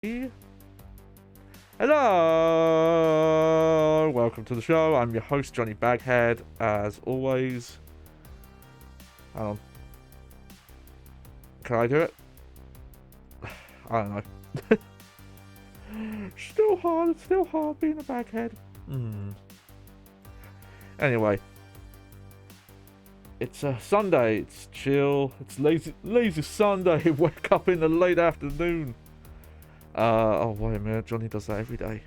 Hello! Welcome to the show. I'm your host, Johnny Baghead, as always. Can I do it? I don't know. Still hard being a baghead. Anyway. It's a Sunday, it's chill, it's lazy Sunday, wake up in the late afternoon. Oh wait a minute, Johnny does that every day.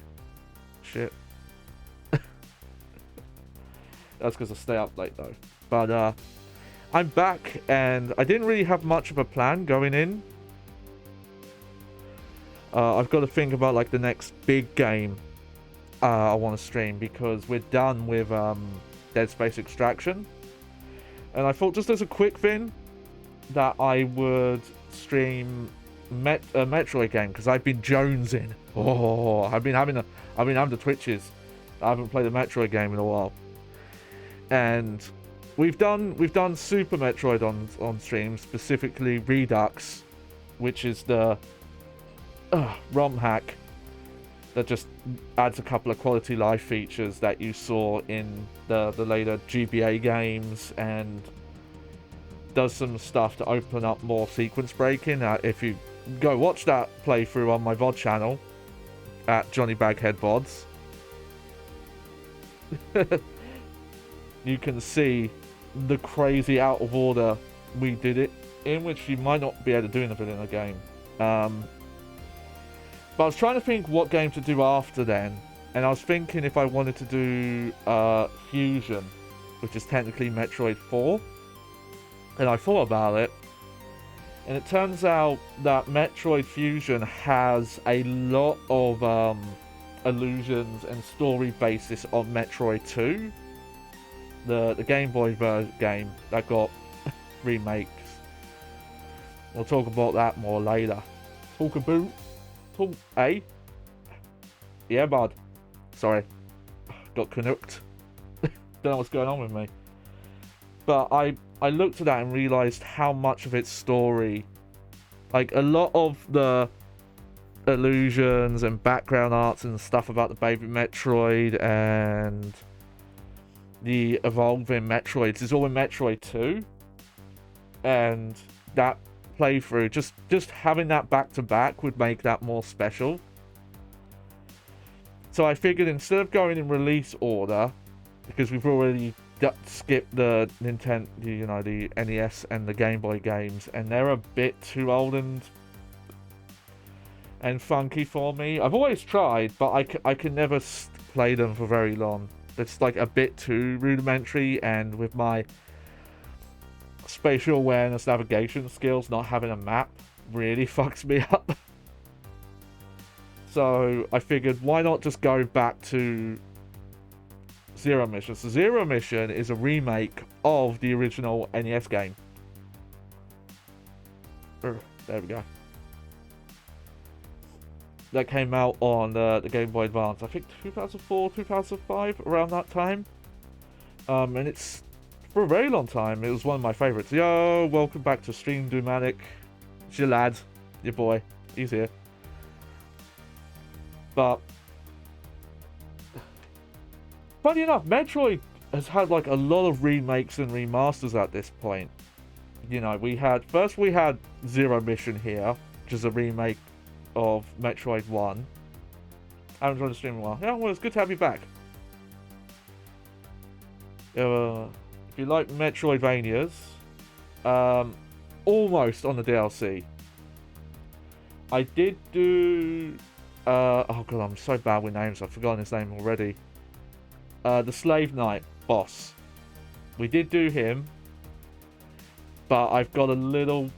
Shit. That's because I stay up late though. But I'm back and I didn't really have much of a plan going in. I've got to think about like the next big game I want to stream because we're done with Dead Space Extraction. And I thought just as a quick thing that I would stream a Metroid game because I've been jonesing. Oh, I've been having the twitches. I haven't played a Metroid game in a while. And we've done Super Metroid on stream, specifically Redux, which is the ROM hack that just adds a couple of quality life features that you saw in the later GBA games and does some stuff to open up more sequence breaking. If you go watch that playthrough on my VOD channel at JohnnyBagHeadVODs, you can see the crazy out of order we did it in, which you might not be able to do in a vanilla game. But I was trying to think what game to do after then, and I was thinking if I wanted to do Fusion, which is technically Metroid 4, and I thought about it, and it turns out that Metroid Fusion has a lot of illusions and story basis on Metroid 2, the Game Boy game that got remakes. We'll talk about that more later. Hey? Yeah, bud. Sorry. Got canucked. Don't know what's going on with me. But I looked at that and realised how much of its story, like a lot of the illusions and background arts and stuff about the baby Metroid and the evolving Metroids is all in Metroid 2. And that playthrough, just having that back to back would make that more special. So I figured instead of going in release order, because we've already skipped the Nintendo, the NES and the Game Boy games, and they're a bit too old and funky for me. I've always tried, but I can never play them for very long. It's like a bit too rudimentary, and with my spatial awareness navigation skills, not having a map really fucks me up. So I figured, why not just go back to Zero Mission? So Zero Mission is a remake of the original NES game. There we go. That came out on the Game Boy Advance, I think 2004, 2005, around that time. And it's, for a very long time, it was one of my favourites. Yo, welcome back to Stream Doomatic. It's your lad, your boy. He's here. But funny enough, Metroid has had like a lot of remakes and remasters at this point. We had Zero Mission here, which is a remake of Metroid 1. I haven't joined the stream in a while. Yeah, well, it's good to have you back. If you like Metroidvanias, almost on the DLC. I did do oh god, I'm so bad with names, I've forgotten his name already. The Slave Knight boss. We did do him, but I've got a little...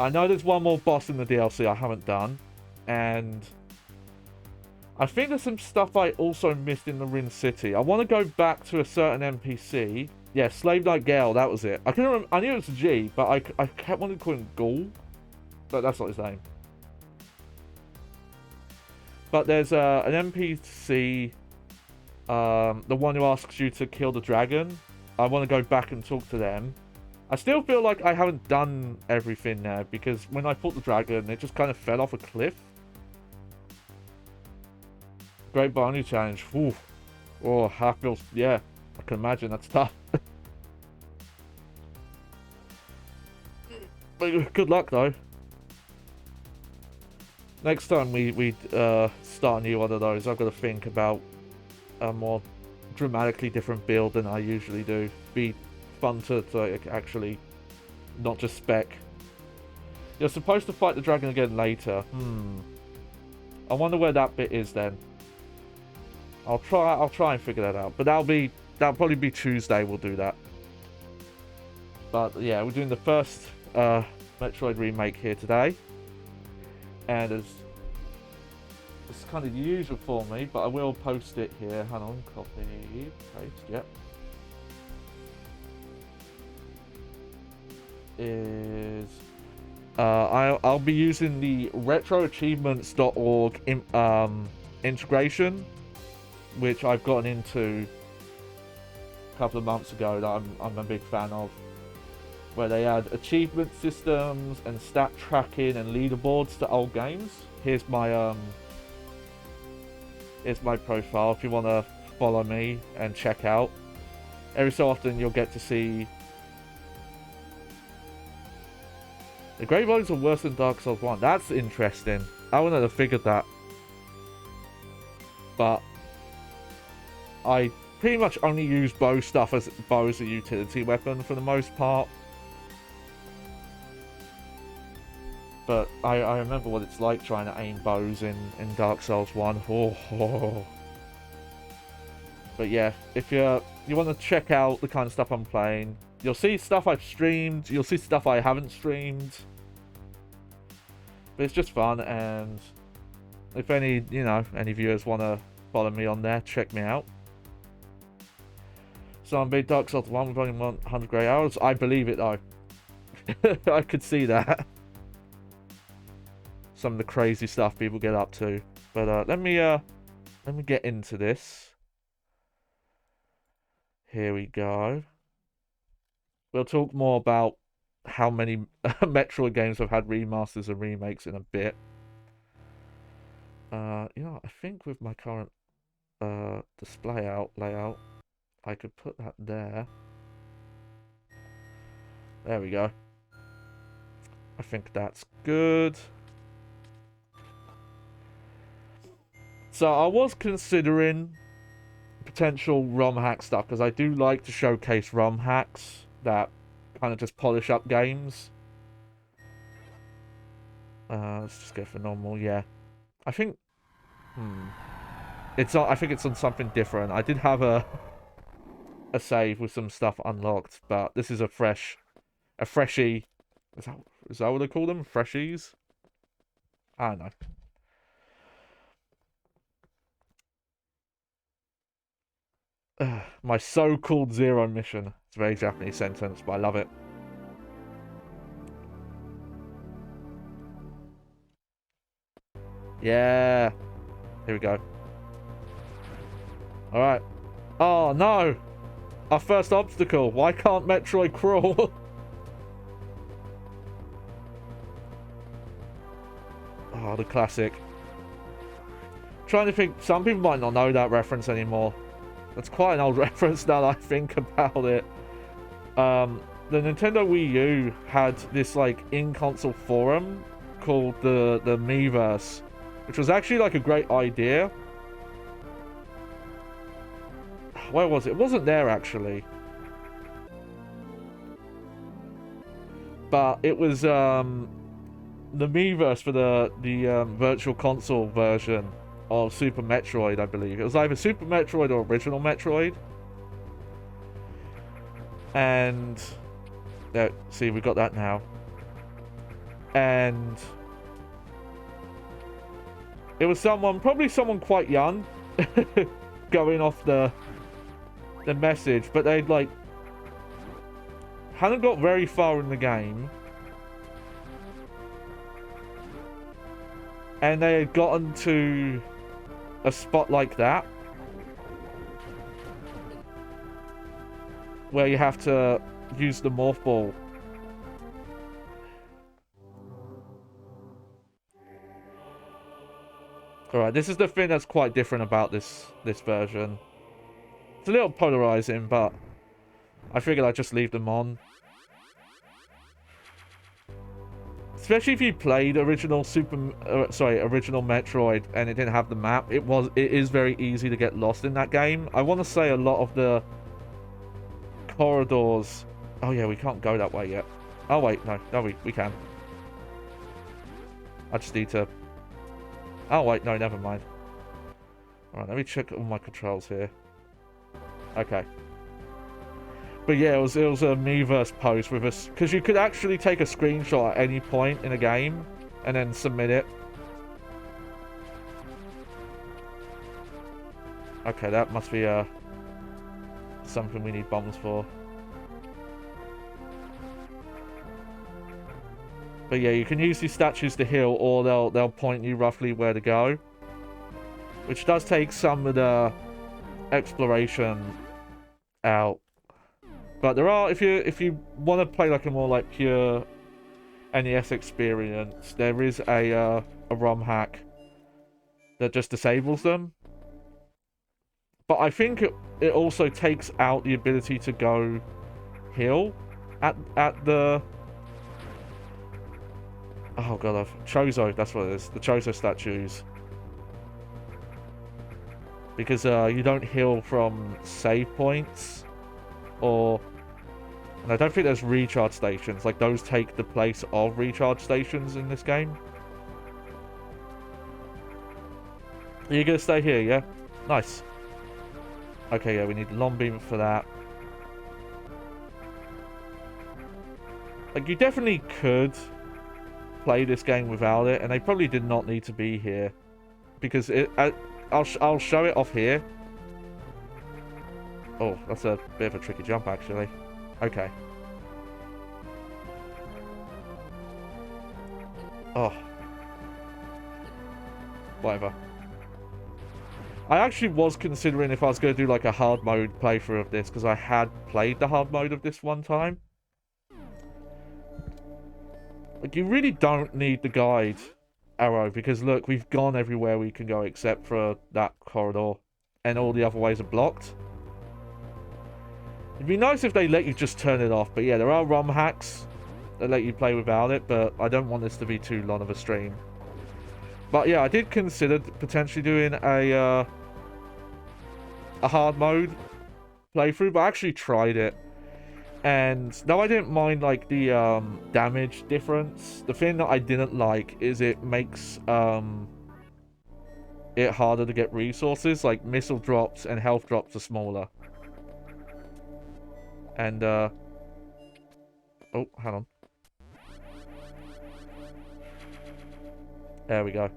I know there's one more boss in the DLC I haven't done, and I think there's some stuff I also missed in the Rin City. I want to go back to a certain NPC. Yeah, Slave Knight Gale, that was it. I couldn't remember, I knew it was a G, but I kept wanting to call him Ghoul, but that's not his name. But there's an NPC, the one who asks you to kill the dragon. I want to go back and talk to them. I still feel like I haven't done everything there, because when I fought the dragon, it just kind of fell off a cliff. Great Barney Challenge. Ooh. Oh, half feels, yeah. I can imagine that's tough. But good luck though. Next time we start a new one of those, I've got to think about a more dramatically different build than I usually do. Be fun to actually not just spec. You're supposed to fight the dragon again later. I wonder where that bit is then. I'll try and figure that out. But that'll probably be Tuesday we'll do that. But yeah, we're doing the first Metroid remake here today. And it's kind of usual for me, but I will post it here. Hang on, copy, paste, yep. I'll be using the retroachievements.org integration, which I've gotten into a couple of months ago that I'm a big fan of, where they add achievement systems and stat tracking and leaderboards to old games. Here's my profile if you want to follow me and check out. Every so often you'll get to see the Great Bodies are worse than Dark Souls 1. That's interesting. I wouldn't have figured that. But I pretty much only use bow stuff as bow as a utility weapon for the most part. But I remember what it's like trying to aim bows in Dark Souls 1. Oh. But yeah, if you want to check out the kind of stuff I'm playing, you'll see stuff I've streamed, you'll see stuff I haven't streamed. But it's just fun, and if any viewers want to follow me on there, check me out. So I'm beat Dark Souls 1 with only 100 grey hours. I believe it though. I could see that. Some of the crazy stuff people get up to. But let me get into this. Here we go. We'll talk more about how many Metroid games have had remasters and remakes in a bit. I think with my current display layout, I could put that there. There we go. I think that's good. So I was considering potential ROM hack stuff, because I do like to showcase ROM hacks that kind of just polish up games. Let's just go for normal. Yeah, I think it's on. I think it's on something different. I did have a save with some stuff unlocked, but this is a freshie. Is that what they call them? Freshies? I don't know. My so-called zero mission. It's a very Japanese sentence, but I love it. Yeah. Here we go. Alright. Oh, no! Our first obstacle. Why can't Metroid crawl? Oh, the classic. Trying to think, some people might not know that reference anymore. That's quite an old reference now that I think about it. The Nintendo Wii U had this like in-console forum called the Miiverse, which was actually like a great idea. Where was it? It wasn't there actually, but it was the Miiverse for the Virtual Console version of Super Metroid, I believe. It was either Super Metroid or Original Metroid. And see, we got that now. And it was probably someone quite young, going off the message, but they'd like hadn't got very far in the game, and they had gotten to a spot like that where you have to use the morph ball. Alright, this is the thing that's quite different about this version. It's a little polarizing, but I figured I'd just leave them on. Especially if you played original original Metroid and it didn't have the map, it is very easy to get lost in that game. I want to say a lot of the corridors... Oh yeah, we can't go that way yet. Oh wait, no, we can. I just need to... Oh wait, no, never mind. Alright, let me check all my controls here. Okay. But yeah, it was a Miiverse post with us, because you could actually take a screenshot at any point in a game and then submit it. Okay, that must be something we need bombs for. But yeah, you can use these statues to heal, or they'll point you roughly where to go, which does take some of the exploration out. But there are, if you want to play like a more like pure NES experience, there is a ROM hack that just disables them. But I think it also takes out the ability to go heal at the... Oh god, Chozo, that's what it is. The Chozo statues. Because you don't heal from save points, or... And I don't think there's recharge stations. Like, those take the place of recharge stations in this game. Are you gonna stay here, yeah? Nice. Okay, yeah, we need long beam for that. Like, you definitely could play this game without it, and they probably did not need to be here. Because I'll show it off here. Oh, that's a bit of a tricky jump, actually. Okay. Oh. Whatever. I actually was considering if I was going to do like a hard mode playthrough of this, because I had played the hard mode of this one time. Like, you really don't need the guide arrow, because look, we've gone everywhere we can go except for that corridor, and all the other ways are blocked. It'd be nice if they let you just turn it off, but yeah, there are ROM hacks that let you play without it, but I don't want this to be too long of a stream. But yeah, I did consider potentially doing a hard mode playthrough, but I actually tried it. And though I didn't mind like the damage difference, the thing that I didn't like is it makes it harder to get resources. Like, missile drops and health drops are smaller. And oh, hang on. There we go.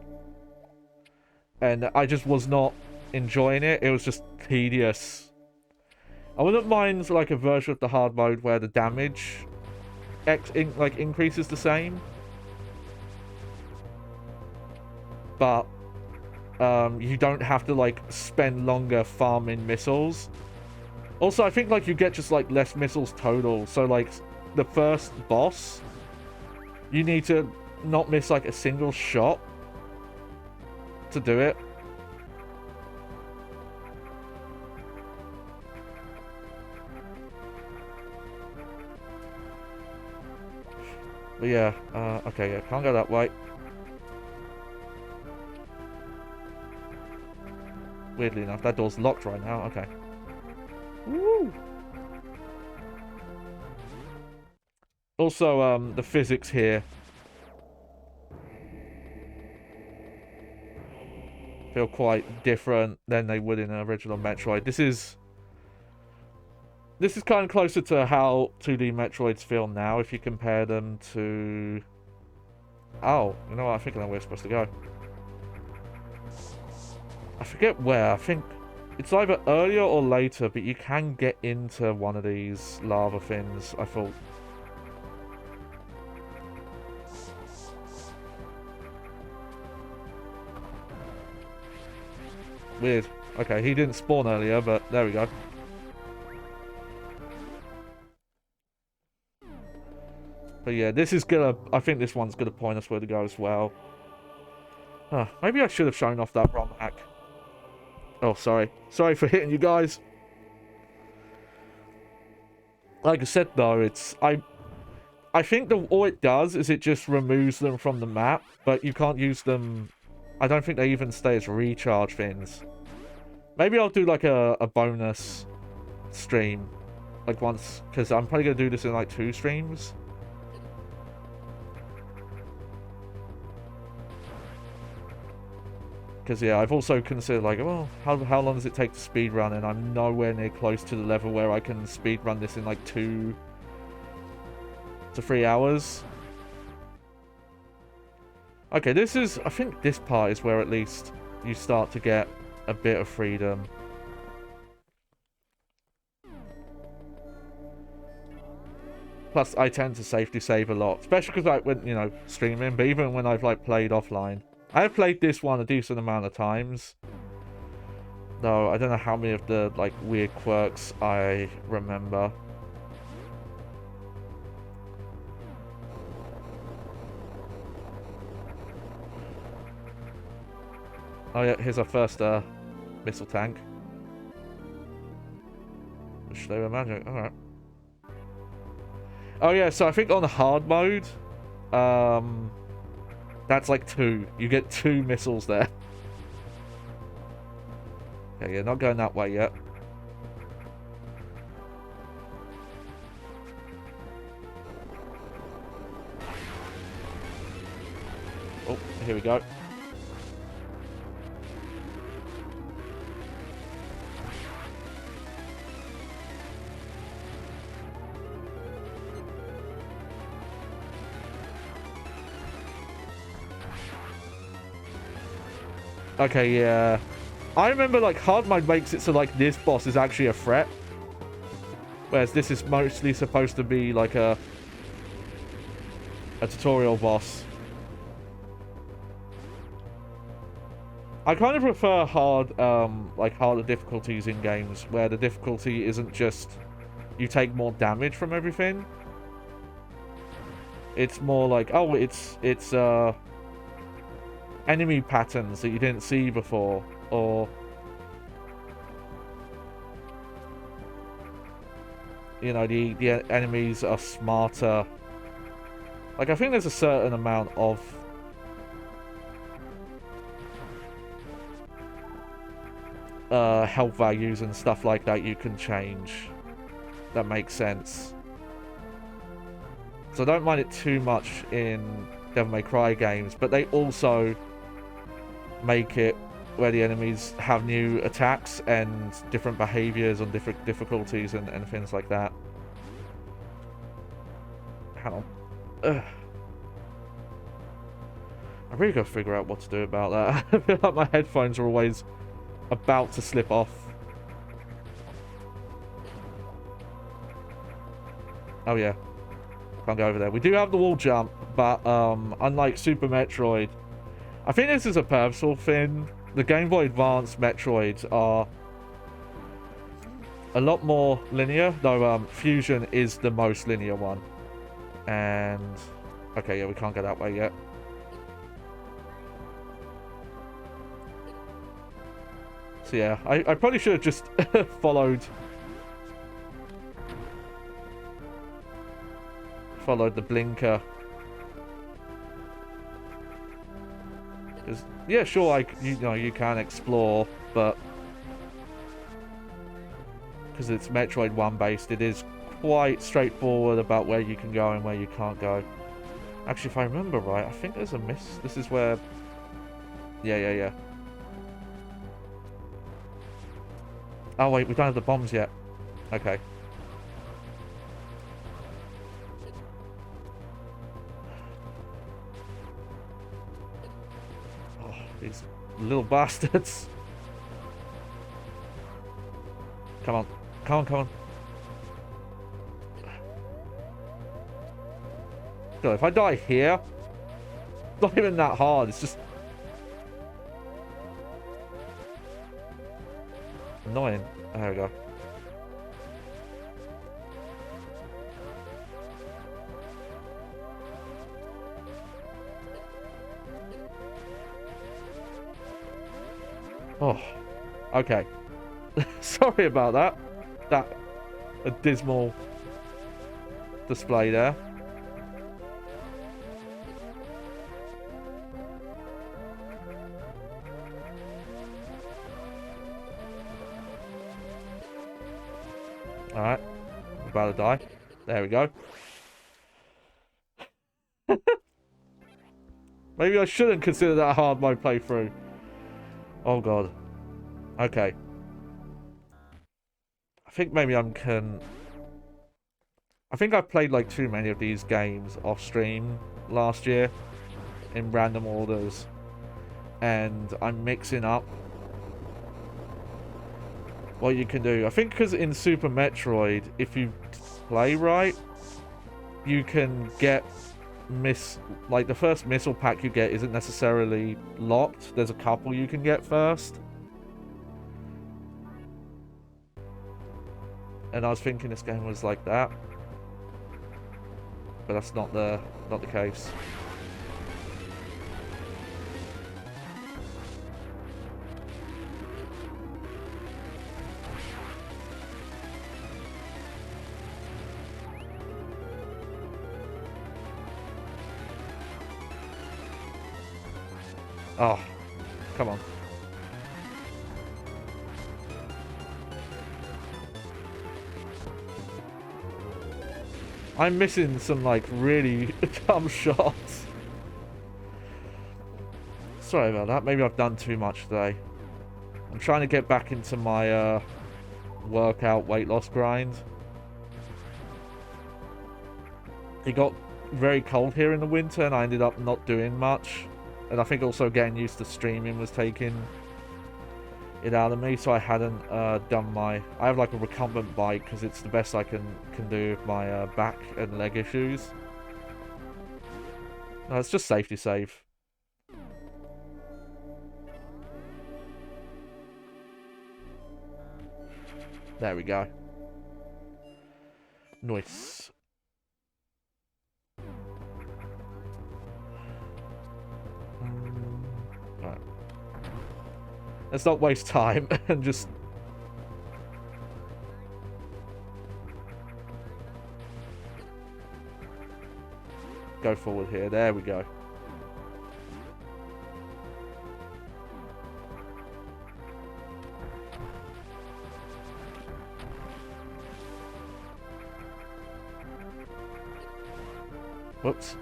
And I just was not enjoying it. It was just tedious. I wouldn't mind like a version of the hard mode where the damage increases the same, but you don't have to like spend longer farming missiles. Also, I think like you get just like less missiles total. So like the first boss, you need to not miss like a single shot to do it. But yeah, okay, yeah, can't go that way. Weirdly enough, that door's locked right now, okay. Woo! Also, the physics here feel quite different than they would in an original Metroid. This is kind of closer to how 2D Metroids feel now, if you compare them to... Oh, you know what? I think I know where we're supposed to go. I forget where. I think it's either earlier or later, but you can get into one of these lava things, I thought. Weird. Okay, he didn't spawn earlier, but there we go. But yeah, this is gonna... I think this one's gonna point us where to go as well. Maybe I should have shown off that ROM hack. Oh, sorry. Sorry for hitting you guys. Like I said, though, it's... I think all it does is it just removes them from the map, but you can't use them... I don't think they even stay as recharge fins. Maybe I'll do, like, a bonus stream. Like, once... Because I'm probably going to do this in, like, 2 streams. Because, yeah, I've also considered, like, well, how long does it take to speedrun? And I'm nowhere near close to the level where I can speedrun this in, like, 2 to 3 hours. Okay, this is... I think this part is where at least you start to get a bit of freedom. Plus, I tend to safety save a lot. Especially because, like, when, you know, streaming. But even when I've, like, played offline. I have played this one a decent amount of times. Though, I don't know how many of the, like, weird quirks I remember. Oh yeah, here's our first missile tank. Should they be magic? Alright. Oh yeah, so I think on hard mode, that's like 2. You get 2 missiles there. Okay, yeah, not going that way yet. Oh, here we go. Okay, yeah. I remember, like, hard mode makes it so, like, this boss is actually a threat. Whereas this is mostly supposed to be, like, a tutorial boss. I kind of prefer hard, like, harder difficulties in games, where the difficulty isn't just you take more damage from everything. It's more like, oh, it's enemy patterns that you didn't see before, or you know, the enemies are smarter. Like, I think there's a certain amount of health values and stuff like that you can change. That makes sense. So I don't mind it too much in Devil May Cry games, but they also make it where the enemies have new attacks and different behaviors on different difficulties and things like that. Hang on. Ugh. I really gotta figure out what to do about that. I feel like my headphones are always about to slip off. Oh yeah. Can't go over there. We do have the wall jump, but unlike Super Metroid, I think this is a purposeful thing. The Game Boy Advance Metroids are a lot more linear, though Fusion is the most linear one. And okay, yeah, we can't go that way yet. So yeah, I probably should have just followed the blinker. Because, yeah, sure, you know, you can explore, but because it's Metroid 1 based, it is quite straightforward about where you can go and where you can't go. Actually, if I remember right, I think there's a miss. This is where... Yeah. Oh, wait, we don't have the bombs yet. Okay. Oh, these little bastards. Come on. Come on. God, if I die here, it's not even that hard. It's just annoying. There we go. Oh, okay. Sorry about that. That a dismal display there. Alright. I'm about to die. There we go. Maybe I shouldn't consider that a hard mode playthrough. Oh god. Okay. I think maybe I think I played like too many of these games off stream last year in random orders. And I'm mixing up what you can do. I think because in Super Metroid, if you play right, you can get like the first missile pack you get isn't necessarily locked. There's a couple you can get first. And I was thinking this game was like that. But that's not the case. Oh, come on. I'm missing some, like, really dumb shots. Sorry about that. Maybe I've done too much today. I'm trying to get back into my, workout weight loss grind. It got very cold here in the winter, and I ended up not doing much. And I think also getting used to streaming was taking it out of me, so I hadn't done my... I have like a recumbent bike because it's the best I can do with my back and leg issues. No, it's just safety safe. There we go. Nice. Right. Let's not waste time and just... go forward here. There we go. Whoops.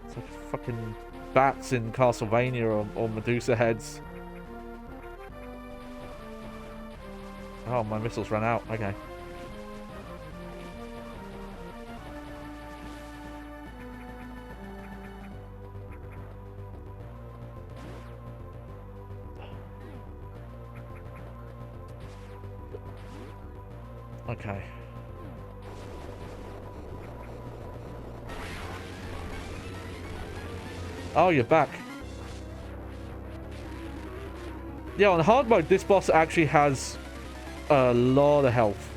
It's like fucking bats in Castlevania or Medusa heads. Oh, my missiles ran out. Okay. Okay. Oh, you're back. Yeah, on hard mode, this boss actually has a lot of health.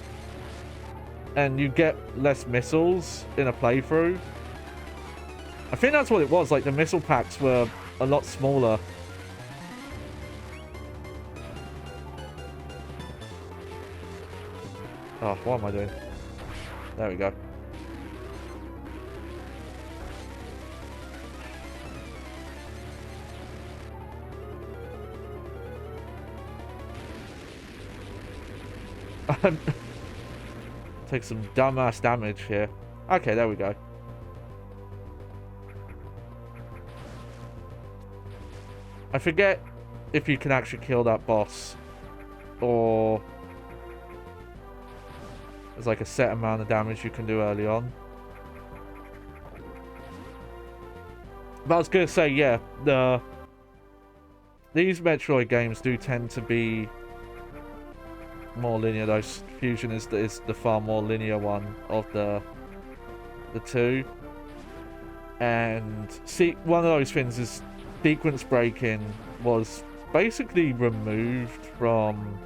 And you get less missiles in a playthrough. I think that's what it was. Like, the missile packs were a lot smaller. Oh, what am I doing? There we go. Take some dumbass damage here. Okay, there we go. I forget if you can actually kill that boss, or there's like a set amount of damage you can do early on. But I was gonna say, yeah, these Metroid games do tend to be more linear. Though Fusion is the far more linear one of the two. And see, one of those things is sequence breaking was basically removed from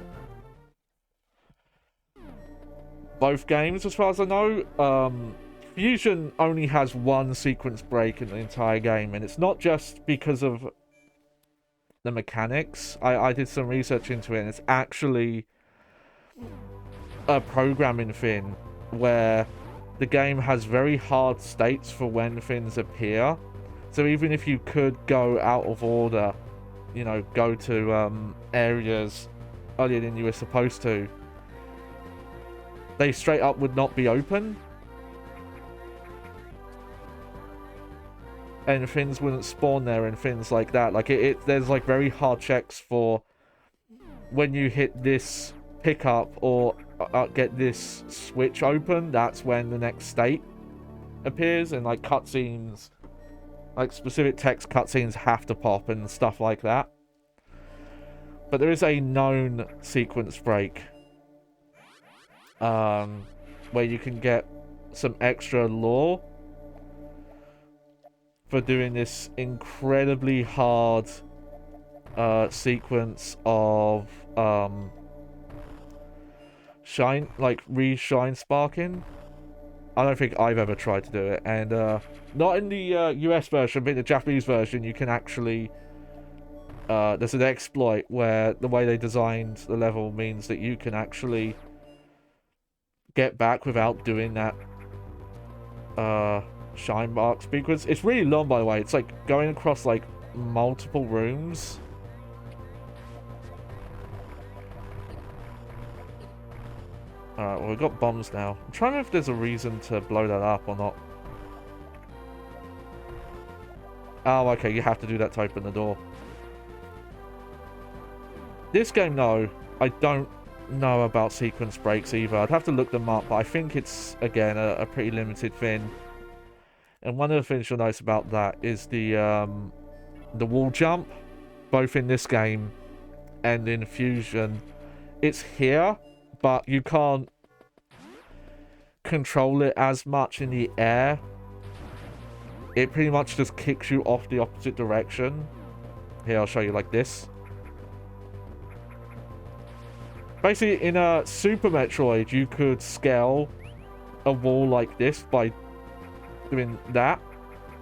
both games, as far as I know. Fusion only has one sequence break in the entire game, and it's not just because of the mechanics. I did some research into it, and it's actually a programming thing where the game has very hard states for when things appear. So even if you could go out of order, you know, go to areas earlier than you were supposed to, they straight up would not be open. And things wouldn't spawn there and things like that. Like, there's, like, very hard checks for when you hit this pickup or get this switch open, that's when the next state appears. And, like, cutscenes, like, specific text cutscenes have to pop and stuff like that. But there is a known sequence break. Where you can get some extra lore for doing this incredibly hard sequence of shine sparking. I don't think I've ever tried to do it, and not in the US version, but in the Japanese version you can actually there's an exploit where the way they designed the level means that you can actually get back without doing that shine mark sequence. It's really long, by the way. It's like going across like multiple rooms. Alright, well, we've got bombs now. I'm trying to know if there's a reason to blow that up or not. Oh, okay, you have to do that to open the door. This game, no, I don't know about sequence breaks either. I'd have to look them up, but I think it's, again, a pretty limited thing. And one of the things you'll notice about that is the wall jump, both in this game and in Fusion. It's here, but you can't control it as much in the air. It pretty much just kicks you off the opposite direction. Here, I'll show you like this. Basically, in a Super Metroid, you could scale a wall like this by doing that.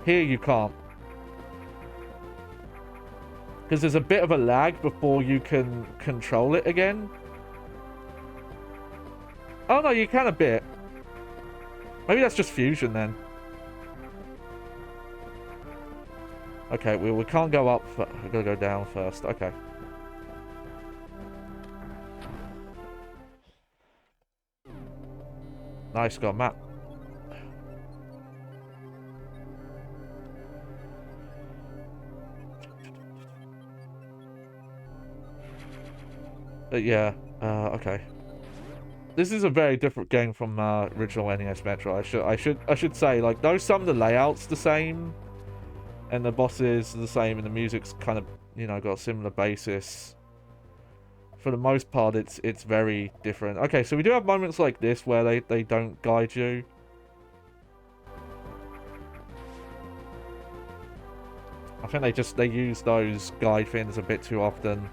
Here you can't, because there's a bit of a lag before you can control it again. Oh no, you can a bit. Maybe that's just Fusion then. Okay, we can't go up. We're gonna go down first. Okay. Nice, got a map. Yeah, okay. This is a very different game from original NES Metro. I should say, like, though some of the layouts the same, and the bosses are the same, and the music's kind of, you know, got a similar basis. For the most part, it's very different. Okay, so we do have moments like this where they don't guide you. I think they use those guide things a bit too often.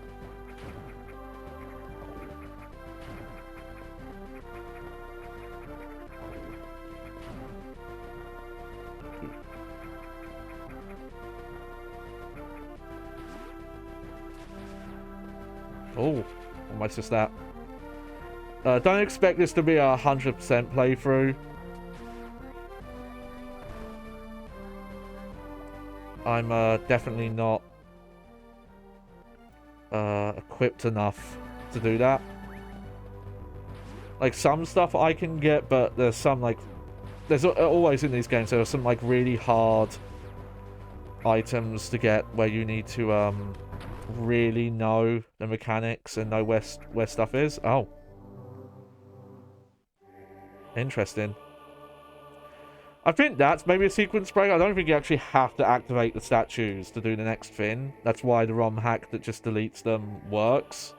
Oh, almost just that. Don't expect this to be a 100% playthrough. I'm definitely not equipped enough to do that. Like, some stuff I can get, but there's some, like, there's always in these games, there are some, like, really hard items to get where you need to really know the mechanics and know where stuff is. Oh, interesting. I think that's maybe a sequence break. I don't think you actually have to activate the statues to do the next thing. That's why the ROM hack that just deletes them works.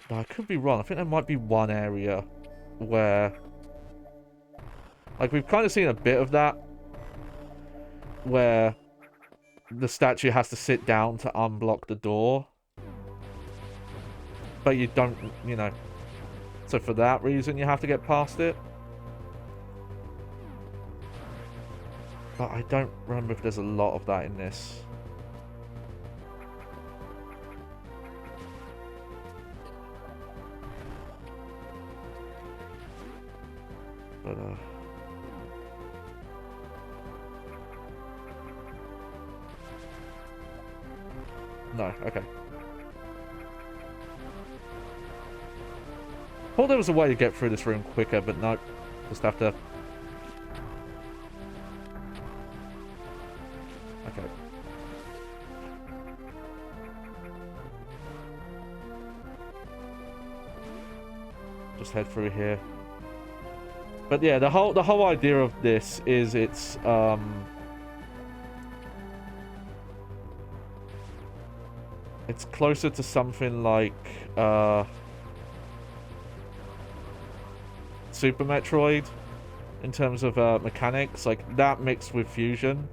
But I could be wrong. I think there might be one area where, like, we've kind of seen a bit of that, where the statue has to sit down to unblock the door. but you don't, you know. So for that reason, you have to get past it. But I don't remember if there's a lot of that in this. But, no, okay. Thought there was a way to get through this room quicker, but nope. Just have to... Okay. Just head through here. But yeah, the whole idea of this is it's closer to something like Super Metroid in terms of mechanics, like that mixed with fusion.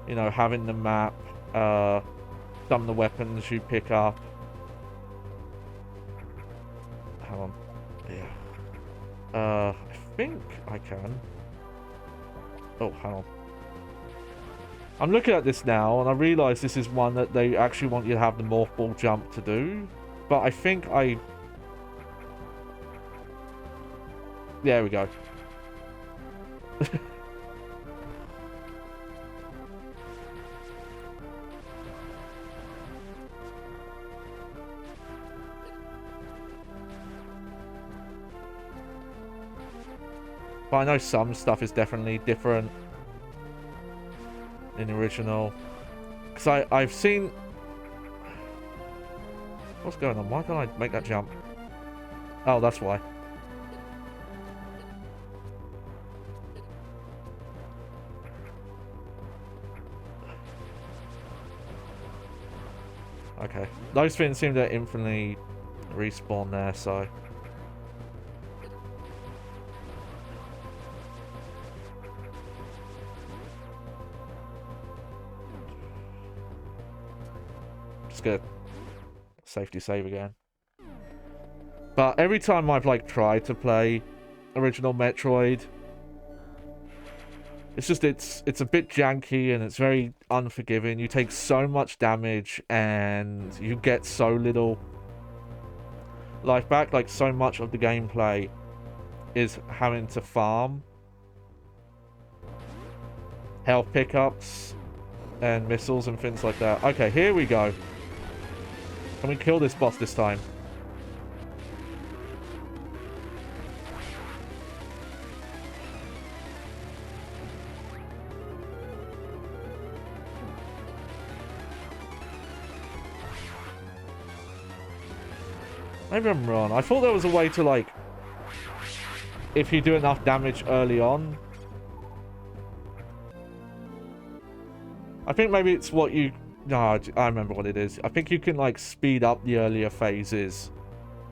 You know, having the map, some of the weapons you pick up. Hang on. Yeah. I think I can. Oh, hang on. I'm looking at this now, and I realise this is one that they actually want you to have the morph ball jump to do. But I think I... There we go. But I know some stuff is definitely different in the original. Because I've seen... What's going on? Why can't I make that jump? Oh, that's why. Okay. Those things seem to infinitely respawn there, so... Just gonna safety save again. But every time I've like tried to play original Metroid, it's just it's a bit janky and it's very unforgiving. You take so much damage and you get so little life back. Like so much of the gameplay is having to farm health pickups and missiles and things like that. Okay, here we go. Can we kill this boss this time? Maybe I'm wrong. I thought there was a way to, like, if you do enough damage early on. I think maybe it's what you... No, I remember what it is. I think you can, like, speed up the earlier phases.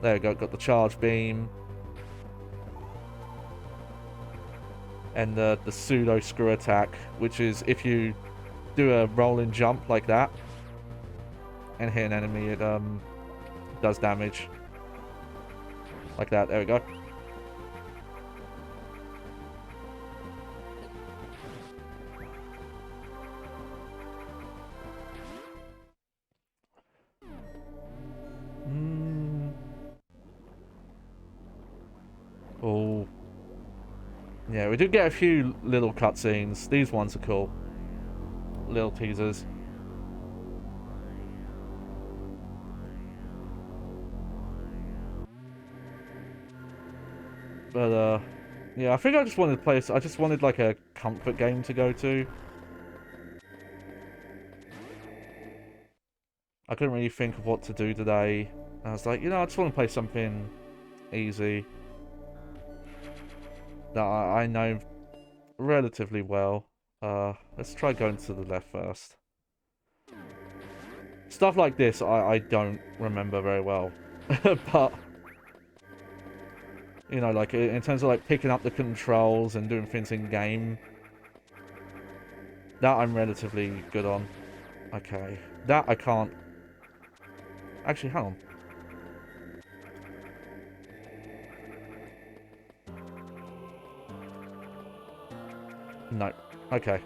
There we go. Got the charge beam. And the pseudo screw attack, which is if you do a rolling jump like that and hit an enemy, it does damage. Like that. There we go. Oh. Yeah, we did get a few little cutscenes. These ones are cool. Little teasers. But, yeah, I think I just wanted to play... I just wanted, like, a comfort game to go to. I couldn't really think of what to do today. I was like, you know, I just want to play something easy that I know relatively well. Let's try going to the left first. Stuff like this, I don't remember very well. But, you know, like, in terms of, like, picking up the controls and doing things in-game, that I'm relatively good on. Okay. That I can't Actually, hang on. No. Okay.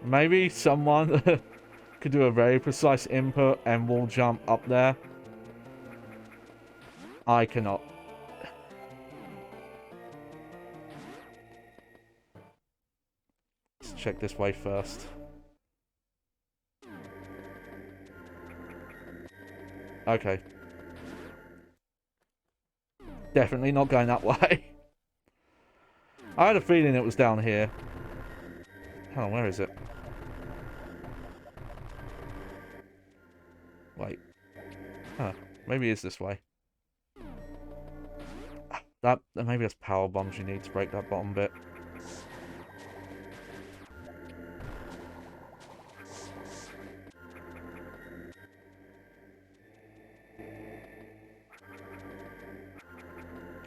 Maybe someone could do a very precise input and wall jump up there. I cannot. Let's check this way first. Okay. Definitely not going that way. I had a feeling it was down here. Hang on, where is it? Wait. Huh. Maybe it's this way. Maybe that's power bombs you need to break that bottom bit.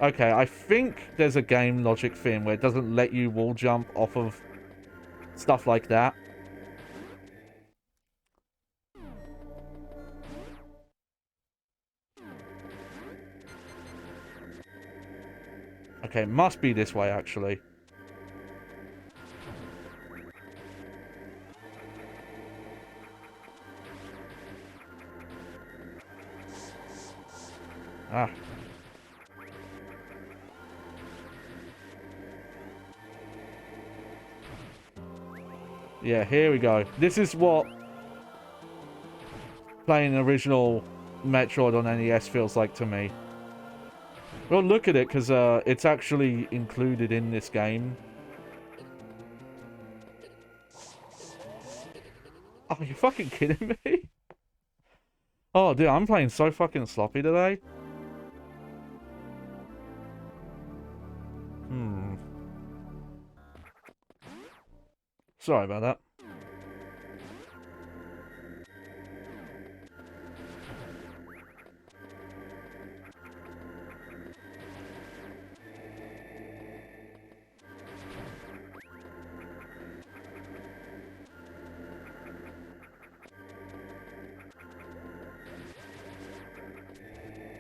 Okay, I think there's a game logic thing where it doesn't let you wall jump off of stuff like that. Okay, it must be this way, actually. Ah. Yeah, here we go. This is what playing an original Metroid on NES feels like to me. Well, look at it, because it's actually included in this game. Oh, are you fucking kidding me? Oh, dude, I'm playing so fucking sloppy today. Sorry about that.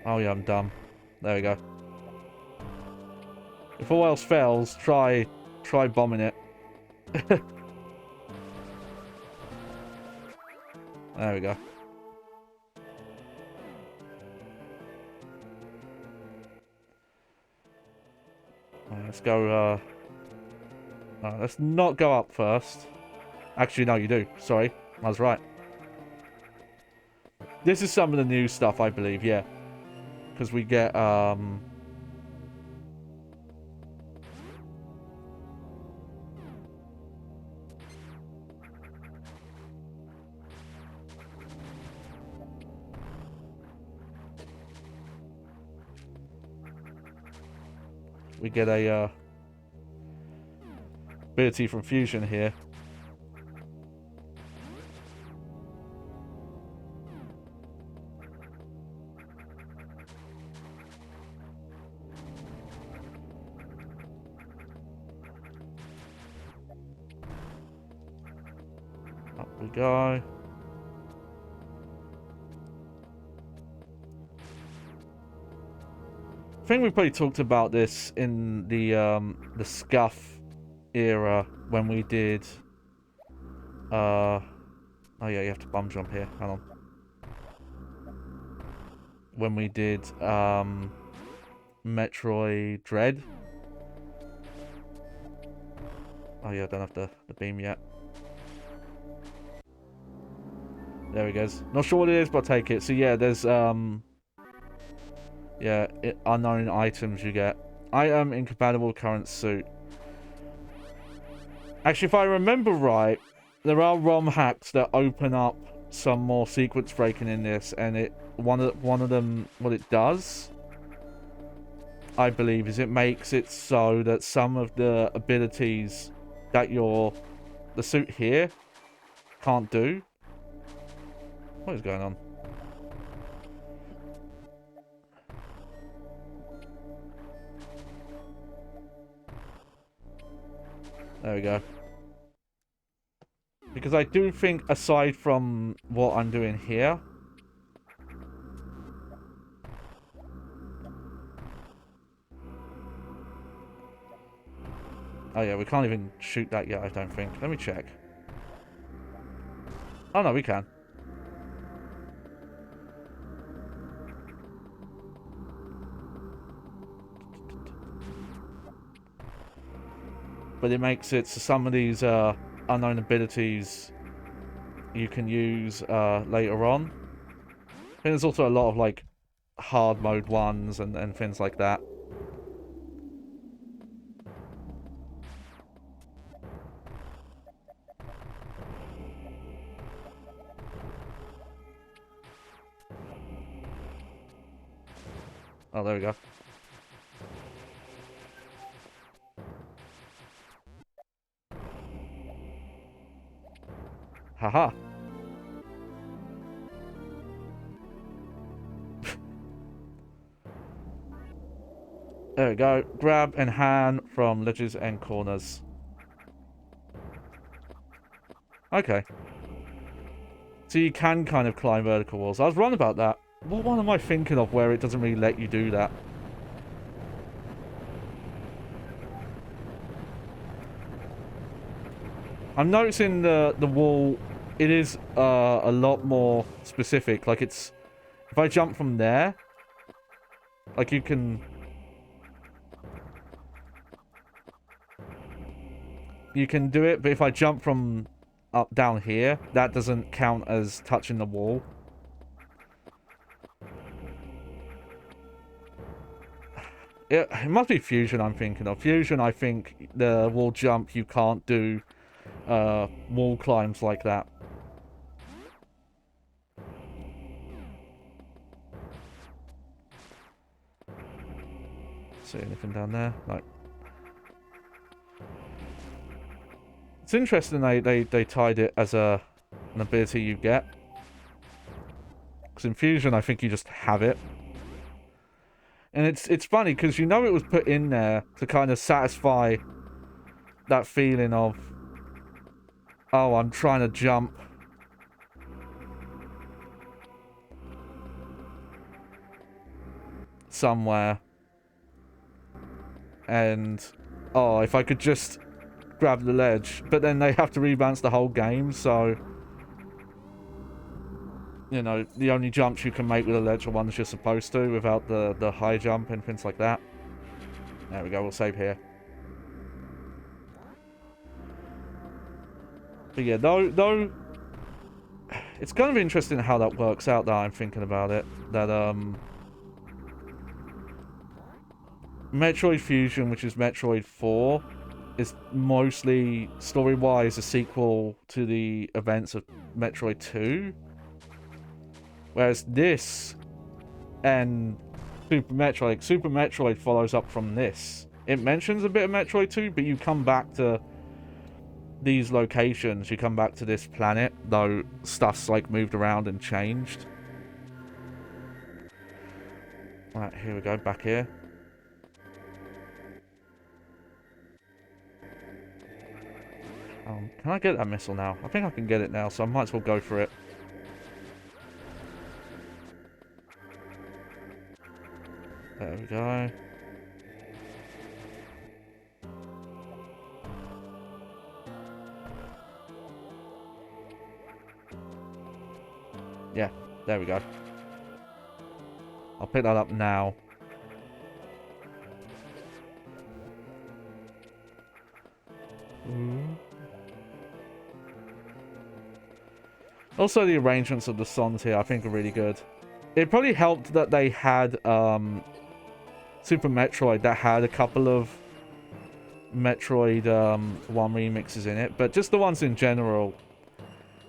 Oh yeah, I'm dumb. There we go. If all else fails, try bombing it. There we go. Let's go, no, let's not go up first. Actually, no, you do. Sorry. I was right. This is some of the new stuff, I believe, yeah. Because we get, we get a, ability from Fusion here. Up we go. I think we probably talked about this in the Scuff era when we did oh yeah, you have to bum jump here. Hang on. When we did Metroid Dread. Oh yeah, I don't have the beam yet. There he goes. Not sure what it is, but I'll take it. So yeah, there's yeah, unknown items you get. Item incompatible current suit. Actually, if I remember right, there are ROM hacks that open up some more sequence breaking in this, and one of them, what it does, I believe, is it makes it so that some of the abilities that the suit here can't do. What is going on? There we go. Because I do think, aside from what I'm doing here... Oh yeah, we can't even shoot that yet, I don't think. Let me check. Oh no, we can. But it makes it so some of these unknown abilities you can use later on. I think there's also a lot of like hard mode ones and things like that. Oh, there we go. Haha. There we go. Grab and hand from ledges and corners. Okay. So you can kind of climb vertical walls. I was wrong about that. What one am I thinking of where it doesn't really let you do that? I'm noticing the wall, it is a lot more specific. Like it's, if I jump from there, like you can do it, but if I jump from up down here, that doesn't count as touching the wall. It must be Fusion I'm thinking of. Fusion, I think the wall jump, you can't do wall climbs like that. See anything down there? No. It's interesting they tied it as an ability you get. Because in Fusion, I think you just have it. And it's funny, because you know it was put in there to kind of satisfy that feeling of, oh, I'm trying to jump. Somewhere. And, oh, if I could just grab the ledge. But then they have to rebalance the whole game, so... You know, the only jumps you can make with a ledge are ones you're supposed to, without the high jump and things like that. There we go, we'll save here. But yeah, though... It's kind of interesting how that works out, that I'm thinking about it. That, Metroid Fusion, which is Metroid 4, is mostly, story-wise, a sequel to the events of Metroid 2. Whereas this and Super Metroid follows up from this. It mentions a bit of Metroid 2, but you come back to these locations, you come back to this planet, though stuff's like moved around and changed. Alright, here we go, back here. Can I get that missile now? I think I can get it now, so I might as well go for it. There we go. Yeah, there we go. I'll pick that up now. Also, the arrangements of the songs here, I think, are really good. It probably helped that they had Super Metroid that had a couple of Metroid 1 remixes in it, but just the ones in general.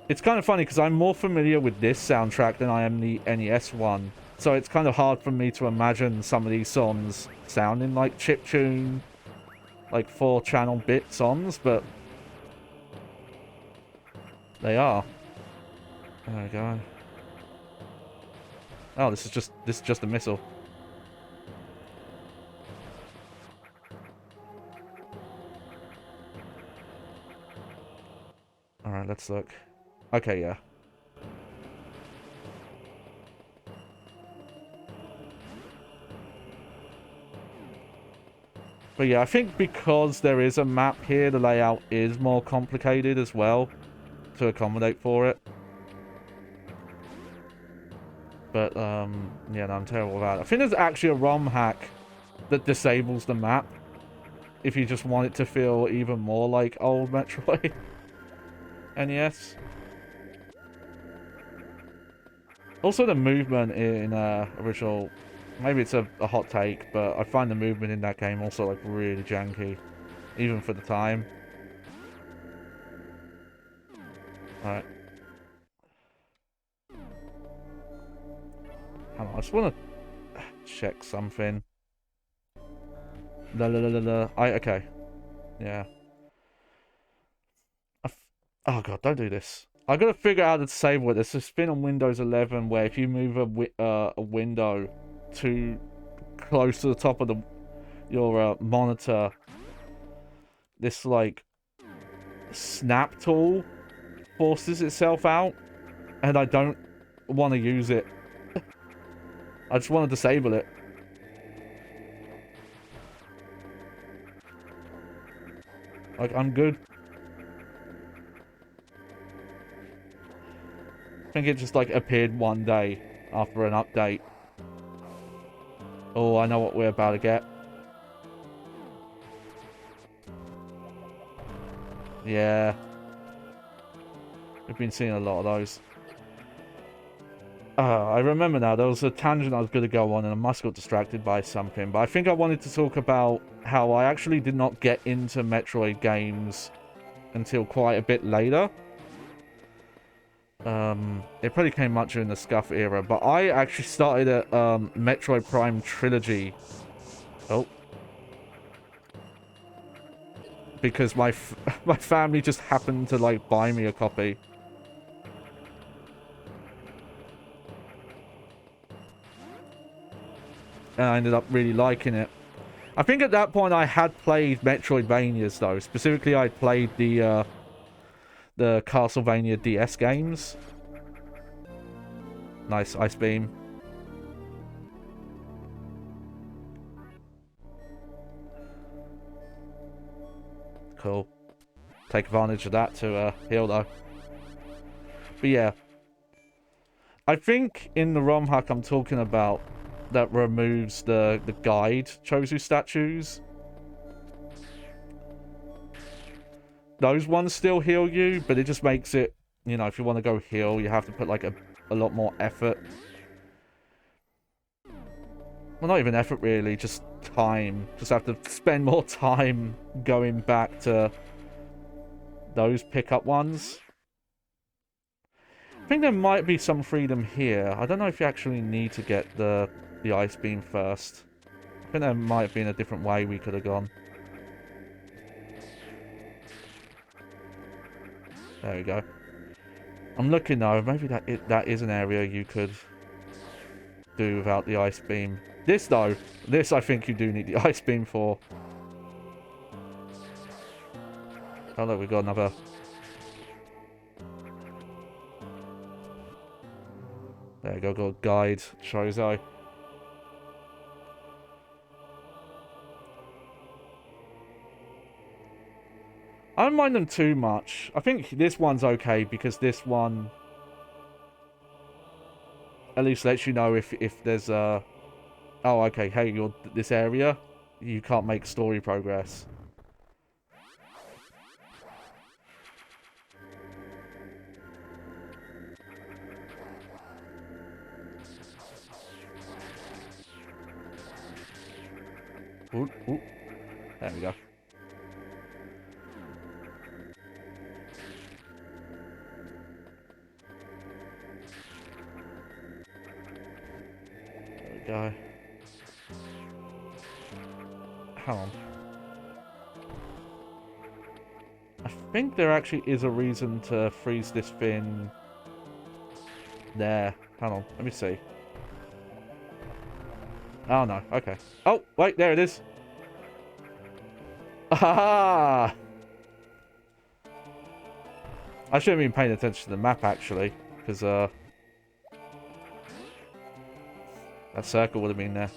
It's kind of funny because I'm more familiar with this soundtrack than I am the NES one, so it's kind of hard for me to imagine some of these songs sounding like chiptune, like 4-channel bit songs, but they are. There we go. Oh, this is just a missile. Alright, let's look. Okay, yeah. But yeah, I think because there is a map here, the layout is more complicated as well to accommodate for it. But, yeah, no, I'm terrible about it. I think there's actually a ROM hack that disables the map if you just want it to feel even more like old Metroid NES. Also, the movement in original, maybe it's a hot take, but I find the movement in that game also like really janky, even for the time. Alright. Hang on, I just want to check something. Okay. Yeah. Oh god, don't do this. I gotta figure out how to disable it. There's a spin on Windows 11 where if you move a window too close to the top of your monitor, this like snap tool forces itself out, and I don't want to use it. I just want to disable it. Like, I'm good. I think it just like appeared one day after an update. Oh, I know what we're about to get. Yeah. We've been seeing a lot of those. I remember now, there was a tangent I was going to go on and I must got distracted by something. But I think I wanted to talk about how I actually did not get into Metroid games until quite a bit later. It probably came much during the Scuff era, but I actually started at Metroid Prime Trilogy. Oh. Because my family just happened to, like, buy me a copy. And I ended up really liking it. I think at that point I had played Metroidvanias, though. Specifically, I played the Castlevania DS games. Nice Ice Beam. Cool. Take advantage of that to heal, though. But yeah. I think in the ROM hack I'm talking about that removes the guide Chozu statues. Those ones still heal you, but it just makes it, you know, if you want to go heal, you have to put like a lot more effort. Well, not even effort really, just time. Just have to spend more time going back to those pickup ones. I think there might be some freedom here. I don't know if you actually need to get the Ice Beam first. I think there might have been a different way we could have gone. There we go. I'm looking though, maybe that is an area you could do without the Ice Beam. This though, this I think you do need the Ice Beam for. Oh look, we've got another. There we go, got guide Chozo. I don't mind them too much. I think this one's okay because this one at least lets you know if there's a... Oh, okay, hey, you're this area. You can't make story progress. Ooh, ooh. There we go. There we go. Hang on. I think there actually is a reason to freeze this fin there. Hang on, let me see. Oh no, okay. Oh, wait, there it is. Ah! I should have been paying attention to the map, actually, because, that circle would have been there.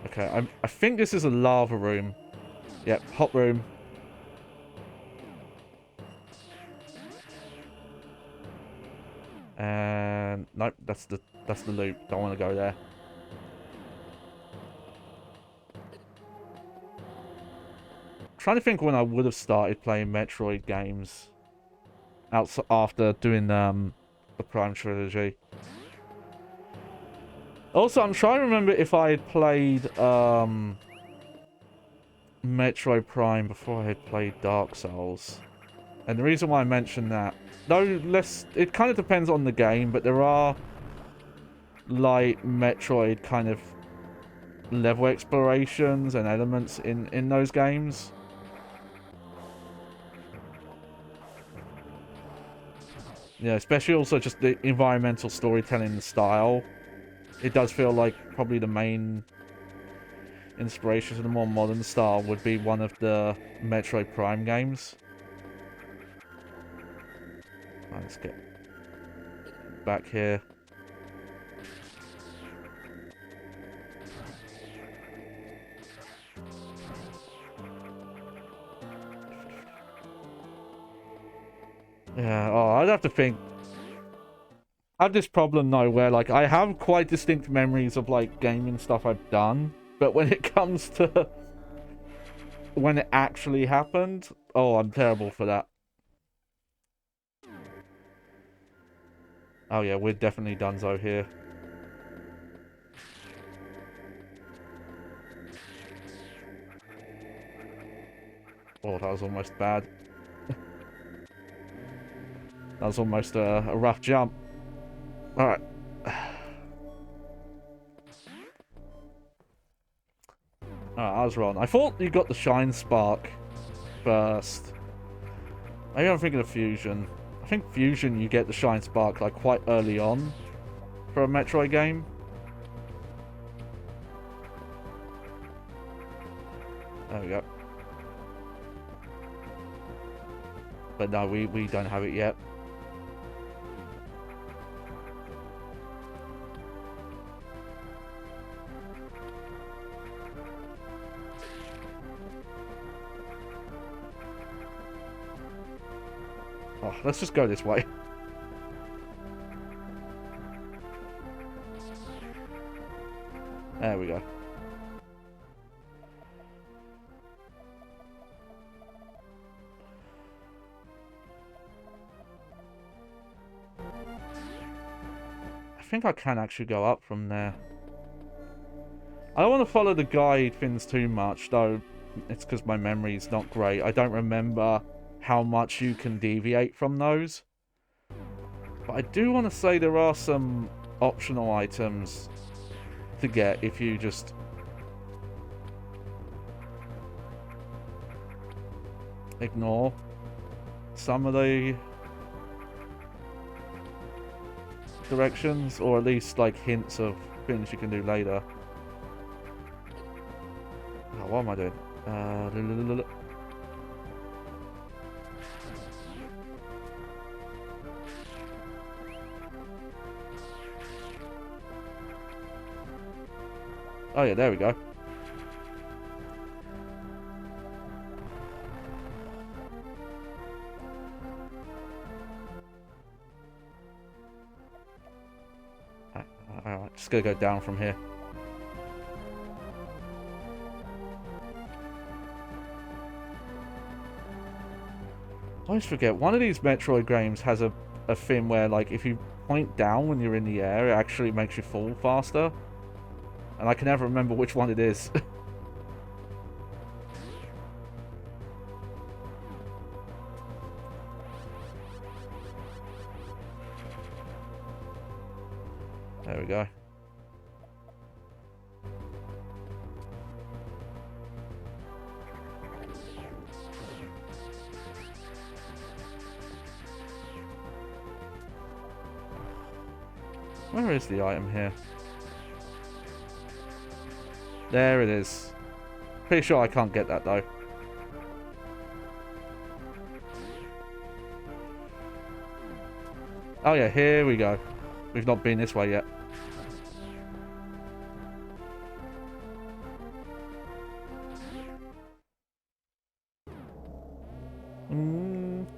Okay, I think this is a lava room. Yep, hot room. And nope, that's the loop. Don't want to go there. Trying to think when I would have started playing Metroid games after doing the Prime trilogy. Also, I'm trying to remember if I had played Metroid Prime before I had played Dark Souls. And the reason why I mention that, though, it kind of depends on the game, but there are like Metroid kind of level explorations and elements in those games. Yeah, especially also just the environmental storytelling style. It does feel like probably the main inspiration for the more modern style would be one of the Metroid Prime games. Right, let's get back here. Yeah, oh, I'd have to think. I have this problem though where like I have quite distinct memories of like gaming stuff I've done, but when it comes to when it actually happened, oh, I'm terrible for that. Oh yeah, we're definitely donezo here. Oh, that was almost bad. That was almost a rough jump. Alright. I was wrong. I thought you got the Shine Spark first. Maybe I'm thinking of Fusion. I think Fusion you get the Shine Spark like quite early on for a Metroid game. There we go. But no, we don't have it yet. Oh, let's just go this way. There we go. I think I can actually go up from there. I don't want to follow the guide things too much, though. It's because my memory's not great. I don't remember how much you can deviate from those. But I do want to say there are some optional items to get if you just ignore some of the directions, or at least like hints of things you can do later. Oh, what am I doing? Oh yeah, there we go. Alright, just gonna go down from here. I always forget, one of these Metroid games has a thing where, like, if you point down when you're in the air, it actually makes you fall faster. And I can never remember which one it is. There we go. Where is the item here? There it is. Pretty sure I can't get that, though. Oh, yeah, here we go. We've not been this way yet.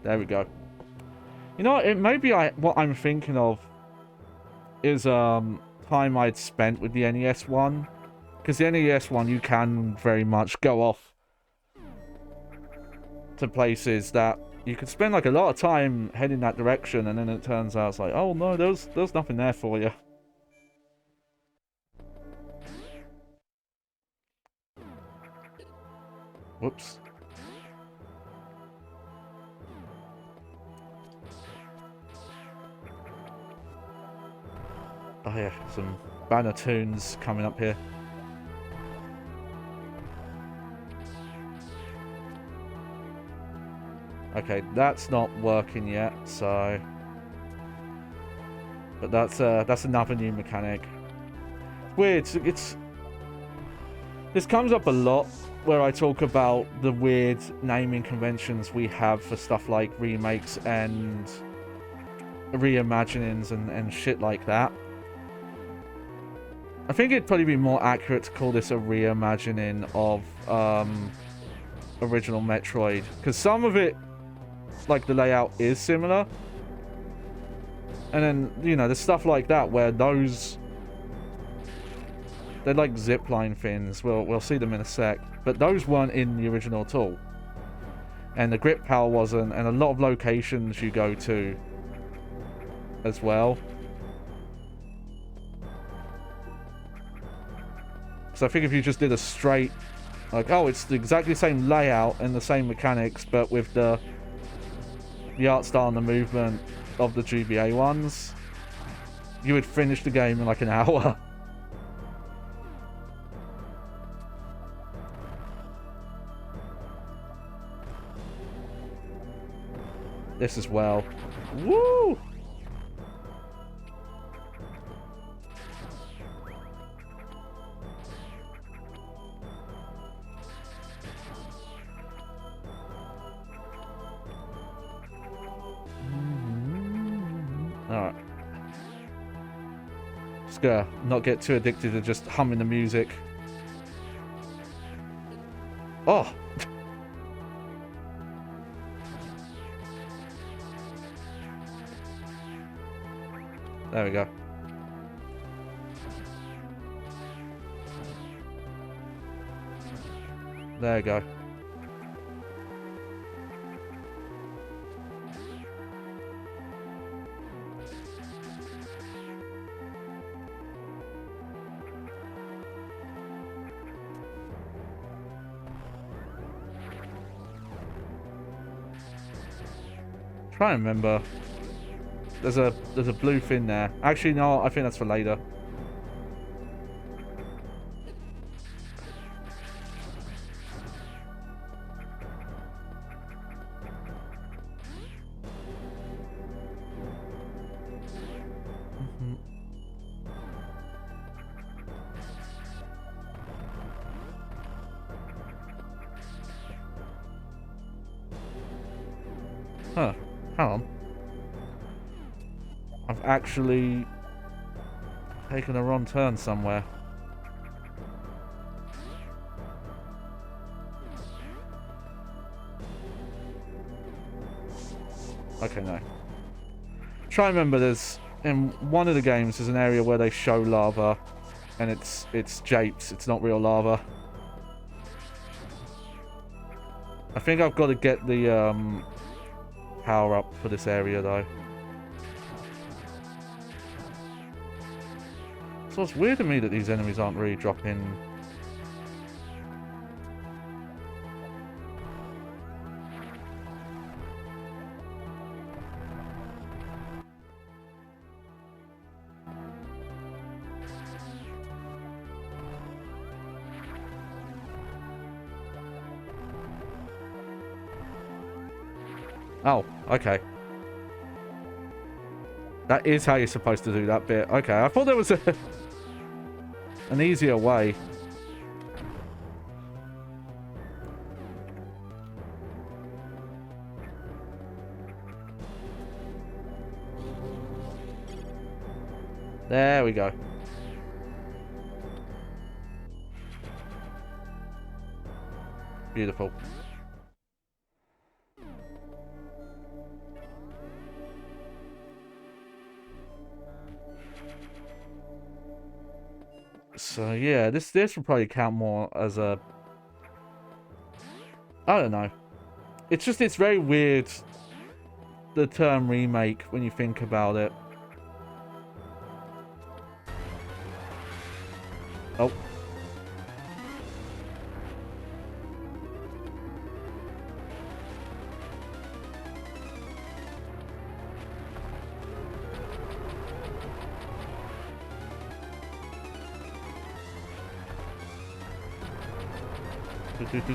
There we go. You know what? It may be what I'm thinking of is time I'd spent with the NES one. Because the NES one, you can very much go off to places that you could spend like a lot of time heading that direction, and then it turns out it's like, oh no, there's nothing there for you. Whoops. Oh yeah, some banner tunes coming up here. Okay, that's not working yet, so... But that's another new mechanic. Weird, this comes up a lot where I talk about the weird naming conventions we have for stuff like remakes and reimaginings and shit like that. I think it'd probably be more accurate to call this a reimagining of original Metroid, because some of it, like the layout, is similar, and then, you know, there's stuff like that where they're like zipline things. We'll see them in a sec, but those weren't in the original at all, and the grip power wasn't, and a lot of locations you go to as well. So I think if you just did a straight, like, oh, it's the exactly the same layout and the same mechanics, but with the art style and the movement of the GBA ones, you would finish the game in like an hour. This as well. Woo! Alright. Just gotta not get too addicted to just humming the music. Oh! There we go. There we go. Try and remember. There's a blue fin there. Actually, no, I think that's for later. Huh. Hang on. I've actually taken a wrong turn somewhere. Okay, no. Try and remember, there's in one of the games there's an area where they show lava, and it's japes. It's not real lava. I think I've got to get the power up for this area though. So it's weird to me that these enemies aren't really dropping. Oh, okay. That is how you're supposed to do that bit. Okay, I thought there was an easier way. There we go. Beautiful. So yeah, this would probably count more as a... I don't know. It's just, it's very weird, the term remake, when you think about it. Oh.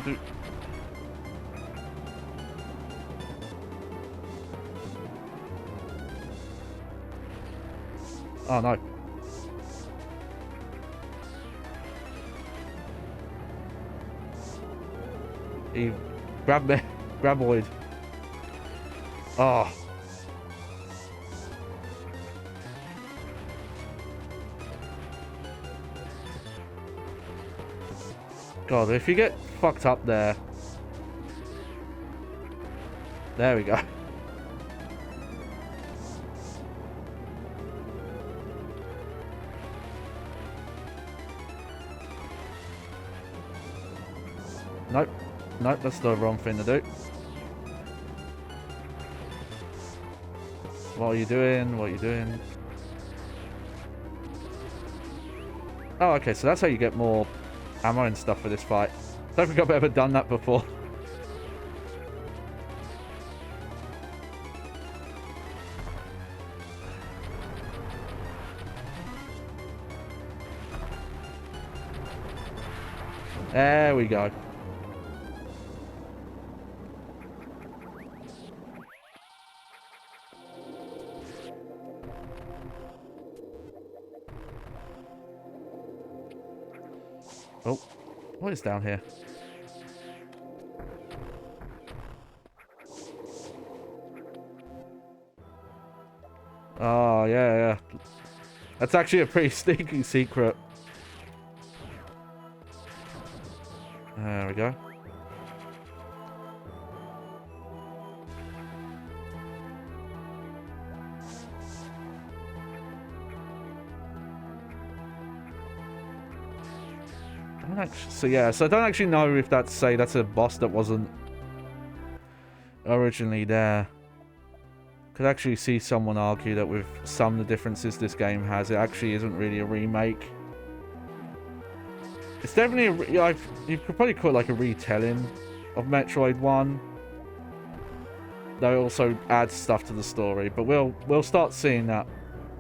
Do. Oh no. He grabbed me. Graboid. Oh. God, if you get fucked up there. There we go. Nope. Nope, that's the wrong thing to do. What are you doing? What are you doing? Oh, okay, so that's how you get more ammo and stuff for this fight. Don't think I've ever done that before. There we go. Oh, what is down here? Oh, yeah. That's actually a pretty sneaky secret. There we go. So yeah, so I don't actually know if that's a boss that wasn't originally there. Could actually see someone argue that with some of the differences this game has, it actually isn't really a remake. It's definitely you could probably call it like a retelling of Metroid 1. Though it also adds stuff to the story, but we'll start seeing that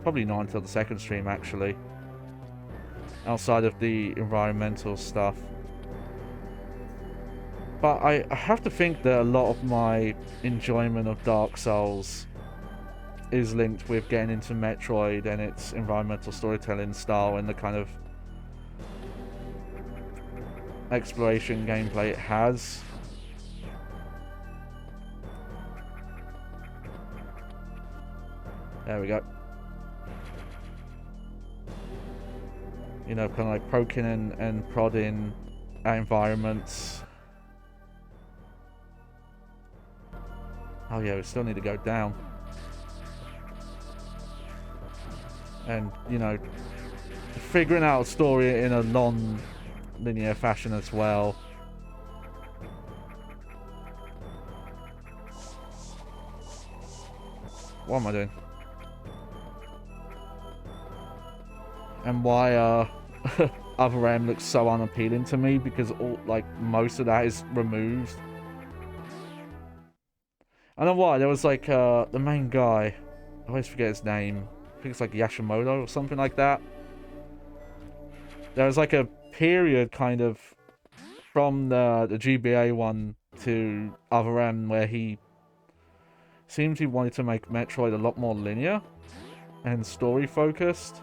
probably not until the second stream actually. Outside of the environmental stuff. But I have to think that a lot of my enjoyment of Dark Souls is linked with getting into Metroid and its environmental storytelling style and the kind of exploration gameplay it has. There we go. You know, kind of like poking and prodding at environments. Oh yeah, we still need to go down. And, you know, figuring out a story in a non-linear fashion as well. What am I doing? And why Other M looks so unappealing to me, because all, like, most of that is removed. I don't know why. There was like the main guy. I always forget his name. I think it's like Yashimoto or something like that. There was like a period kind of from the GBA one to Other M where he seemed he wanted to make Metroid a lot more linear and story focused.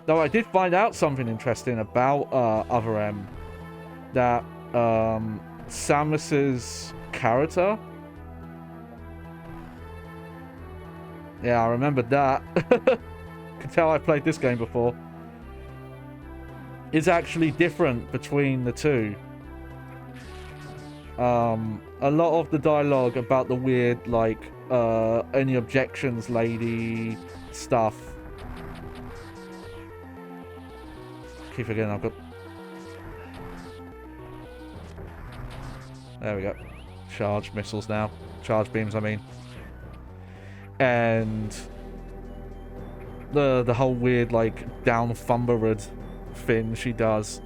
Though I did find out something interesting about Other M, that Samus's character Yeah, I remembered that. Can tell I played this game before. Is actually different between the two. A lot of the dialogue about the weird, like, any objections lady stuff. Keep forgetting I've got... There we go. Charge missiles now. Charge beams, I mean. And the whole weird, like, down thumberud thing she does.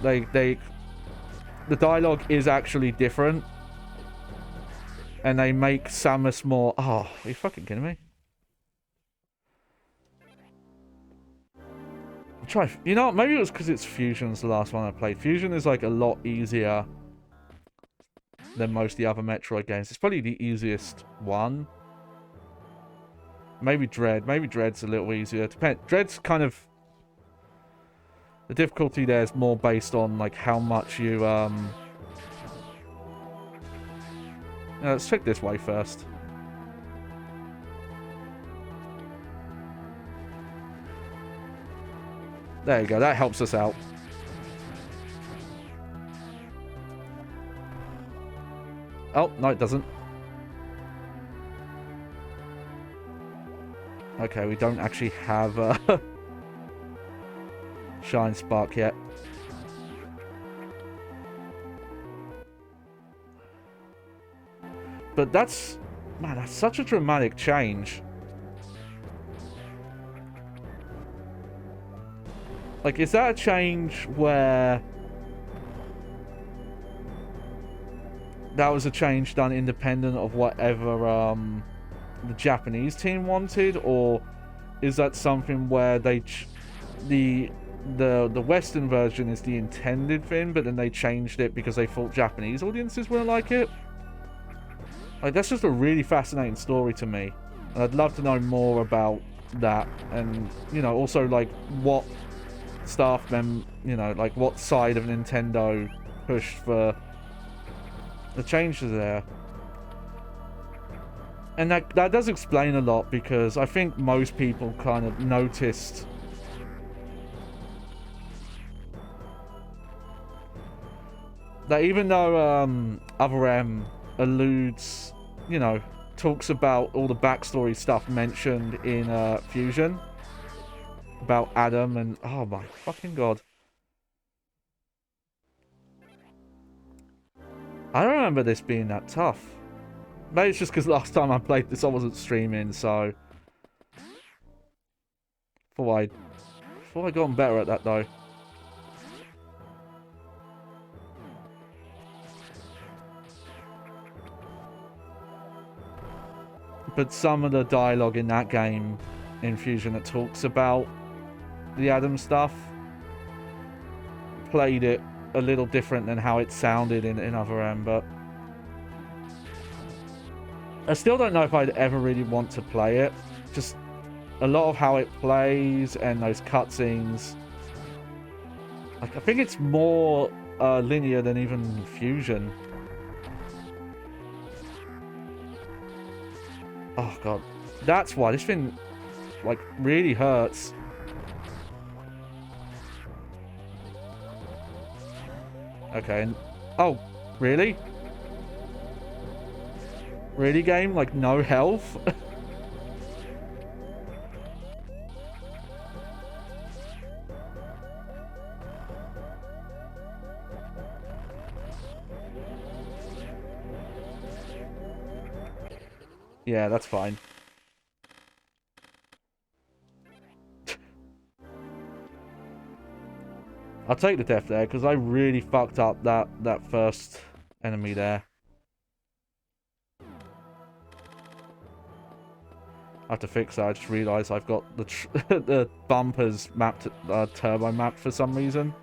The dialogue is actually different. And they make Samus more... Oh, are you fucking kidding me? Try... You know, maybe it was because it's Fusion's the last one I played. Fusion is, like, a lot easier than most of the other Metroid games. It's probably the easiest one. Maybe Dread. Maybe Dread's a little easier. Dread's kind of... The difficulty there is more based on, like, how much you, let's check this way first. There you go. That helps us out. Oh, no, it doesn't. Okay, we don't actually have a Shine Spark yet. But that's... Man, that's such a dramatic change. Like, is that a change where... That was a change done independent of whatever the Japanese team wanted? Or is that something where they... The Western version is the intended thing, but then they changed it because they thought Japanese audiences wouldn't like it? Like, that's just a really fascinating story to me. And I'd love to know more about that. And, you know, also, like, what staff you know, like, what side of Nintendo pushed for the changes there. And that does explain a lot, because I think most people kind of noticed that even though Other M alludes, you know, talks about all the backstory stuff mentioned in Fusion about Adam and... Oh my fucking god. I don't remember this being that tough. Maybe it's just because last time I played this I wasn't streaming, so... Thought I'd gotten better at that though. But some of the dialogue in that game, in Fusion, that talks about the Adam stuff, played it a little different than how it sounded in Other M, but I still don't know if I'd ever really want to play it. Just a lot of how it plays and those cutscenes. Like, I think it's more linear than even Fusion. Oh god, that's why this thing, like, really hurts. Okay, and... Oh, really? Really, game? Like, no health? Yeah, that's fine. I'll take the death there, because I really fucked up that first enemy there. I have to fix that. I just realised I've got the bumpers mapped, turbo mapped for some reason.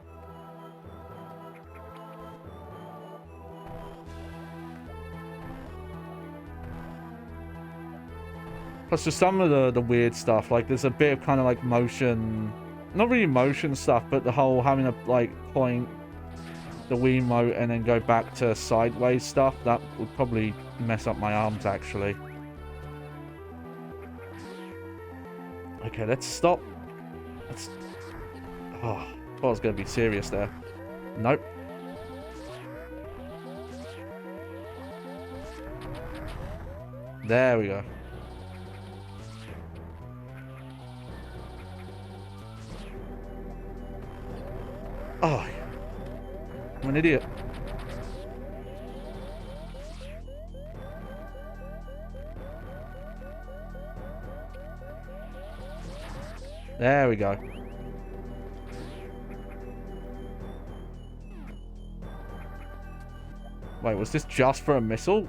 Plus just some of the weird stuff, like there's a bit of kind of like motion, not really motion stuff, but the whole having to like point the Wiimote and then go back to sideways stuff, that would probably mess up my arms actually. Okay, let's stop. Let's... Oh, I thought I was going to be serious there. Nope. There we go. Oh, I'm an idiot. There we go. Wait, was this just for a missile?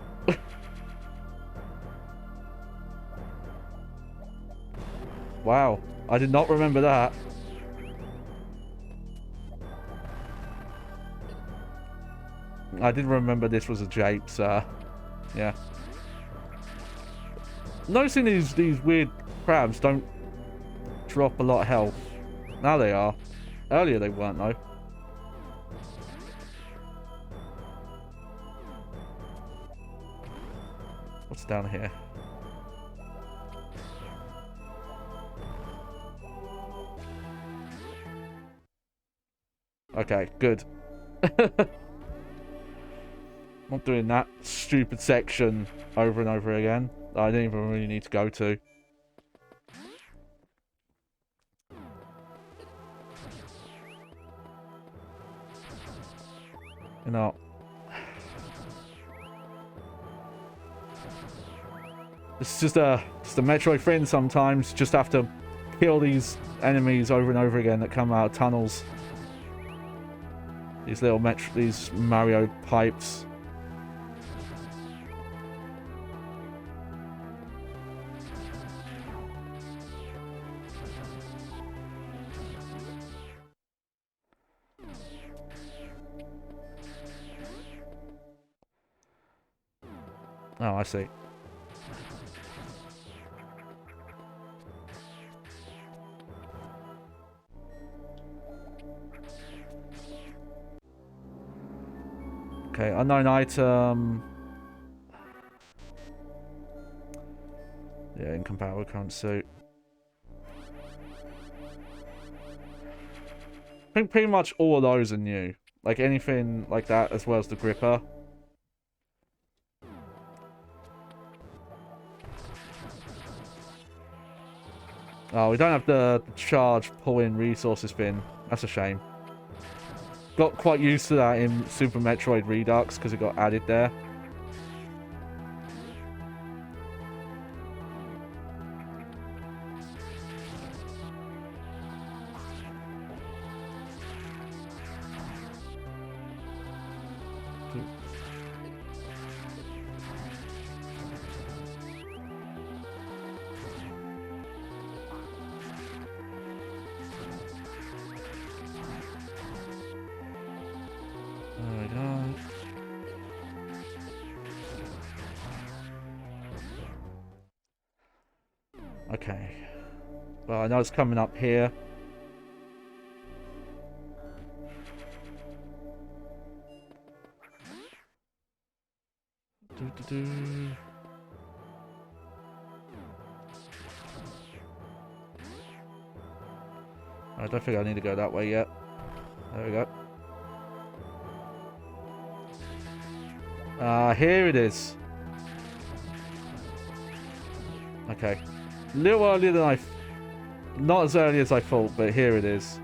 Wow, I did not remember that. I didn't remember this was a jape, so yeah. Noticing these weird crabs don't drop a lot of health. Now they are. Earlier they weren't though. What's down here? Okay, good. Not doing that stupid section over and over again that I didn't even really need to go to. You know. It's just a Metroid thing sometimes. Just have to kill these enemies over and over again that come out of tunnels. These little these Mario pipes. Oh, I see. Okay, unknown item. Yeah, incompatible current suit. I think pretty much all of those are new. Like anything like that, as well as the gripper. Oh, we don't have the charge pull-in resources bin. That's a shame. Got quite used to that in Super Metroid Redux because it got added there. Okay. Well, I know it's coming up here. I don't think I need to go that way yet. There we go. Here it is. Okay. A little earlier than not as early as I thought, but here it is.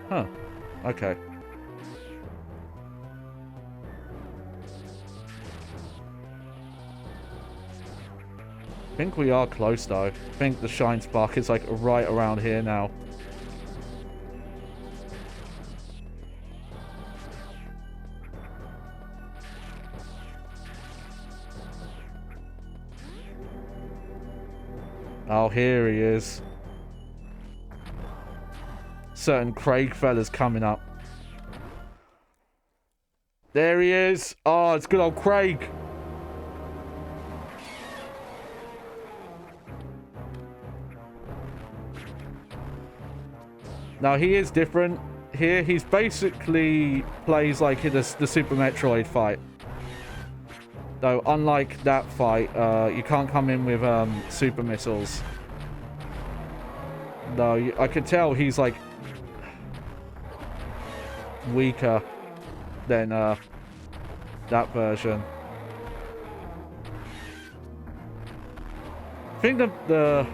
Huh. Okay. I think we are close though. I think the Shine Spark is like right around here now. Oh, here he is. Certain Craig fella's coming up. There he is. Oh, it's good old Craig. Now, he is different. Here, he's basically plays like the Super Metroid fight. Though, unlike that fight, you can't come in with super missiles. Though, I could tell he's like weaker than that version. I think I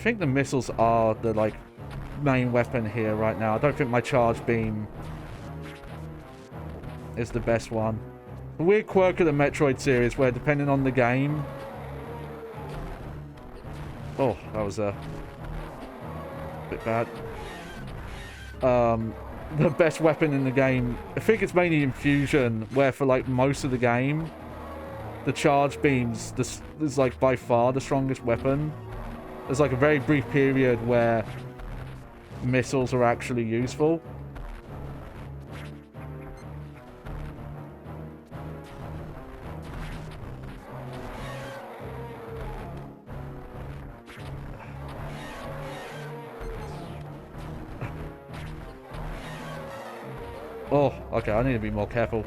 think the missiles are the like main weapon here right now. I don't think my charge beam is the best one. A weird quirk of the Metroid series where depending on the game... Oh, that was a bit bad. The best weapon in the game, I think it's mainly Infusion, where for like most of the game, the charge beams is like by far the strongest weapon. There's like a very brief period where missiles are actually useful. Oh, okay, I need to be more careful.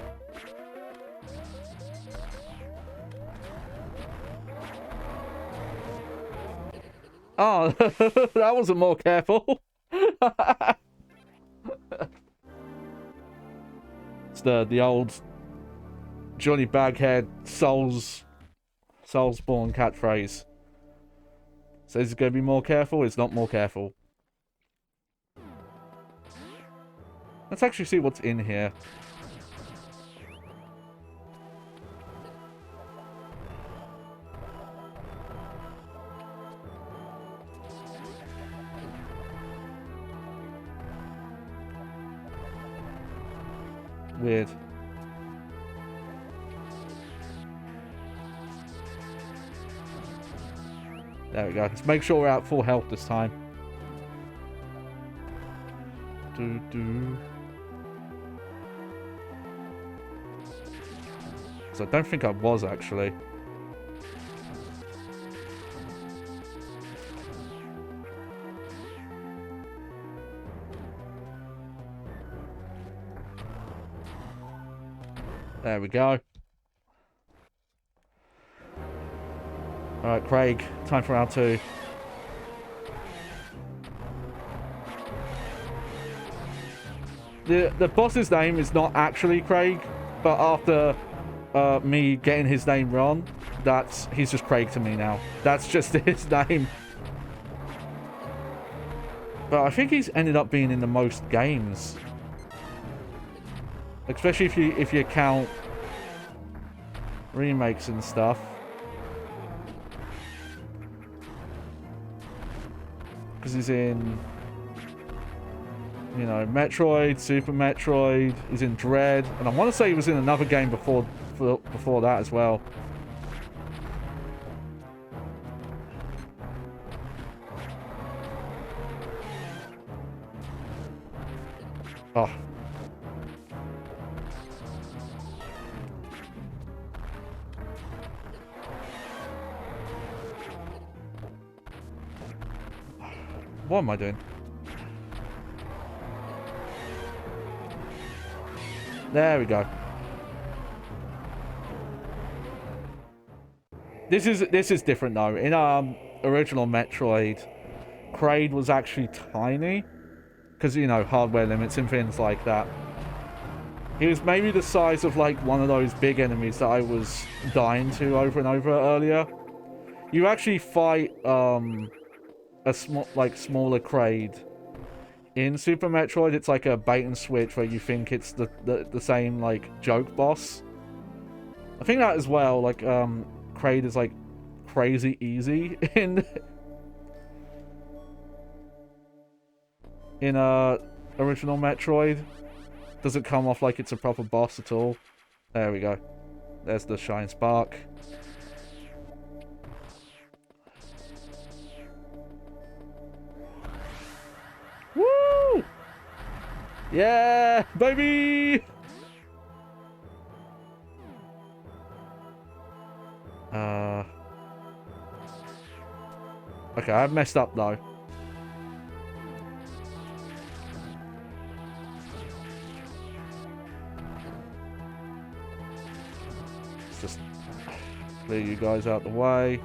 Oh, that wasn't more careful. It's the old Johnny Baghead Soulsborne catchphrase. Says it's going to be more careful, it's not more careful. Let's actually see what's in here. Weird. There we go. Let's make sure we're at full health this time. So I don't think I was actually. There we go. Alright, Craig. Time for round 2. The boss's name is not actually Craig, but after me getting his name wrong, he's just Craig to me now. That's just his name. But I think he's ended up being in the most games. Especially if you count remakes and stuff. Because he's in, you know, Metroid, Super Metroid, he's in Dread, and I want to say he was in another game before that as well. Oh. What am I doing? There we go. This is different though. In original Metroid, Kraid was actually tiny, because you know hardware limits and things like that. He was maybe the size of like one of those big enemies that I was dying to over and over earlier. You actually fight a smaller Kraid in Super Metroid. It's like a bait and switch where you think it's the same like joke boss. I think that as well, like Kraid is like crazy easy in original Metroid. Doesn't come off like it's a proper boss at all. There we go. There's the Shine Spark. Woo! Yeah, baby! Okay, I messed up though. Let's just clear you guys out the way.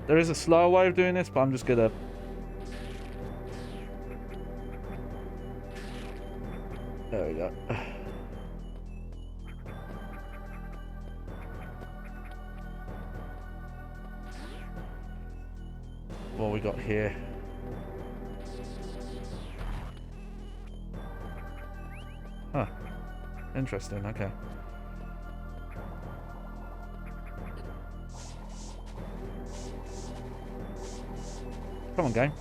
There is a slower way of doing this, but I'm just gonna... There we go. What we got here? Huh. Interesting, okay. Come on, game.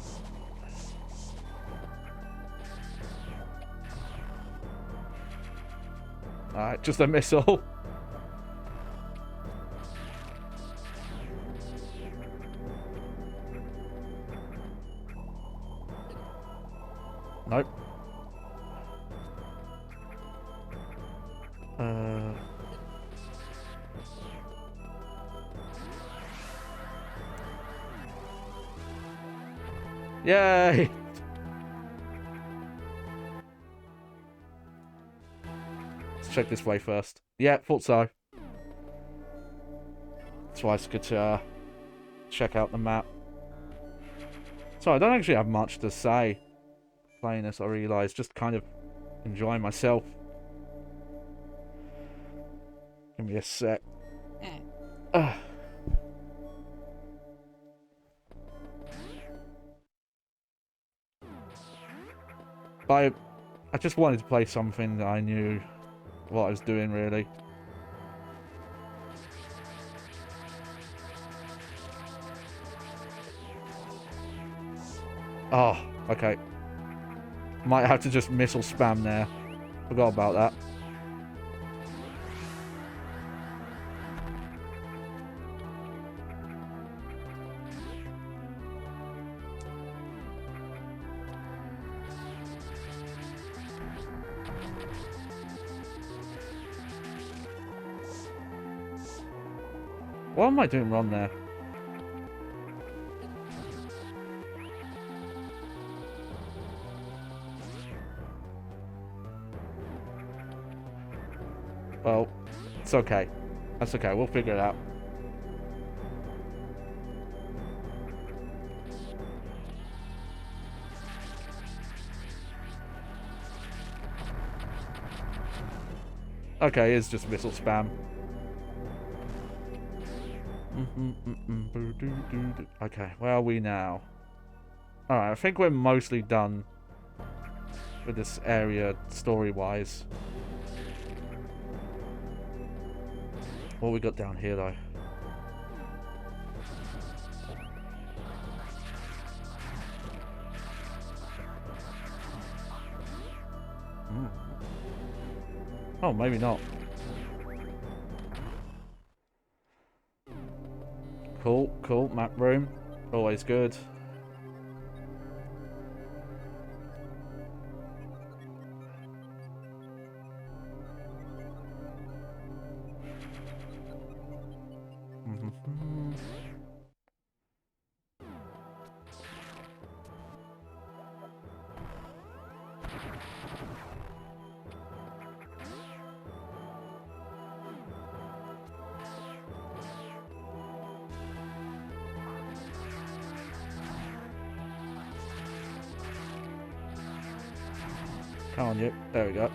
Alright, just a missile. Nope. Yay! Let's check this way first. Yeah, thought so. That's why it's good to check out the map. So I don't actually have much to say playing this, I realise. Just kind of enjoying myself. Give me a sec. But I just wanted to play something that I knew what I was doing, really. Oh, okay. Might have to just missile spam there. Forgot about that. What am I doing wrong there? Well, it's okay. That's okay, we'll figure it out. Okay, it's just missile spam. Okay, where are we now? Alright, I think we're mostly done with this area story-wise. What we got down here, though? Oh, maybe not. Cool, cool. Map room. Always good. Come on, you. There we go.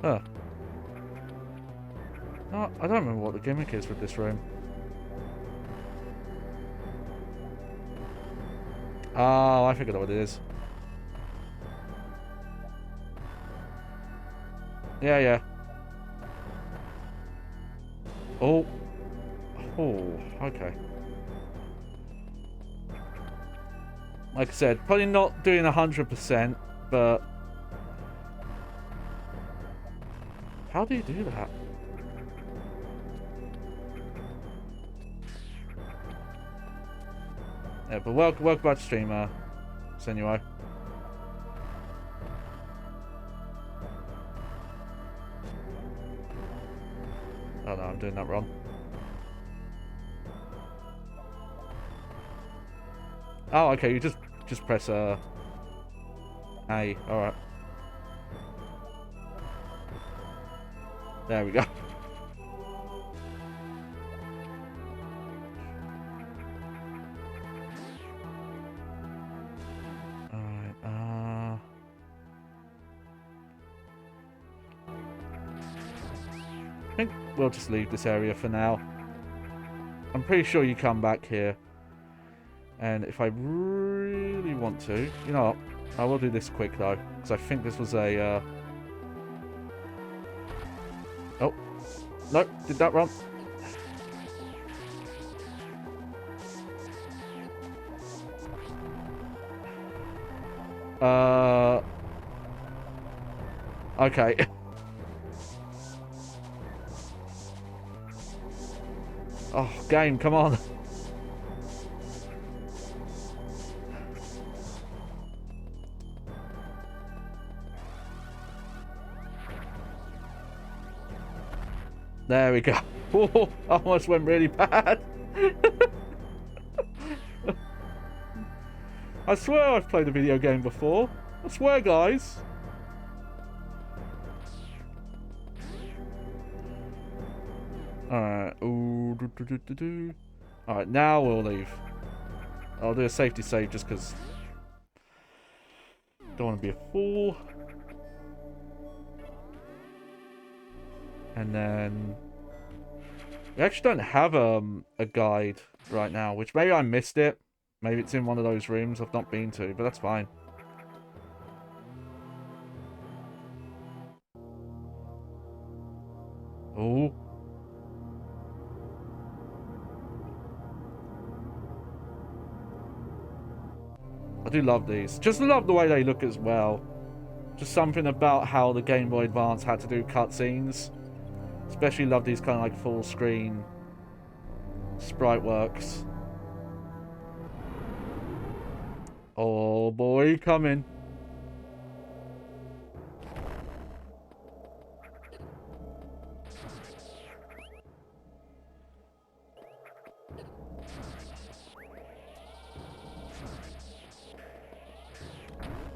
Huh. No, I don't remember what the gimmick is with this room. Oh, I figured out what it is. Yeah, yeah. Oh. Oh, okay. Like I said, probably not doing 100%, but... How do you do that? Yeah, but welcome back to stream, Senua. Oh no, I'm doing that wrong. Oh, okay, you just press A. Alright. There we go. Alright, I think we'll just leave this area for now. I'm pretty sure you come back here. And if I really want to... You know what? I will do this quick, though. Because I think this was a... Oh. No, did that wrong. Okay. Oh, game, come on. There we go. Oh, I almost went really bad. I swear I've played a video game before. I swear, guys. Alright. Alright, now we'll leave. I'll do a safety save just because... Don't want to be a fool. And then... We actually don't have a guide right now, which maybe I missed it. Maybe it's in one of those rooms I've not been to, but that's fine. Oh. I do love these. Just love the way they look as well. Just something about how the Game Boy Advance had to do cutscenes. Especially love these kind of like full screen sprite works. Oh boy, coming.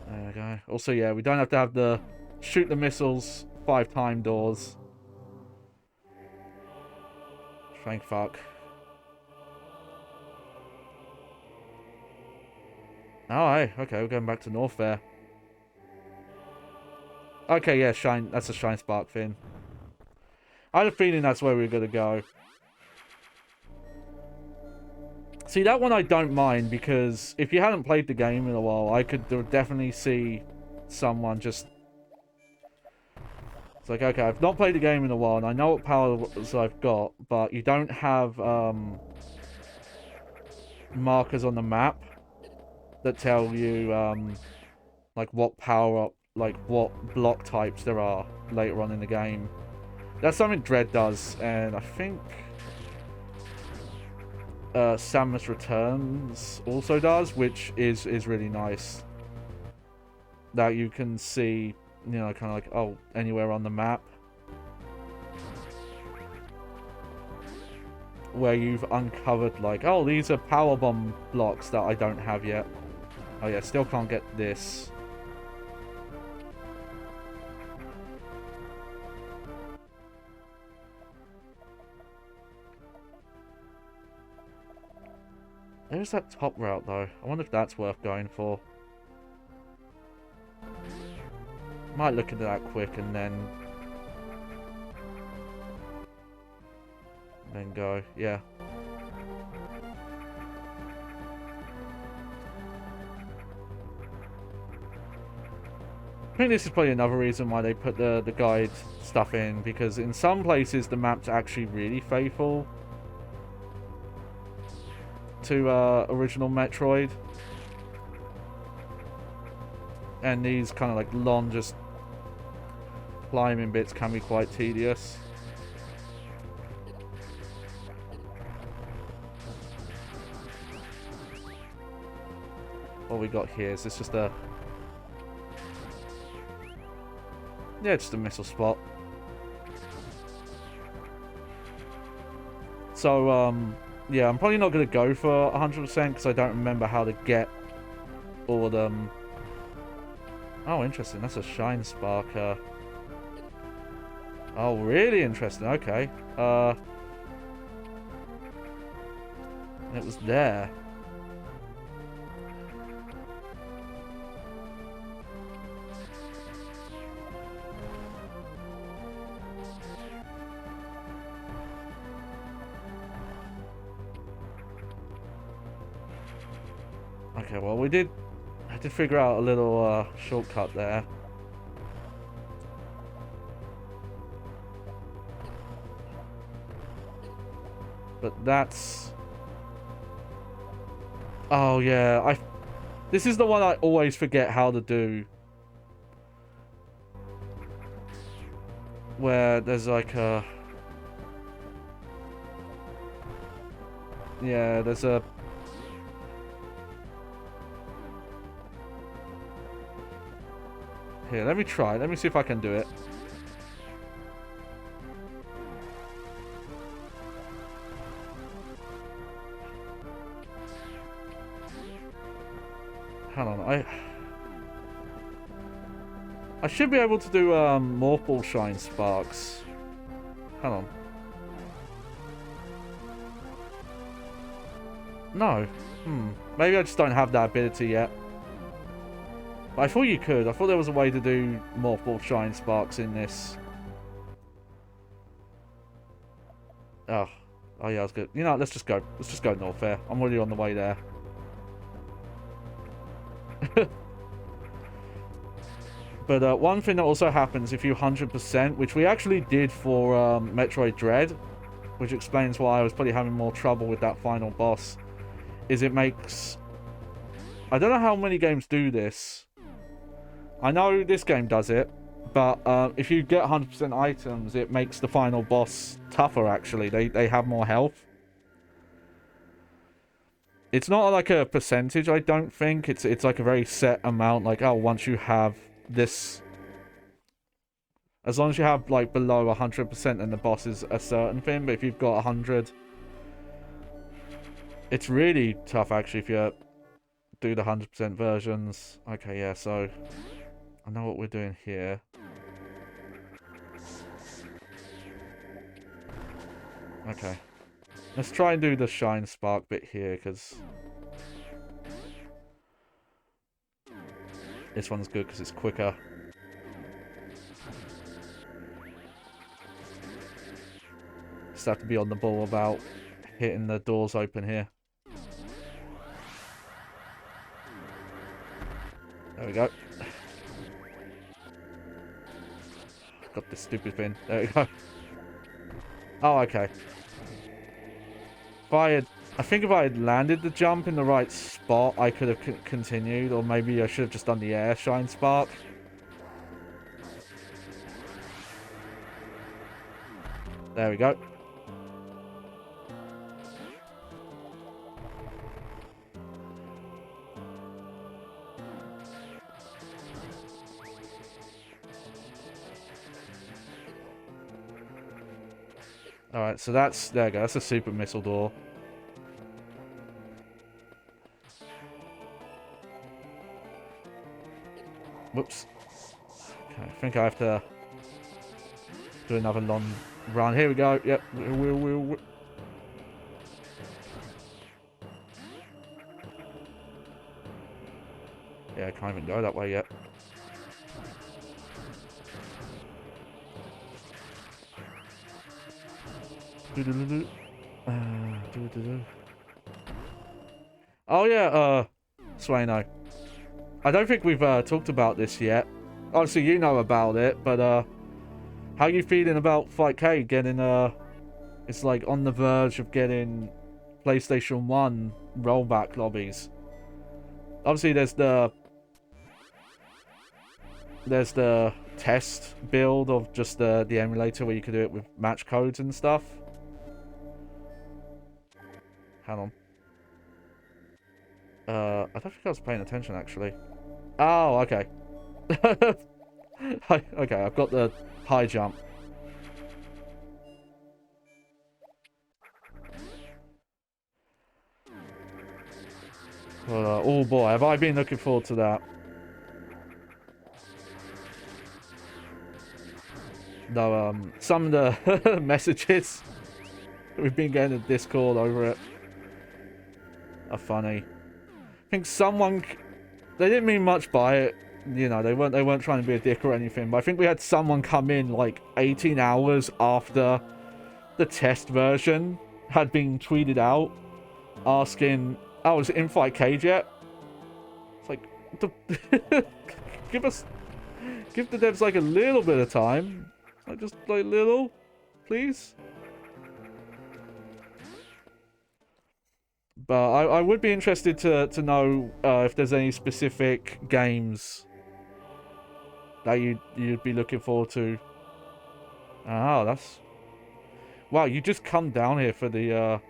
There we go. Also, yeah, we don't have to have the shoot the missiles 5-time doors. Thank fuck. Oh, hey. Okay, we're going back to North there. Okay, yeah, Shine. That's a Shine Spark thing. I had a feeling that's where we were going to go. See, that one I don't mind, because if you hadn't played the game in a while, I could definitely see someone just... It's like, okay, I've not played the game in a while, and I know what powers I've got, but you don't have markers on the map that tell you, like, what power-up, like, what block types there are later on in the game. That's something Dread does, and I think... Samus Returns also does, which is really nice. That you can see, you know, kind of like, oh, anywhere on the map where you've uncovered, like, oh, these are power bomb blocks that I don't have yet. Oh yeah, still can't get this. There's that top route, though. I wonder if that's worth going for. Might look into that quick and then... Then go. Yeah. I think this is probably another reason why they put the guide stuff in, because in some places the map's actually really faithful to original Metroid. And these kind of like long just climbing bits can be quite tedious. What we got here, is this just a... Yeah, just a missile spot. So, yeah, I'm probably not going to go for 100% because I don't remember how to get all of them. Oh, interesting. That's a shine sparker. Oh, really interesting. Okay. It was there. Okay, well, I did figure out a little shortcut there. But that's... Oh, yeah. This is the one I always forget how to do. Where there's like a... Yeah, there's a... Here, let me try. Let me see if I can do it. Hang on, I should be able to do Morph Ball Shine Sparks. Hang on. No. Maybe I just don't have that ability yet. But I thought you could. I thought there was a way to do Morph Ball Shine Sparks in this. Oh. Oh yeah, that's good. You know, let's just go. Let's just go north there. I'm already on the way there. But one thing that also happens if you 100%, which we actually did for Metroid Dread, which explains why I was probably having more trouble with that final boss, is it makes... I don't know how many games do this. I know this game does it, but if you get 100% items, it makes the final boss tougher, actually. They have more health. It's not like a percentage, I don't think. It's like a very set amount, like, oh, once you have this... As long as you have, like, below 100%, then the boss is a certain thing. But if you've got 100... It's really tough, actually, if you do the 100% versions. Okay, yeah, so... I know what we're doing here. Okay. Let's try and do the Shine Spark bit here, because... This one's good, because it's quicker. Just have to be on the ball about hitting the doors open here. There we go. Got this stupid thing. There we go. Oh, okay. I think if I had landed the jump in the right spot, I could have continued, or maybe I should have just done the air shine spark. There we go. Alright, so that's... There we go. That's a super missile door. Whoops. Okay, I think I have to do another long run. Here we go. Yep. Yeah, I can't even go that way yet. Oh yeah, Swano. I don't think we've talked about this yet. Obviously, you know about it, but how you feeling about Fight K getting it's like on the verge of getting PlayStation 1 rollback lobbies. Obviously, there's the test build of just the emulator where you can do it with match codes and stuff. Hang on. I don't think I was paying attention actually. Oh, okay. Okay, I've got the high jump. Oh boy, have I been looking forward to that. No, some of the messages we've been getting in Discord over it are funny. I think someone, they didn't mean much by it, you know, they weren't trying to be a dick or anything, but I think we had someone come in like 18 hours after the test version had been tweeted out asking, oh, is it in Fight Cage yet? It's like, give the devs like a little bit of time. Like, just like little, please. But I would be interested to know if there's any specific games that you'd be looking forward to. Oh, that's... Wow, you just come down here for the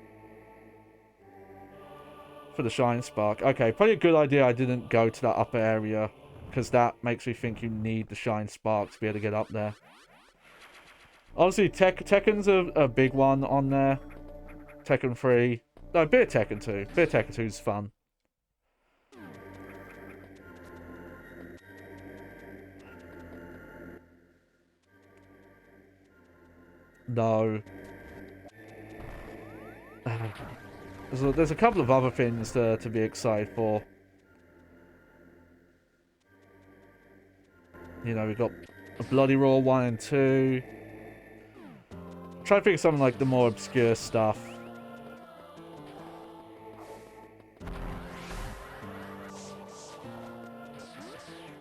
Shine Spark. Okay, probably a good idea I didn't go to that upper area, because that makes me think you need the Shine Spark to be able to get up there. Obviously, Tekken's a big one on there. Tekken 3. No, a bit of Tekken 2. A bit of Tekken 2 is fun. No. There's a couple of other things to be excited for. You know, we've got a Bloody Roar 1 and 2. Try to think of something like the more obscure stuff.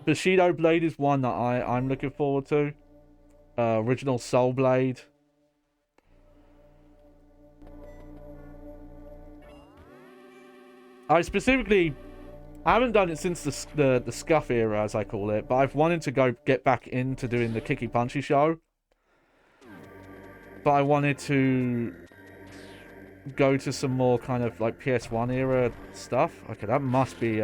Bushido Blade is one that I'm looking forward to. Original Soul Blade. I haven't done it since the Scuff era, as I call it, but I've wanted to get back into doing the Kicky Punchy show. But I wanted to go to some more kind of like PS1 era stuff. Okay, that must be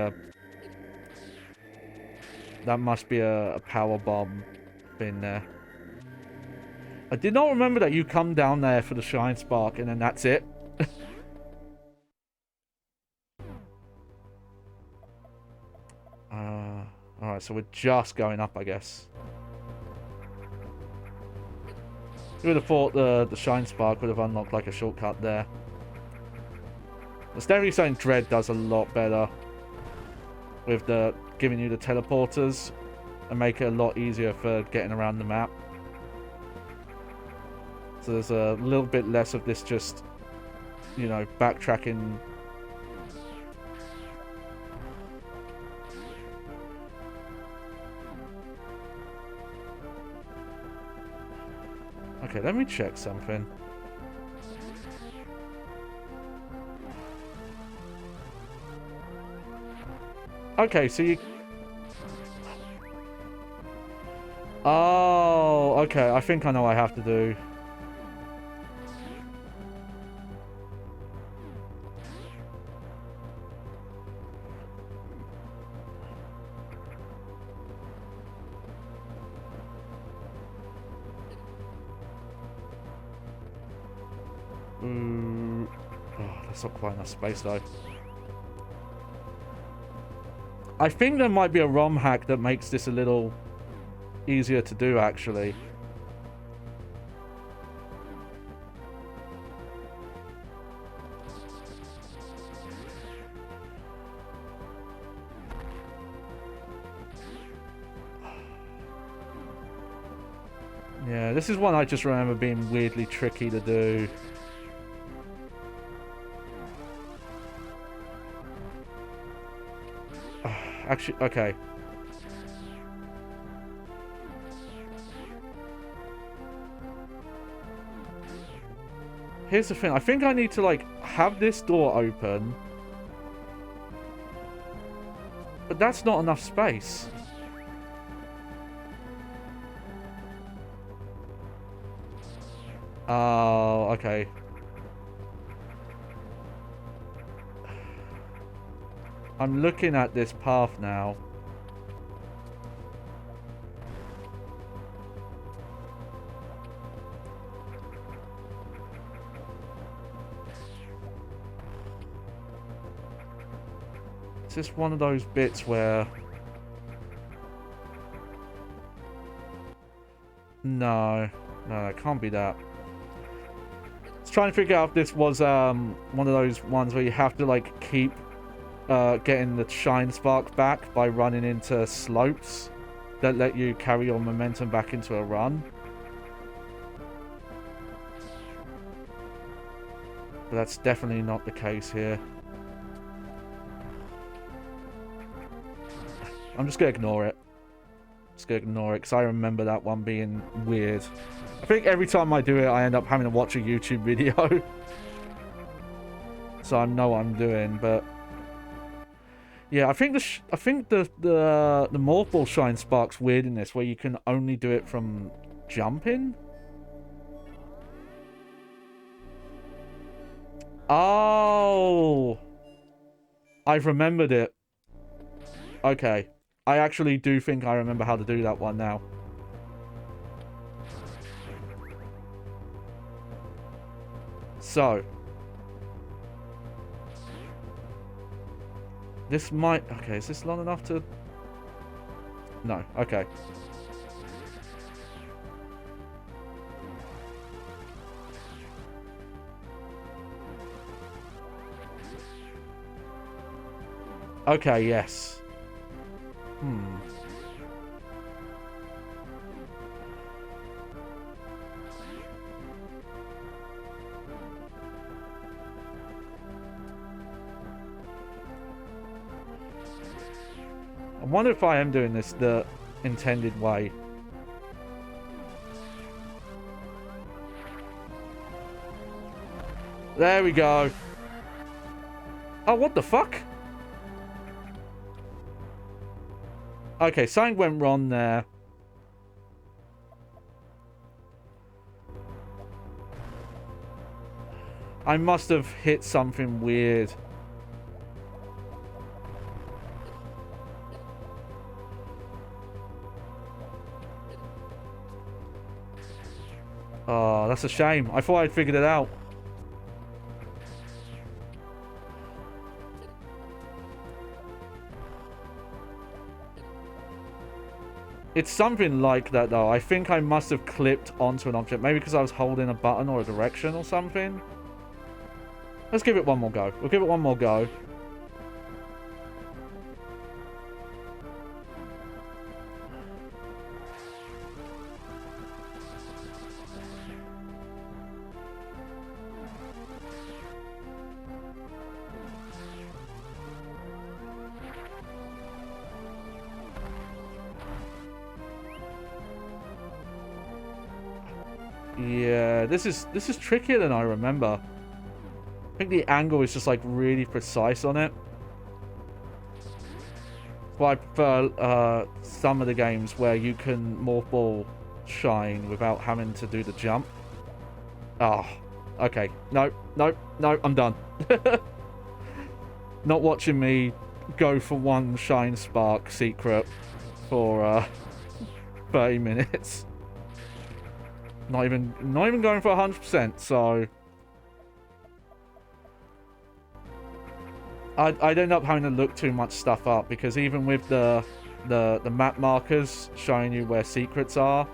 a power bomb thing there. I did not remember that you come down there for the Shine Spark and then that's it. Alright, so we're just going up, I guess. You would have thought the Shine Spark would have unlocked like a shortcut there. There's definitely something Dread does a lot better with the giving you the teleporters and make it a lot easier for getting around the map. So there's a little bit less of this just, you know, backtracking. Okay, let me check something. Okay, so you... Oh, okay, I think I know what I have to do. Oh, that's not quite enough space though. I think there might be a ROM hack that makes this a little easier to do, actually. Yeah, this is one I just remember being weirdly tricky to do. Actually, okay. Here's the thing. I think I need to, like, have this door open. But that's not enough space. Oh, okay. I'm looking at this path now. It's just one of those bits where... No, it can't be that. I was trying to figure out if this was one of those ones where you have to, like, keep getting the shine spark back by running into slopes that let you carry your momentum back into a run. But that's definitely not the case here. I'm just gonna ignore it. Because I remember that one being weird. I think every time I do it, I end up having to watch a YouTube video. So I know what I'm doing, but... Yeah, I think the Morph Ball Shine Spark's weird in this, where you can only do it from jumping. Oh! I've remembered it. Okay. I actually do think I remember how to do that one now. So. This might... Okay, is this long enough to... No, okay. Okay, yes. I wonder if I am doing this the intended way. There we go. Oh, what the fuck? Okay, something went wrong there. I must have hit something weird. Oh, that's a shame. I thought I'd figured it out. It's something like that, though. I think I must have clipped onto an object. Maybe because I was holding a button or a direction or something. Let's give it one more go. We'll give it one more go. Yeah, this is trickier than I remember. I think the angle is just like really precise on it. But I prefer some of the games where you can Morph Ball Shine without having to do the jump. Oh, okay. No, I'm done. Not watching me go for one Shine Spark secret for 30 minutes. Not even going for 100%, so... I'd end up having to look too much stuff up, because even with the map markers showing you where secrets are,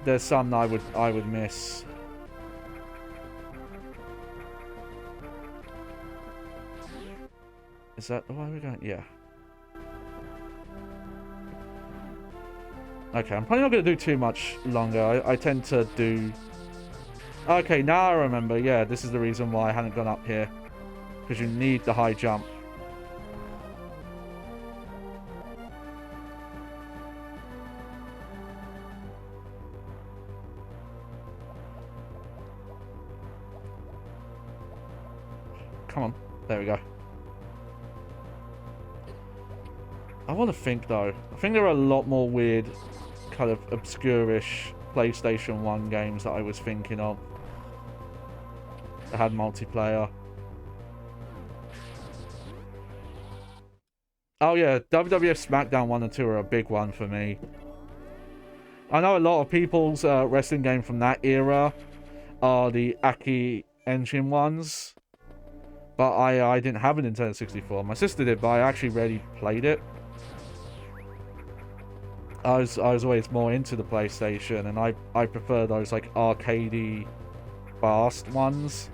there's some that I would miss. Is that the way we're going? Yeah. Okay, I'm probably not going to do too much longer. I tend to do... Okay, now I remember. Yeah, this is the reason why I hadn't gone up here. Because you need the high jump. come on. There we go. I want to think, though. I think there are a lot more weird, kind of obscure-ish PlayStation 1 games that I was thinking of that had multiplayer. Oh yeah, WWF SmackDown 1 and 2 are a big one for me. I know a lot of people's wrestling game from that era are the Aki Engine ones. But I didn't have a Nintendo 64. My sister did, but I actually rarely played it. I was always more into the PlayStation, and I prefer those like arcadey, fast ones,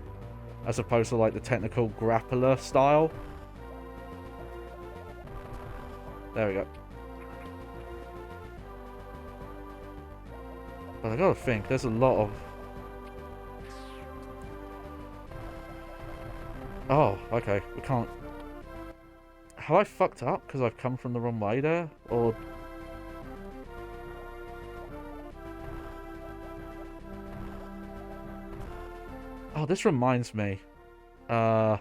as opposed to like the technical grappler style. There we go. But I gotta think, there's a lot of... Oh, okay, we can't... Have I fucked up because I've come from the wrong way there? Or... Oh, this reminds me. I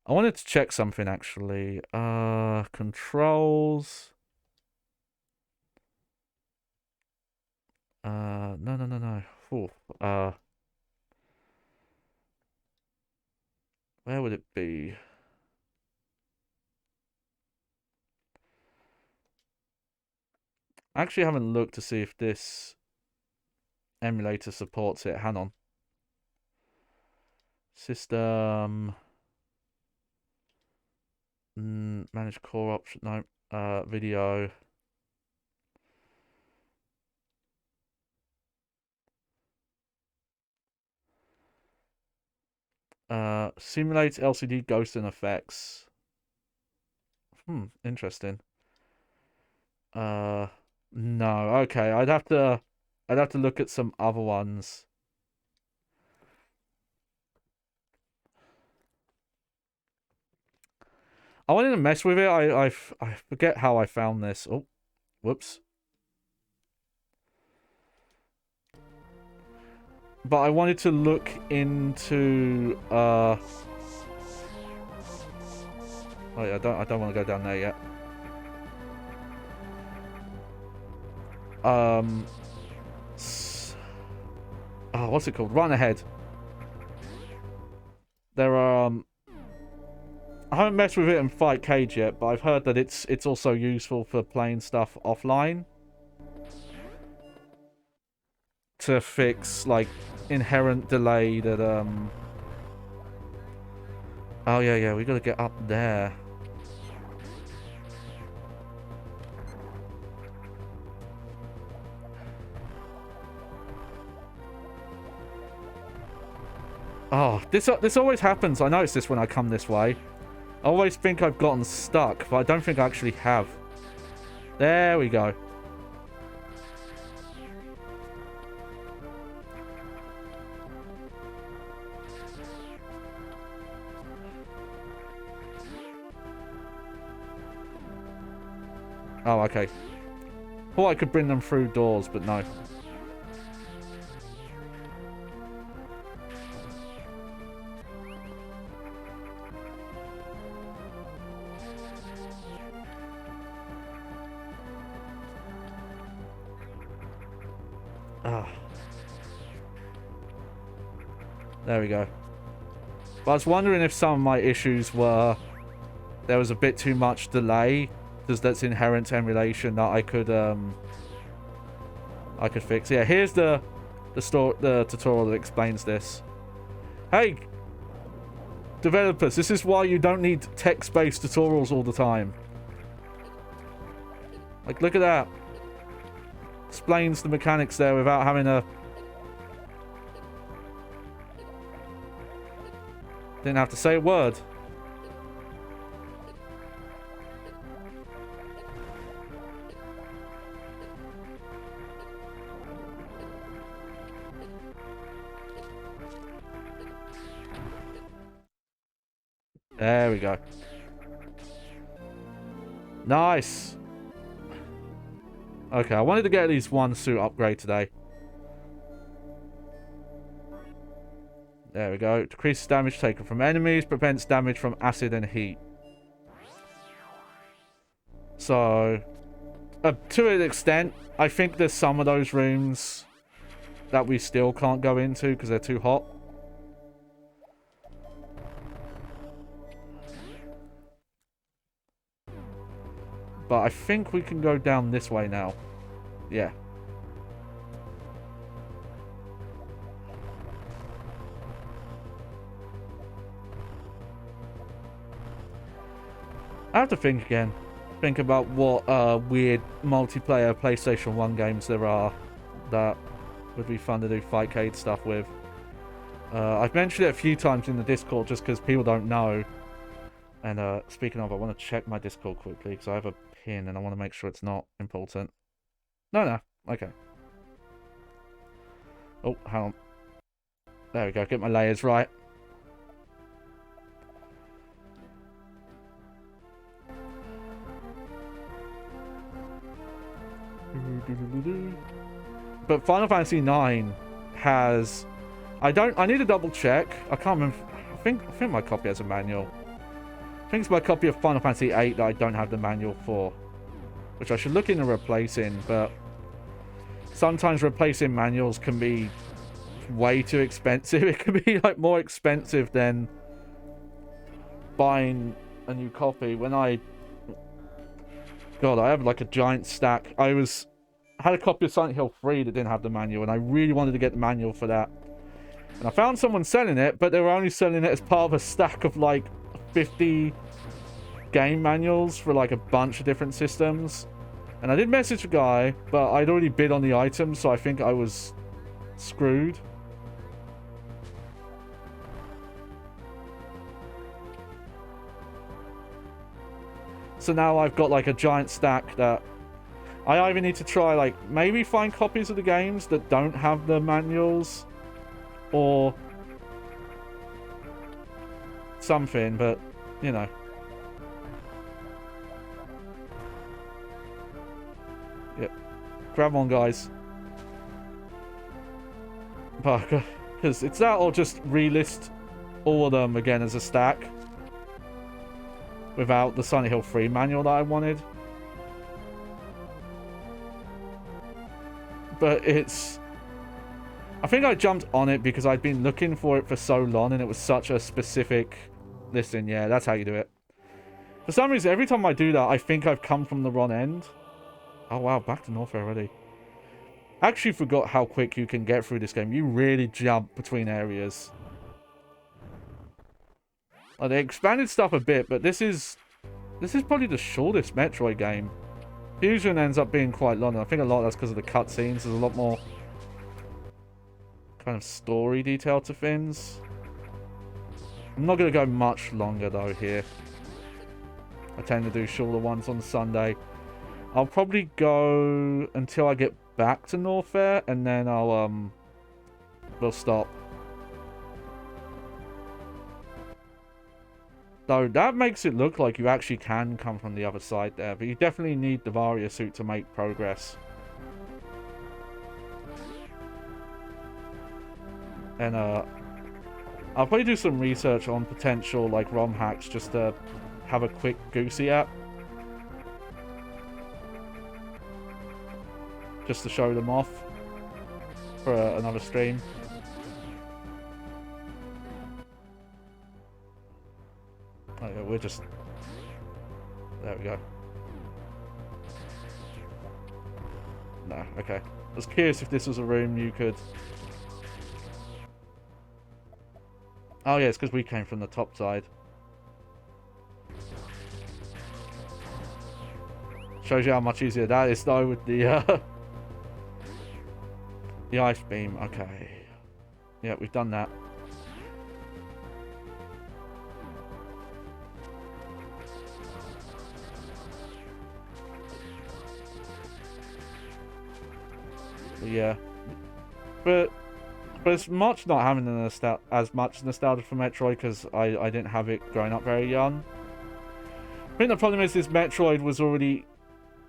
wanted to check something, actually. Controls... No. Ooh, where would it be? I actually haven't looked to see if this emulator supports it. Hang on. System. Manage core option. No. Video. Simulate LCD ghosting effects. Interesting. No. Okay, I'd have to look at some other ones. I wanted to mess with it. I forget how I found this. Oh, whoops. But I wanted to look into oh yeah, I don't want to go down there yet. Oh, what's it called? Run ahead. There are I haven't messed with it in Fight Cage yet, but I've heard that it's also useful for playing stuff offline to fix like inherent delay that oh yeah, we gotta get up there. Oh, this always happens. I notice this when I come this way. I always think I've gotten stuck, but I don't think I actually have. There we go. Oh, okay. Thought I could bring them through doors, but no. There we go. But I was wondering if some of my issues were there was a bit too much delay, because that's inherent to emulation that I could fix. Yeah, here's the tutorial that explains this. Hey, developers, this is why you don't need text-based tutorials all the time. Like, look at that. Explains the mechanics there without having a... Didn't have to say a word. There we go. Nice. Okay, I wanted to get at least one suit upgrade today. There we go. Decreases damage taken from enemies, prevents damage from acid and heat. So, to an extent, I think there's some of those rooms that we still can't go into because they're too hot. But I think we can go down this way now. Yeah. I have to think again. Think about what weird multiplayer PlayStation 1 games there are that would be fun to do Fightcade stuff with. I've mentioned it a few times in the Discord just because people don't know. And speaking of, I want to check my Discord quickly because I have a pin and I want to make sure it's not important. No. Okay. Oh, hang on. There we go. Get my layers right. But Final Fantasy 9 has... I need to double check. I can't remember. I think my copy has a manual. I think it's my copy of Final Fantasy 8 that I don't have the manual for. Which I should look into replacing, but... sometimes replacing manuals can be way too expensive. It can be like more expensive than buying a new copy. When God, I have like a giant stack. I had a copy of Silent Hill 3 that didn't have the manual, and I really wanted to get the manual for that. And I found someone selling it, but they were only selling it as part of a stack of like 50 game manuals for like a bunch of different systems. And I did message a guy, but I'd already bid on the item, so I think I was screwed. So now I've got like a giant stack that I either need to try, like, maybe find copies of the games that don't have the manuals, or something, but, you know. Yep. Grab on, guys. Because it's that, or just relist all of them again as a stack without the Silent Hill 3 manual that I wanted. But it's... I think I jumped on it because I'd been looking for it for so long and it was such a specific... Listen, yeah, that's how you do it. For some reason, every time I do that, I think I've come from the wrong end. Oh wow, back to Norfair already. I actually forgot how quick you can get through this game. You really jump between areas. Like, they expanded stuff a bit, but this is probably the shortest Metroid game. Fusion ends up being quite long, and I think a lot of that's because of the cutscenes. There's a lot more kind of story detail to things. I'm not going to go much longer, though, here. I tend to do shorter ones on Sunday. I'll probably go until I get back to Norfair, and then we'll stop. Though that makes it look like you actually can come from the other side there, but you definitely need the Varia suit to make progress. And I'll probably do some research on potential like ROM hacks just to have a quick goosey at. Just to show them off for another stream. Oh, yeah, we're just... There we go. No, okay. I was curious if this was a room you could... Oh yeah, it's because we came from the top side. Shows you how much easier that is though with the the ice beam. Okay. Yeah, we've done that. Yeah, but it's much not having as much nostalgia for Metroid because I didn't have it growing up very young. I think the problem is this Metroid was already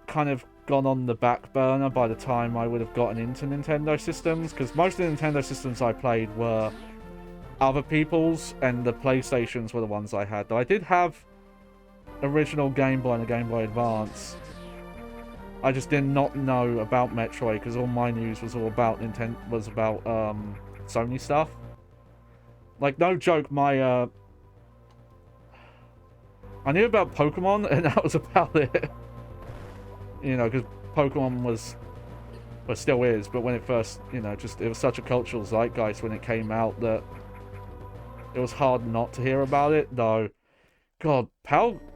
kind of gone on the back burner by the time I would have gotten into Nintendo systems, because most of the Nintendo systems I played were other people's, and the PlayStations were the ones I had. Though I did have original Game Boy and a Game Boy Advance. I just did not know about Metroid because all my news was all about Sony stuff. Like, no joke, I knew about Pokemon, and that was about it. You know, because Pokemon was, well, still is, but when it first, you know, just, it was such a cultural zeitgeist when it came out that it was hard not to hear about it, though. God,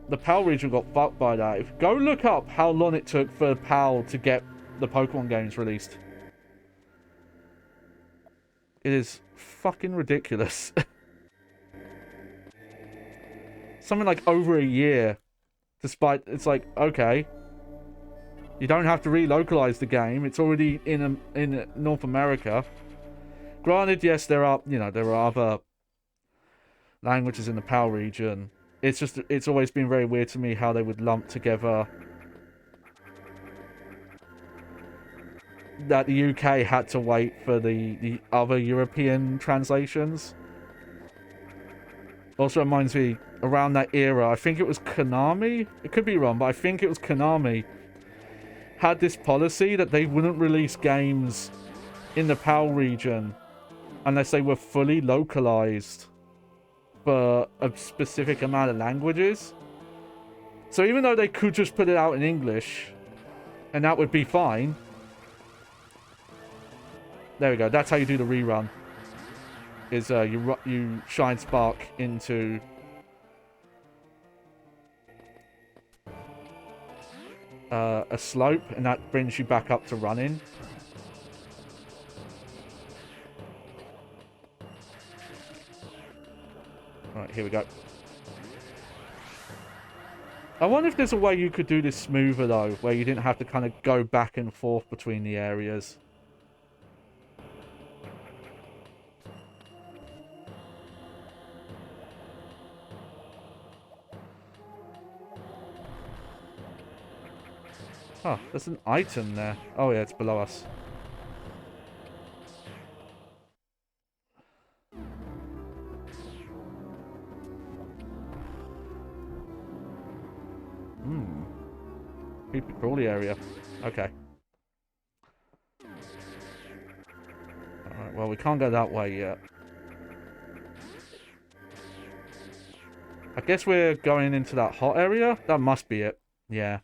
the PAL region got fucked by that. Go look up how long it took for PAL to get the Pokemon games released. It is fucking ridiculous. Something like over a year. Despite, it's like, okay. You don't have to relocalize the game. It's already in North America. Granted, yes, there are other languages in the PAL region. It's just, it's always been very weird to me how they would lump together that the UK had to wait for the other European translations. Also reminds me, around that era, I think it was Konami? It could be wrong, but I think it was Konami had this policy that they wouldn't release games in the PAL region unless they were fully localized for a specific amount of languages. So even though they could just put it out in English, and that would be fine. There we go. That's how you do the rerun. Is you shine spark into a slope, and that brings you back up to running. Alright, here we go. I wonder if there's a way you could do this smoother, though, where you didn't have to kind of go back and forth between the areas. Huh, there's an item there. Oh yeah, it's below us. Creepy crawly area. Okay. Alright, well, we can't go that way yet. I guess we're going into that hot area? That must be it. Yeah.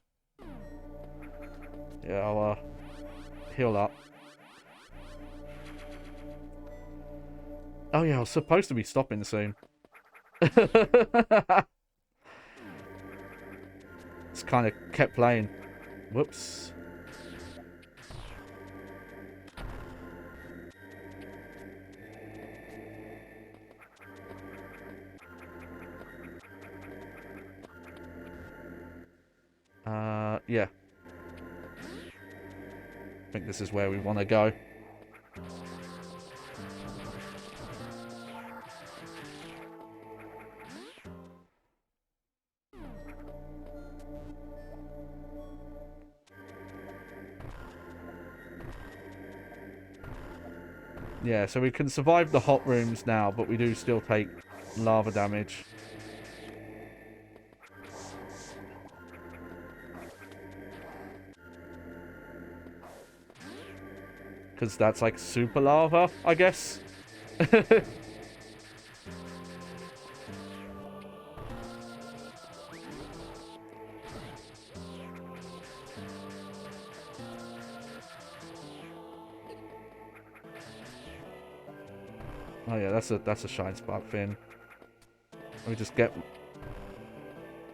Yeah, I'll heal up. Oh yeah, I was supposed to be stopping soon. Just kind of kept playing. Whoops. Yeah. I think this is where we want to go. Yeah, so we can survive the hot rooms now, but we do still take lava damage. Because that's like super lava, I guess. Oh yeah, that's a shine spark thing. Let me just get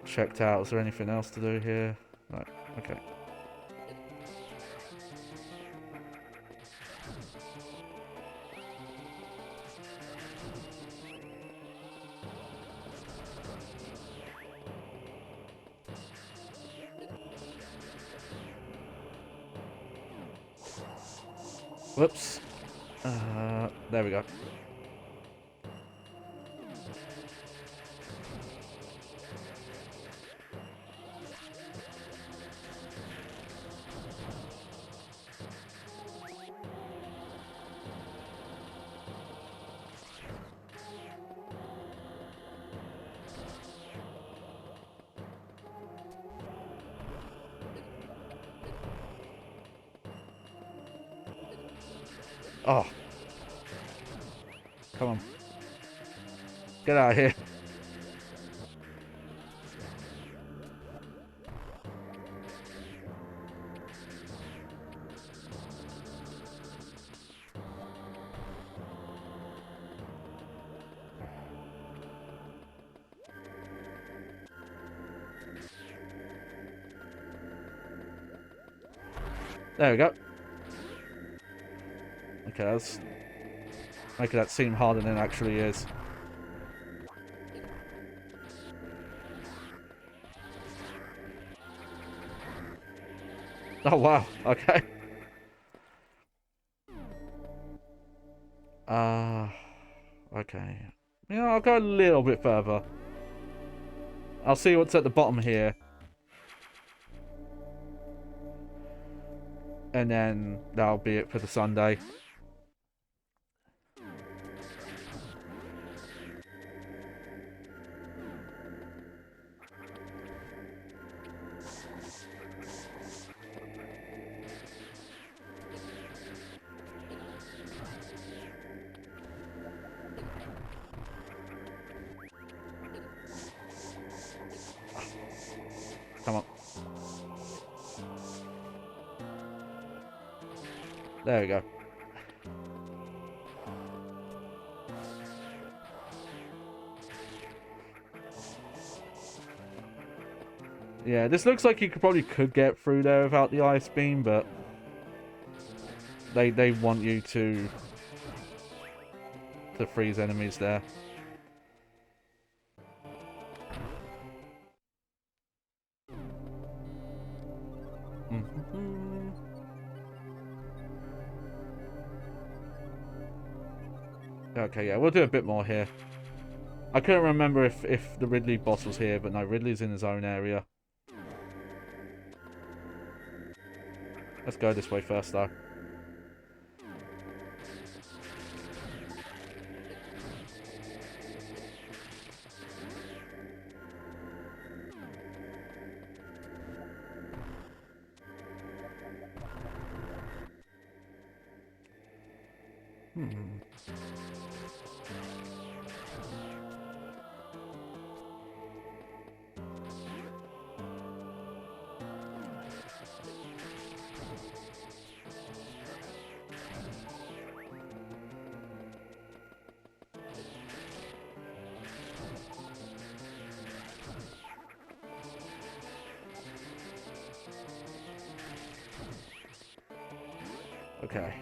checked out. Is there anything else to do here? Right, okay. Whoops. There we go. Oh. Come on. Get out of here. There we go. Okay, let's make that seem harder than it actually is. Oh wow, okay. Okay. Yeah, I'll go a little bit further. I'll see what's at the bottom here. And then that'll be it for the Sunday. Come on. There we go. Yeah, this looks like you probably could get through there without the ice beam, but they want you to freeze enemies there. Okay, yeah, we'll do a bit more here. I couldn't remember if the Ridley boss was here, but no, Ridley's in his own area. Let's go this way first, though. Okay.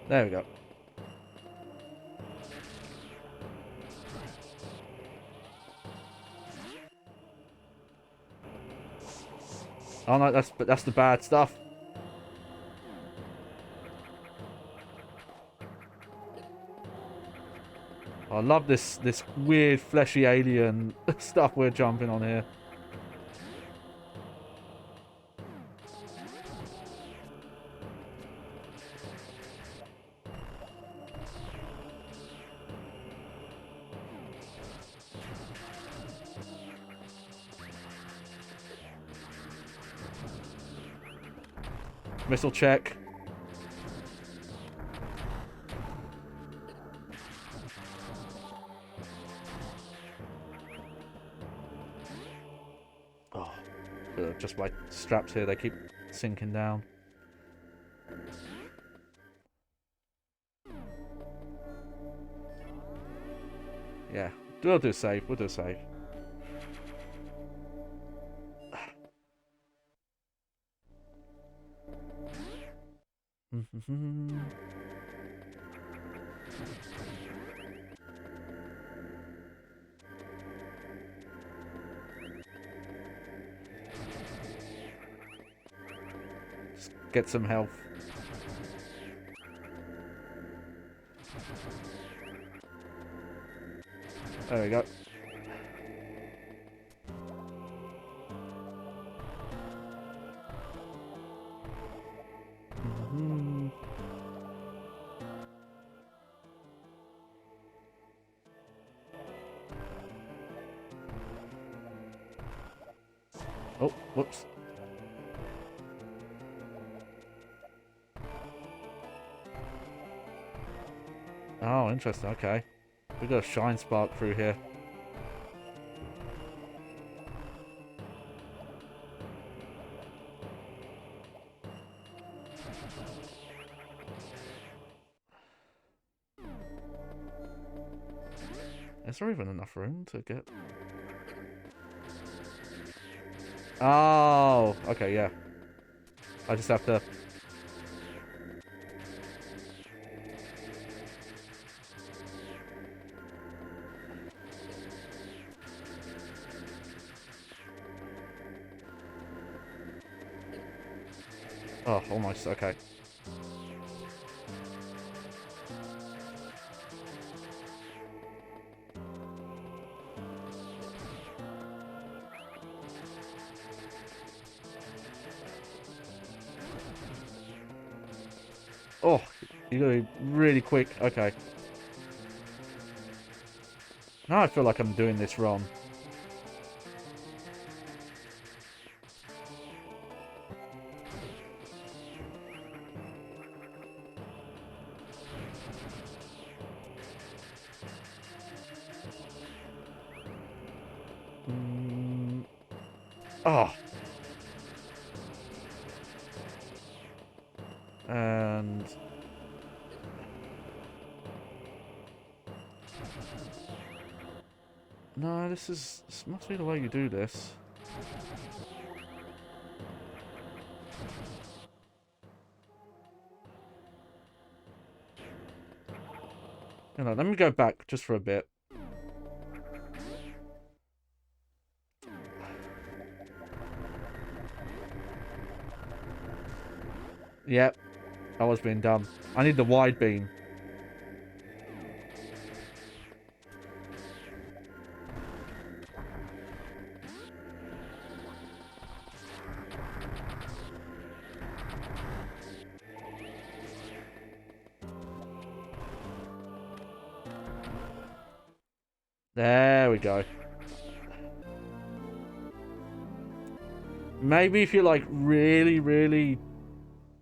There we go. Oh no, that's the bad stuff. I love this weird fleshy alien stuff we're jumping on here. Missile check. Oh, just my straps here, they keep sinking down. Yeah, we'll do save, we'll do save. Just get some health. There we go. Whoops. Oh, interesting. Okay. We got a shine spark through here. Is there even enough room to get... Oh, okay, yeah. I just have to... Oh, almost, okay. Oh, you gotta be really quick. Okay. Now I feel like I'm doing this wrong. Oh. And... No, this must be the way you do this. You know, let me go back just for a bit. Yep. I was being dumb. I need the wide beam. There we go. Maybe if you're like really, really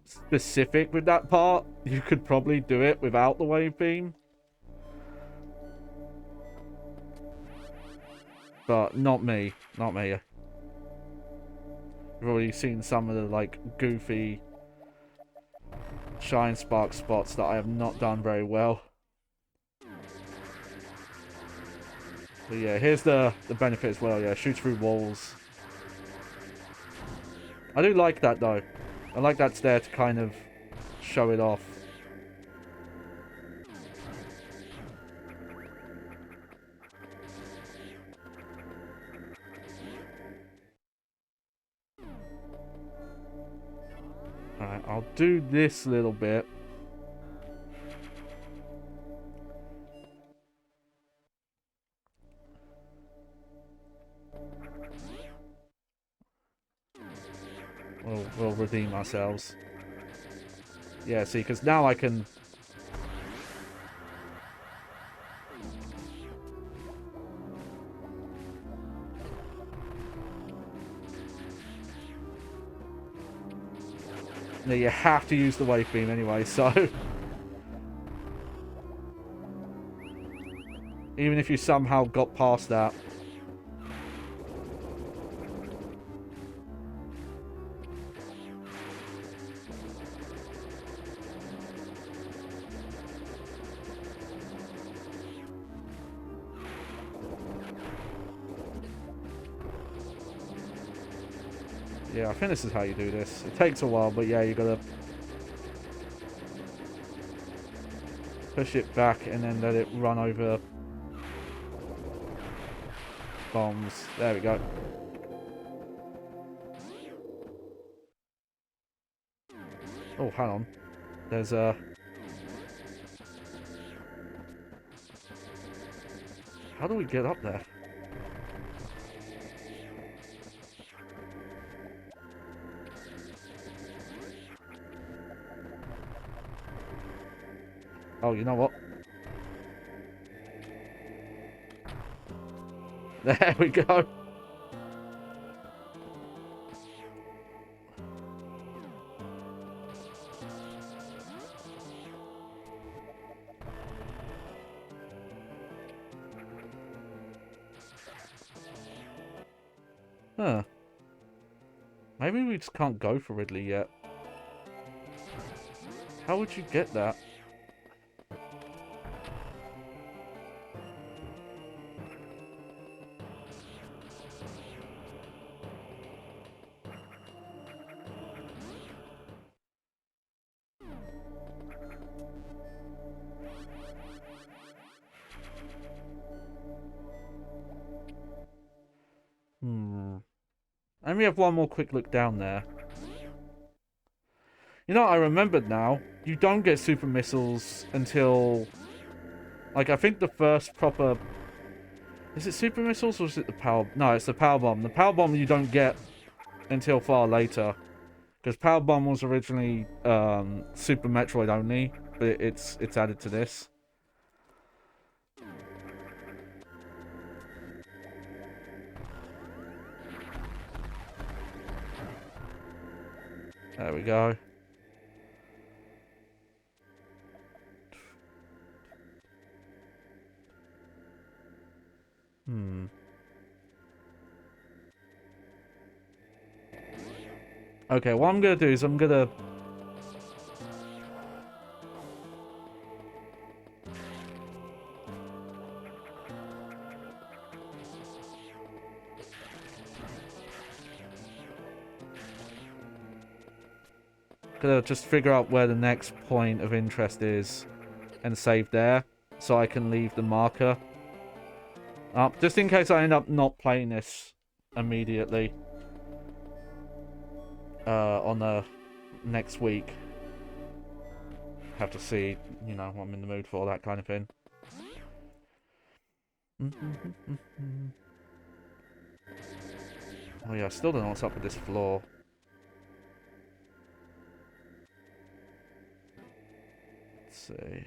specific with that part, you could probably do it without the wave beam. But not me. Not me. You've already seen some of the like goofy shine spark spots that I have not done very well. But yeah, here's the benefit as well. Yeah, shoots through walls. I do like that though. I like that's there to kind of show it off. Alright, I'll do this little bit. We'll redeem ourselves. Yeah, see, because now I can... Yeah, you have to use the wave beam anyway, so... Even if you somehow got past that. Yeah, I think this is how you do this. It takes a while, but yeah, you gotta push it back and then let it run over bombs. There we go. Oh, hang on. There's a... How do we get up there? Oh, you know what? There we go. Huh. Maybe we just can't go for Ridley yet. How would you get that? Let me have one more quick look down there. You know, I remembered now. You don't get super missiles until... Like, I think the first proper... Is it super missiles or is it the power... No, it's the power bomb. The power bomb you don't get until far later. Because power bomb was originally Super Metroid only. But it's added to this. There we go. Okay, what I'm going to do is I'm going to... Gonna just figure out where the next point of interest is and save there so I can leave the marker up just in case I end up not playing this immediately on the next week. Have to see, you know, what I'm in the mood for, that kind of thing. Oh yeah, I still don't know what's up with this floor. Let's see.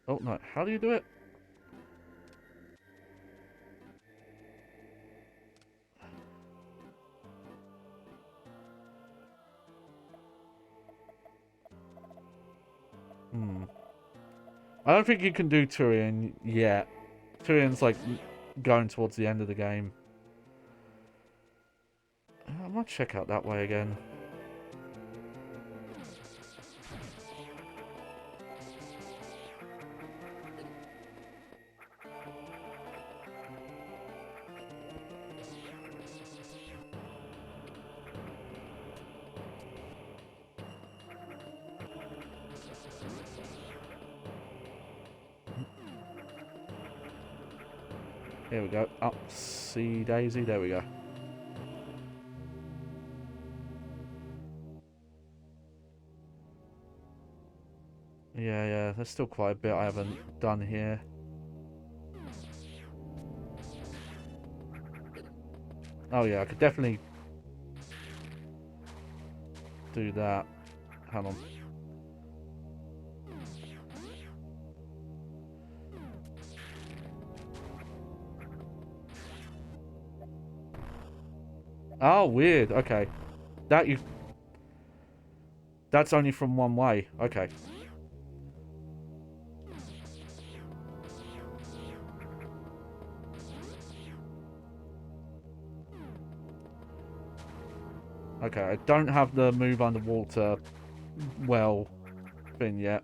Oh no, how do you do it? I don't think you can do Turian yet. Turian's like going towards the end of the game. I might check out that way again. Here we go. Up, see Daisy. There we go. Yeah, there's still quite a bit I haven't done here. Oh yeah, I could definitely do that. Hang on. Oh, weird. Okay. That's only from one way. Okay. Okay, I don't have the move underwater well thing yet.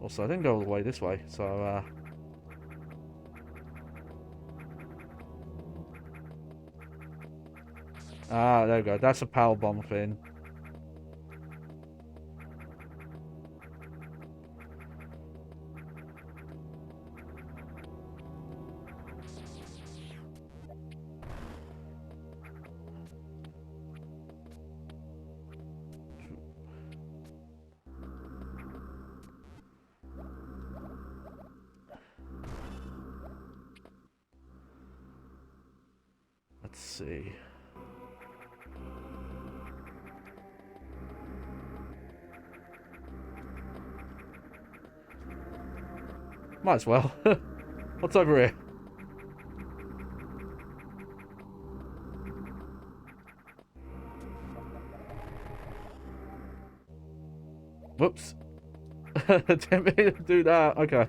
Also, I didn't go all the way this way, so ah, there we go. That's a power bomb thing. Let's see. Might as well. What's over here? Whoops. Didn't mean to do that. Okay.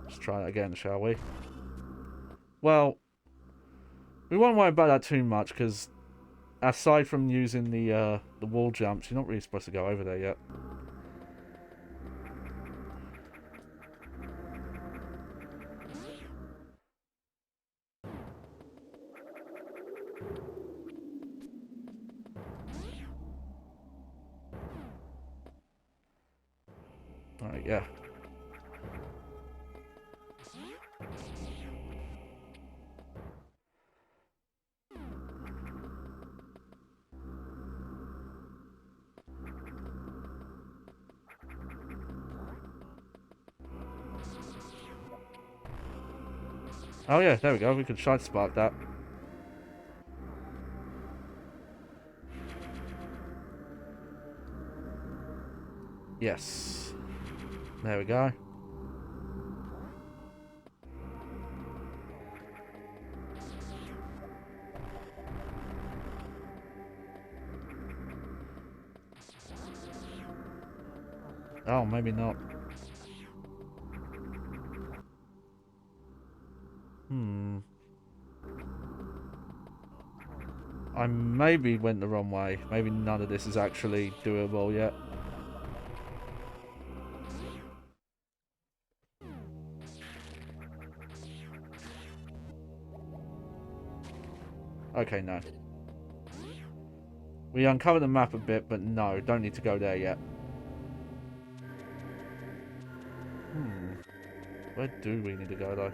Let's try it again, shall we? Well, we won't worry about that too much, because aside from using the wall jumps, you're not really supposed to go over there yet. Alright, yeah. Oh yeah, there we go. We could shine spark that. Yes. There we go. Oh, maybe not. I maybe went the wrong way. Maybe none of this is actually doable yet. Okay, no. We uncovered the map a bit, but no, don't need to go there yet. Where do we need to go, though?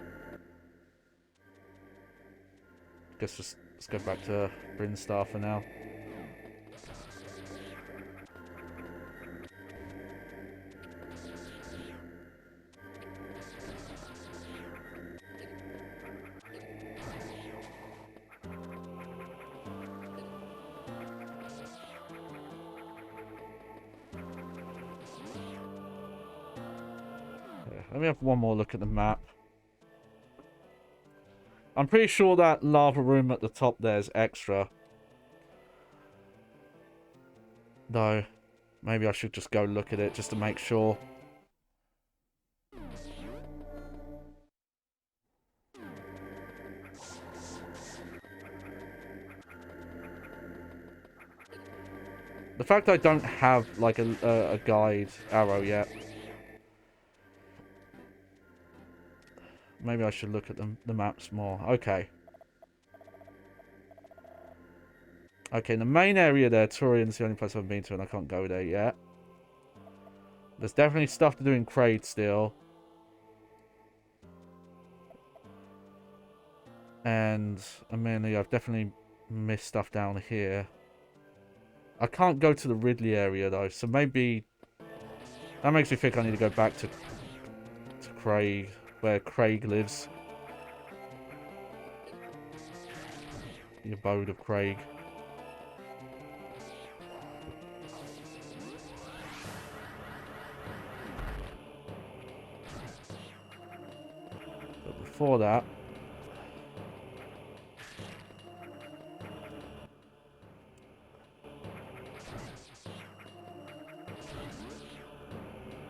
Guess just let's go back to Brinstar for now. Yeah, let me have one more look at the map. I'm pretty sure that lava room at the top there is extra. Though, maybe I should just go look at it just to make sure. The fact I don't have, like, a guide arrow yet. Maybe I should look at the maps more. Okay. Okay, in the main area there, Turian's the only place I've been to, and I can't go there yet. There's definitely stuff to do in Kraid still. And, mainly, I've definitely missed stuff down here. I can't go to the Ridley area, though, so maybe... That makes me think I need to go back to Craig, where Craig lives. The abode of Craig. But before that...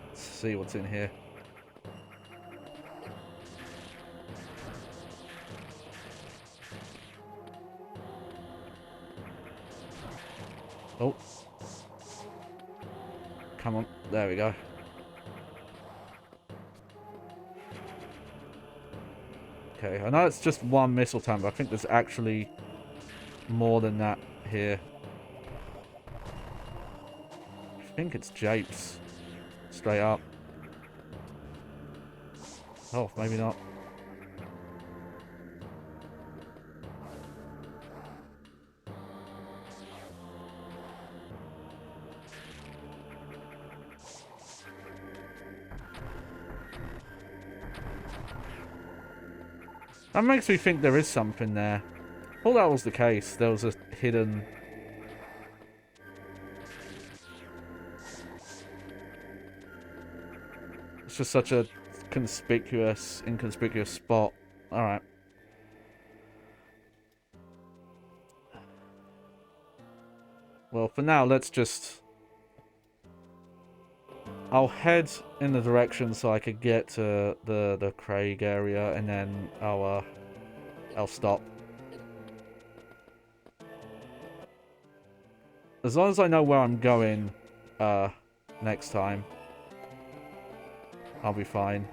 Let's see what's in here. Oh. Come on. There we go. Okay, I know it's just one missile tank, but I think there's actually more than that here. I think it's Japes. Straight up. Oh, maybe not. That makes me think there is something there. Well, that was the case. There was a hidden... It's just such a inconspicuous spot. Alright. Well, for now, let's just... I'll head in the direction so I could get to the Craig area, and then I'll stop. As long as I know where I'm going next time, I'll be fine.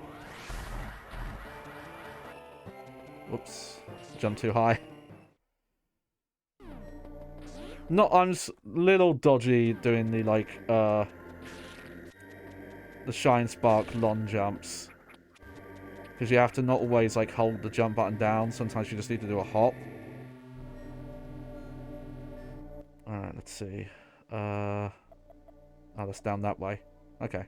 Whoops. Jumped too high. I'm a little dodgy doing the, like, the Shine Spark long jumps. Because you have to not always, like, hold the jump button down. Sometimes you just need to do a hop. Alright, let's see. Oh, that's down that way. Okay.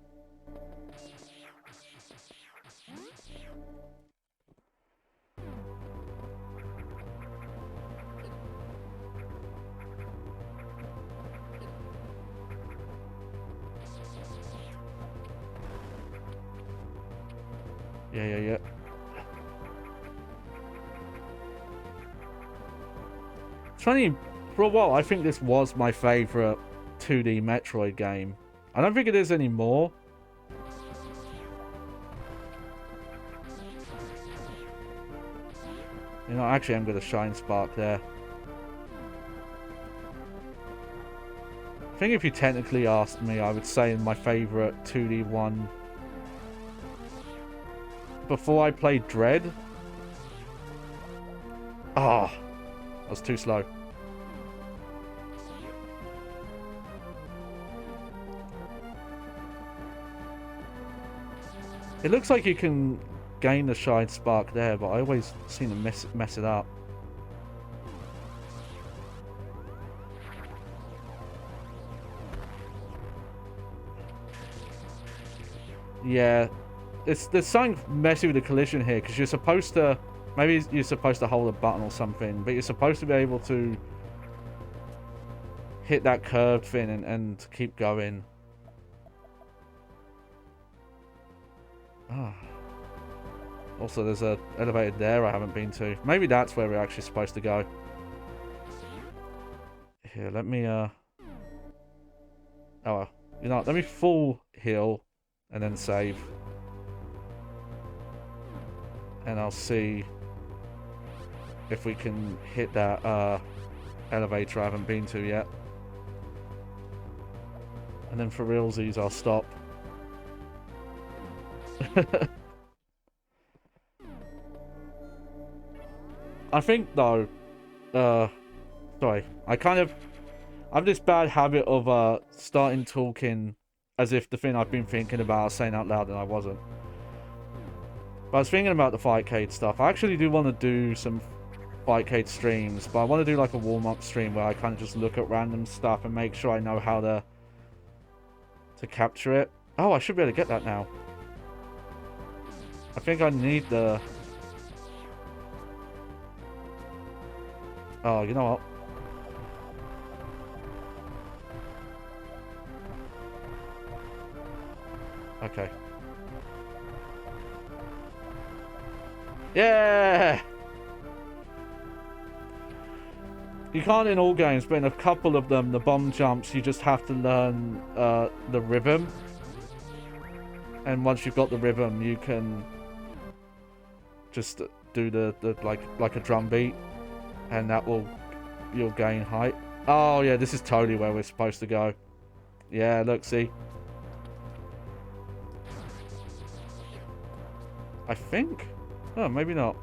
Yeah. It's funny, for a while, I think this was my favourite 2D Metroid game. I don't think it is anymore. You know, actually, I'm going to Shine Spark there. I think if you technically asked me, I would say my favourite 2D one... Before I played Dread... Ah, I was too slow. It looks like you can gain the Shine Spark there, but I always seem to mess it up. Yeah, there's something messy with the collision here, because you're supposed to... Maybe you're supposed to hold a button or something, but you're supposed to be able to hit that curved thing and keep going. Ah. Also, there's a elevator there I haven't been to. Maybe that's where we're actually supposed to go. Here, let me, Oh, well. You know what, let me full heal and then save. And I'll see if we can hit that, elevator I haven't been to yet. And then for realsies, I'll stop. I think, though, sorry, I have this bad habit of, starting talking as if the thing I've been thinking about is saying out loud and I wasn't. But I was thinking about the Fightcade stuff. I actually do want to do some Fightcade streams, but I want to do like a warm-up stream where I kind of just look at random stuff and make sure I know how to capture it. Oh, I should be able to get that now. I think I need the... Oh, you know what? Okay. Yeah! You can't in all games, but in a couple of them, the bomb jumps, you just have to learn the rhythm. And once you've got the rhythm, you can just do the like a drum beat, and you'll gain height. Oh yeah, this is totally where we're supposed to go. Yeah, look, see. I think. Oh, maybe not.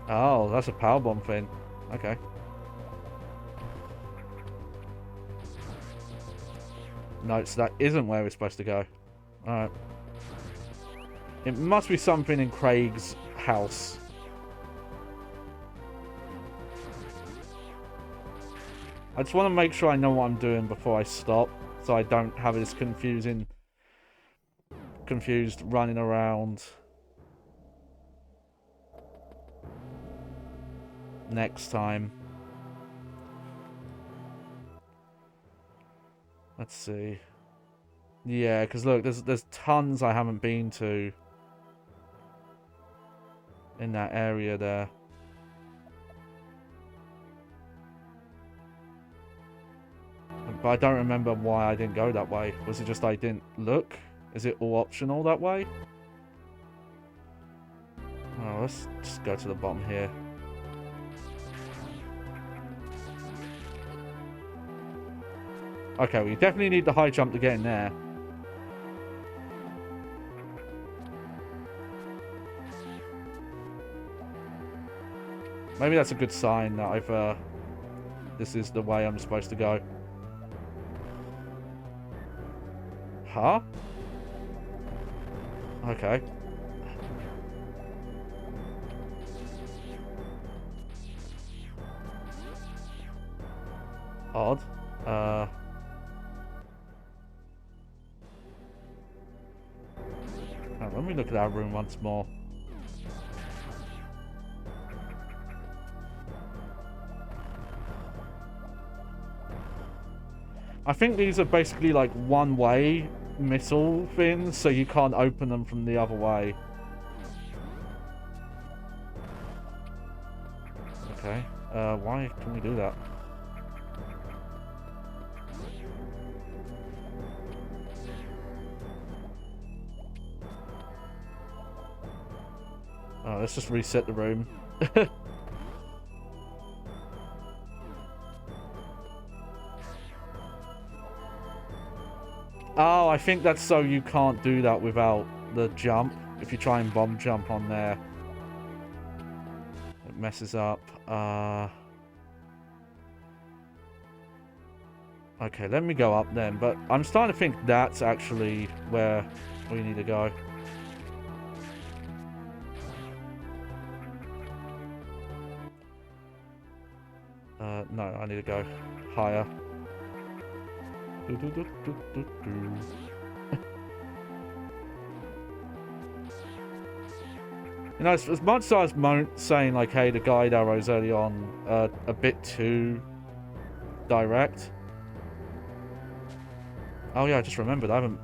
Oh, that's a power bomb thing. Okay. No, so that isn't where we're supposed to go. Alright. It must be something in Craig's house. I just want to make sure I know what I'm doing before I stop, so I don't have this confused running around next time. Let's see. Yeah, because look, there's tons I haven't been to in that area there. But I don't remember why I didn't go that way. Was it just I didn't look? Is it all optional that way? Oh, let's just go to the bottom here. Okay, we definitely need the high jump to get in there. Maybe that's a good sign that I've, this is the way I'm supposed to go. Huh? Okay. Odd. Let me look at our room once more. I think these are basically like one-way missile things, so you can't open them from the other way. Okay. Why can we do that? Oh, let's just reset the room. Oh, I think that's so you can't do that without the jump. If you try and bomb jump on there, it messes up. Okay, let me go up then. But I'm starting to think that's actually where we need to go. No, I need to go higher. You know, as much as I was saying, like, hey, the guide arrows early on a bit too direct. Oh yeah, I just remembered. I haven't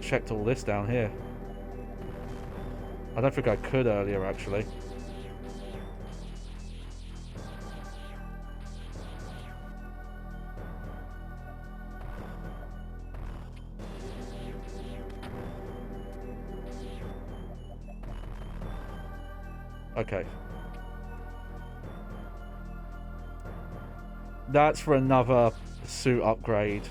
checked all this down here. I don't think I could earlier, actually. Okay. That's for another suit upgrade.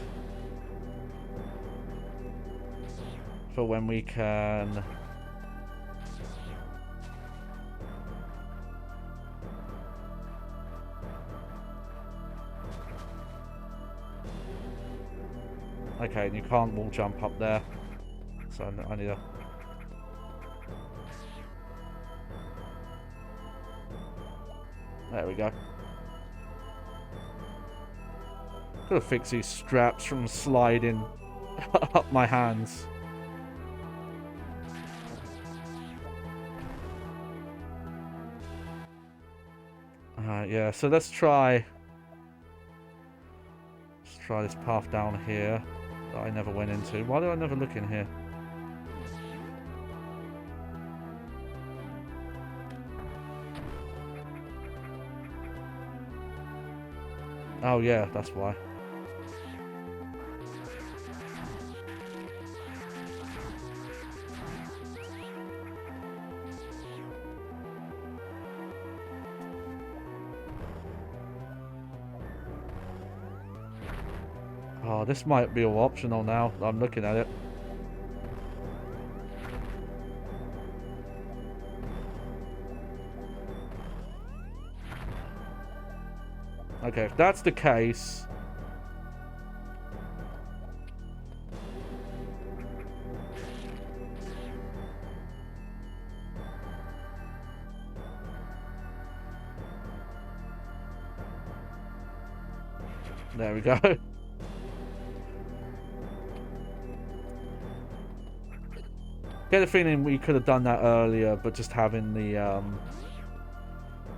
For when we can... Okay, and you can't wall jump up there. So I need a... There we go. Gotta fix these straps from sliding up my hands. Yeah, so let's try this path down here that I never went into. Why did I never look in here? Oh yeah, that's why. Oh, this might be all optional now. I'm looking at it. Okay, if that's the case... There we go. Get the feeling we could have done that earlier, but just having the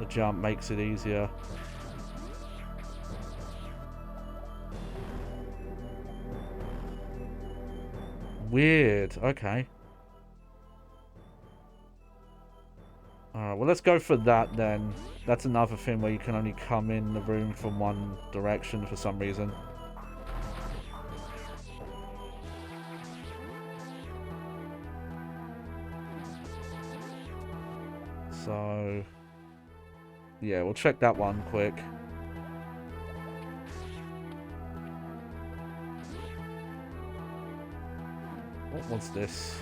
jump makes it easier. Weird. Okay. Alright, well, let's go for that then. That's another thing where you can only come in the room from one direction for some reason. So... yeah, we'll check that one quick. What's this?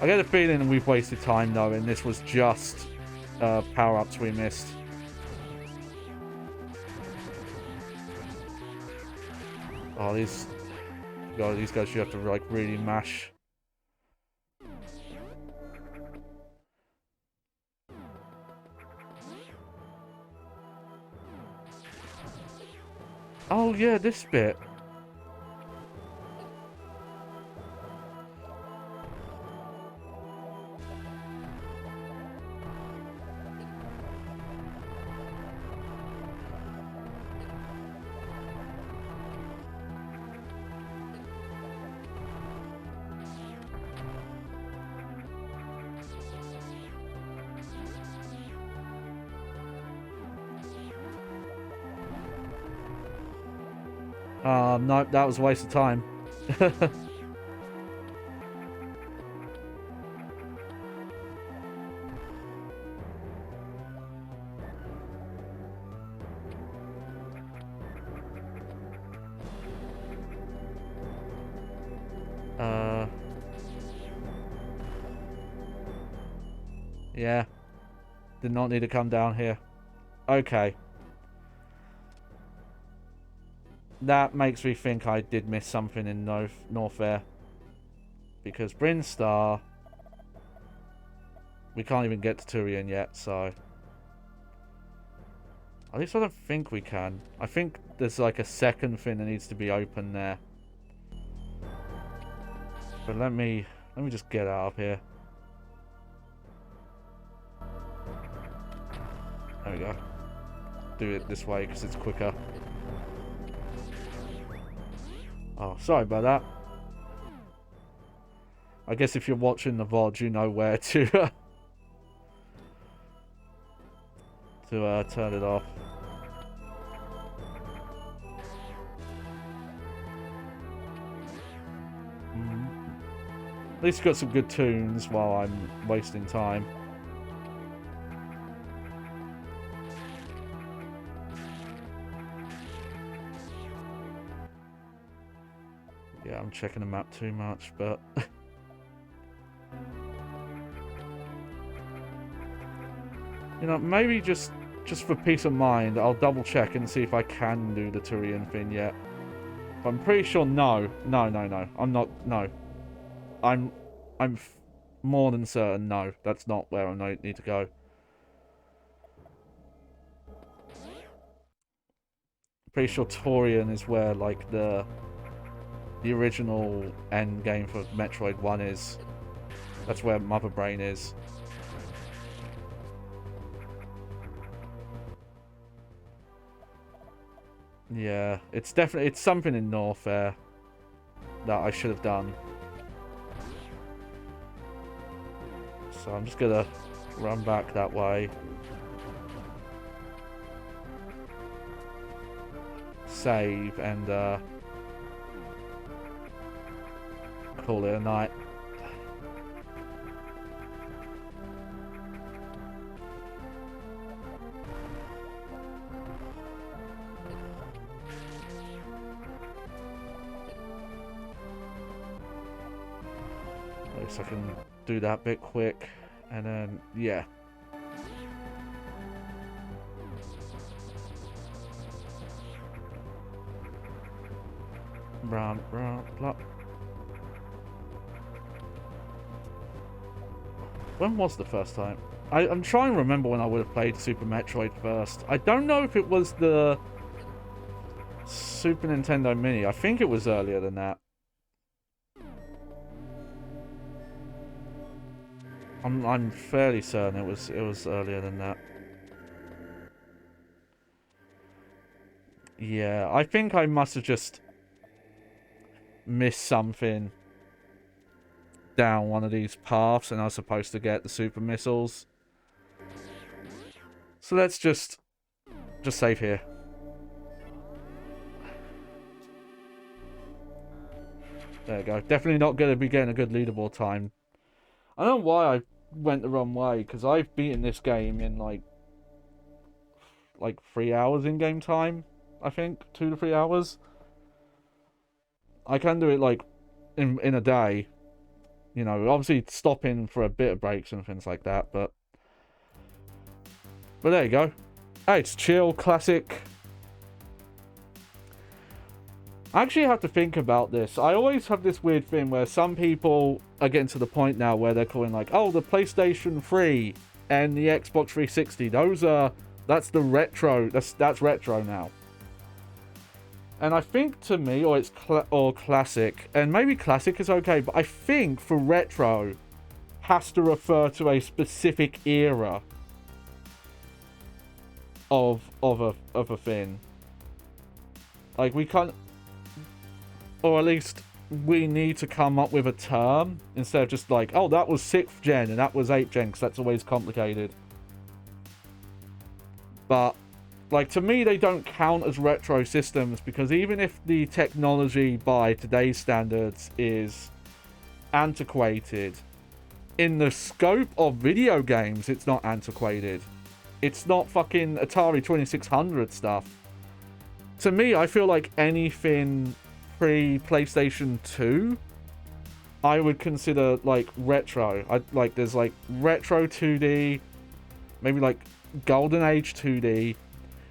I get a feeling we've wasted time though, and this was just power-ups we missed. Oh, these guys you have to like really mash. Oh yeah, this bit. Nope, that was a waste of time. Yeah. Did not need to come down here. Okay. That makes me think I did miss something in North Air. Because Brinstar... we can't even get to Turian yet, so... at least I don't think we can. I think there's like a second thing that needs to be open there. But let me just get out of here. There we go. Do it this way because it's quicker. Oh, sorry about that. I guess if you're watching the VOD, you know where to turn it off. At least got some good tunes while I'm wasting time. Yeah, I'm checking the map too much, but... you know, maybe just for peace of mind, I'll double check and see if I can do the Turian thing yet. But I'm pretty sure no. No. I'm not, no. I'm more than certain no. That's not where I need to go. Pretty sure Turian is where, like, the original end game for Metroid 1 is. That's where Mother Brain is. Yeah, it's something in North Air that I should have done. So I'm just gonna run back that way. Save and call it a night. At least I can do that bit quick, and then yeah. Blah, blah, blah. When was the first time? I'm trying to remember when I would have played Super Metroid first. I don't know if it was the Super Nintendo Mini. I think it was earlier than that. I'm fairly certain it was earlier than that. Yeah, I think I must have just... missed something down one of these paths, and I was supposed to get the super missiles. So let's just save here. There you go. Definitely not going to be getting a good leaderboard time. I don't know why I went the wrong way, because I've beaten this game in like 3 hours in game time, I think. 2 to 3 hours. I can do it like in a day. You know, obviously stopping for a bit of breaks and things like that, but there you go. Hey, it's chill, classic. I actually have to think about this. I always have this weird thing where some people are getting to the point now where they're calling like, oh, the PlayStation 3 and the Xbox 360, that's the retro, that's retro now. And I think to me, or it's classic, and maybe classic is okay, but I think for retro has to refer to a specific era of a thing. Like we can't, or at least we need to come up with a term instead of just like, oh, that was 6th gen and that was 8th gen, because that's always complicated. But like, to me, they don't count as retro systems, because even if the technology by today's standards is antiquated, in the scope of video games, it's not antiquated. It's not fucking Atari 2600 stuff. To me, I feel like anything pre-PlayStation 2, I would consider like retro. There's like retro 2D, maybe like Golden Age 2D,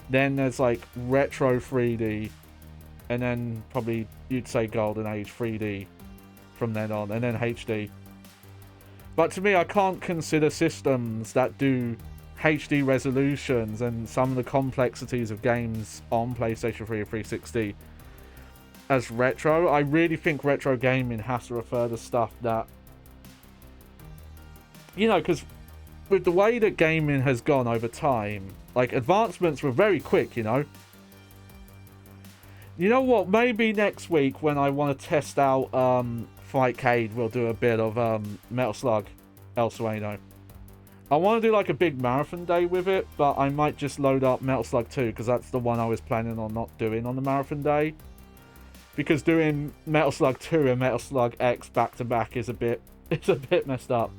then there's like retro 3D, and then probably you'd say Golden Age 3D from then on, and then HD. But to me, I can't consider systems that do HD resolutions and some of the complexities of games on PlayStation 3 or 360 as retro. I really think retro gaming has to refer to stuff that, you know, because with the way that gaming has gone over time, like, advancements were very quick, you know. You know what? Maybe next week when I want to test out Fightcade, we'll do a bit of Metal Slug El Sueno. I want to do like a big marathon day with it, but I might just load up Metal Slug 2, because that's the one I was planning on not doing on the marathon day. Because doing Metal Slug 2 and Metal Slug X back to back is a bit messed up.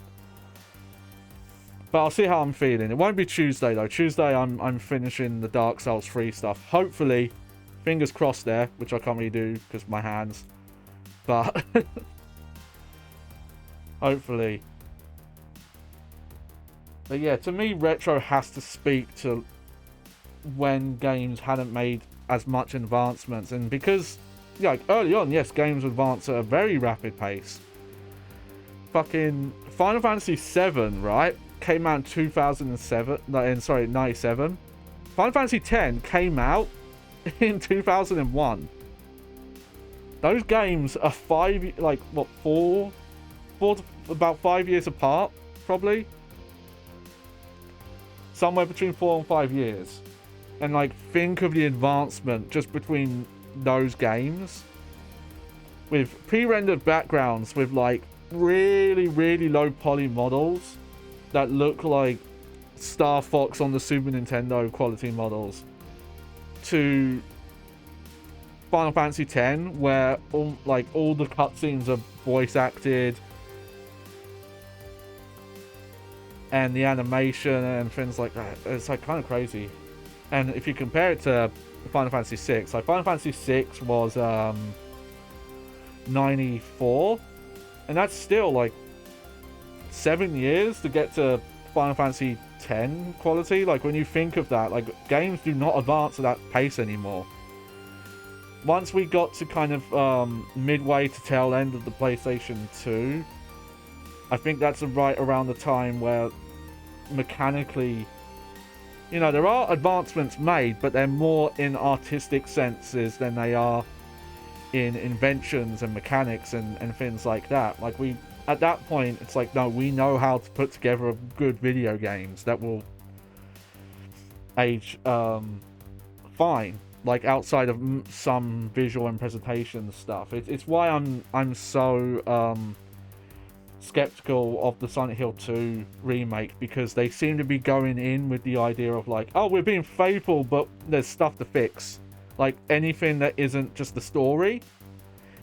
But I'll see how I'm feeling. It won't be Tuesday though. Tuesday I'm finishing the Dark Souls 3 stuff. Hopefully, fingers crossed there, which I can't really do because of my hands. But hopefully. But yeah, to me, retro has to speak to when games hadn't made as much advancements. And because, like, early on, yes, games advance at a very rapid pace. Fucking Final Fantasy 7, right? Came out in 2007. Sorry, 97. Final Fantasy 10 came out in 2001. Those games are about 5 years apart, probably. Somewhere between 4 and 5 years. And like, think of the advancement just between those games. With pre-rendered backgrounds with like really, really low poly models that look like Star Fox on the Super Nintendo quality models, to Final Fantasy X, where all the cutscenes are voice acted, and the animation and things like that. It's like kind of crazy. And if you compare it to Final Fantasy VI, like Final Fantasy VI was 94, and that's still like 7 years to get to Final Fantasy X quality. Like, when you think of that, like, games do not advance at that pace anymore. Once we got to kind of midway to tail end of the PlayStation 2, I think that's right around the time where mechanically, you know, there are advancements made, but they're more in artistic senses than they are in inventions and mechanics and things like that. Like, at that point, it's like, no, we know how to put together good video games that will age fine. like outside of some visual and presentation stuff. It's why I'm so skeptical of the Silent Hill 2 remake, because they seem to be going in with the idea of like, oh, we're being faithful, but there's stuff to fix. Like anything that isn't just the story,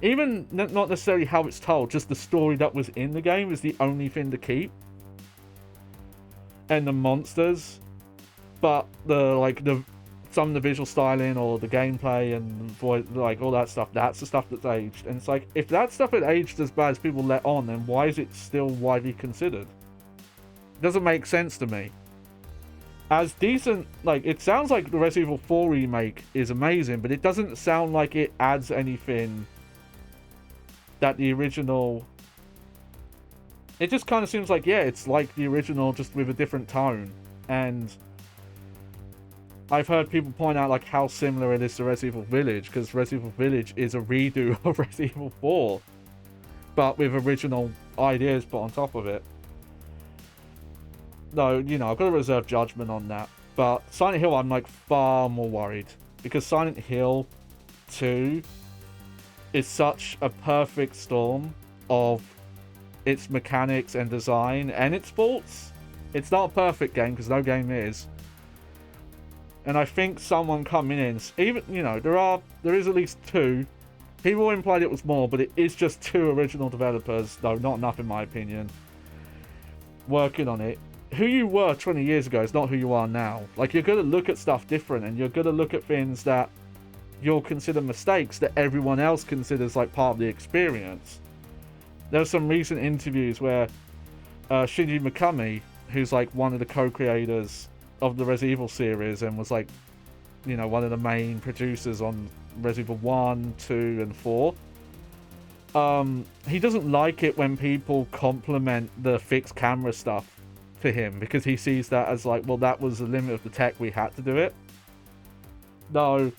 even not necessarily how it's told, just the story that was in the game is the only thing to keep, and the monsters. But some of the visual styling or the gameplay and like all that stuff, that's the stuff that's aged. And it's like, if that stuff had aged as bad as people let on, then why is it still widely considered? It doesn't make sense to me. As decent, like, it sounds like the Resident Evil 4 remake is amazing, but it doesn't sound like it adds anything that the original... It just kind of seems like, yeah, it's like the original, just with a different tone. And I've heard people point out like how similar it is to Resident Evil Village, because Resident Evil Village is a redo of Resident Evil 4, but with original ideas put on top of it. Though, you know, I've got to reserve judgment on that. But Silent Hill, I'm like far more worried, because Silent Hill 2 is such a perfect storm of its mechanics and design and its faults. It's not a perfect game, because no game is. And I think someone coming in, even, you know, there is at least 2. People implied it was more, but it is just 2 original developers, though not enough in my opinion, working on it. Who you were 20 years ago is not who you are now. Like, you're going to look at stuff different, and you're going to look at things that you'll consider mistakes that everyone else considers like part of the experience. There were some recent interviews where Shinji Mikami, who's like one of the co-creators of the Resident Evil series and was like, you know, one of the main producers on Resident Evil 1, 2 and 4, he doesn't like it when people compliment the fixed camera stuff to him, because he sees that as like, well, that was the limit of the tech, we had to do it. Though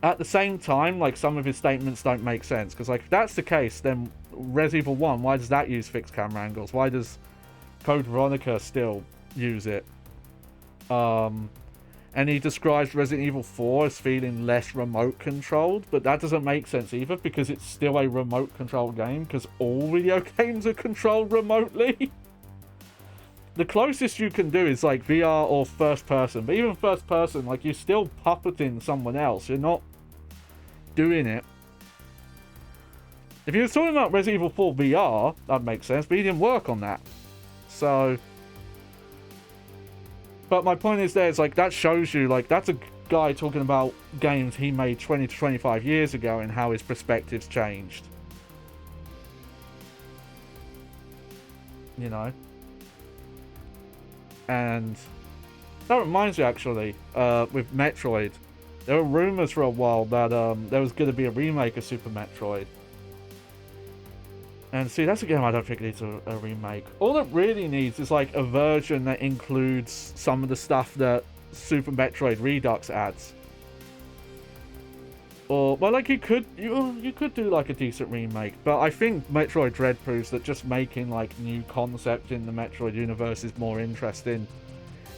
at the same time, like, some of his statements don't make sense, because like, if that's the case, then Resident Evil 1, why does that use fixed camera angles? Why does Code Veronica still use it? And he describes Resident Evil 4 as feeling less remote controlled, but that doesn't make sense either, because it's still a remote controlled game, because all video games are controlled remotely. The closest you can do is like VR or first person, but even first person, like, you're still puppeting someone else, you're not doing it. If you were talking about Resident Evil 4 VR, that'd make sense, but he didn't work on that. So, but my point is, there's like, that shows you, like, that's a guy talking about games he made 20 to 25 years ago and how his perspectives changed. You know? And that reminds me, actually, with Metroid, there were rumors for a while that there was going to be a remake of Super Metroid. And see, that's a game I don't think needs a remake. All it really needs is like a version that includes some of the stuff that Super Metroid Redux adds. Or, well, like, you could do like a decent remake, but I think Metroid Dread proves that just making like new concept in the Metroid universe is more interesting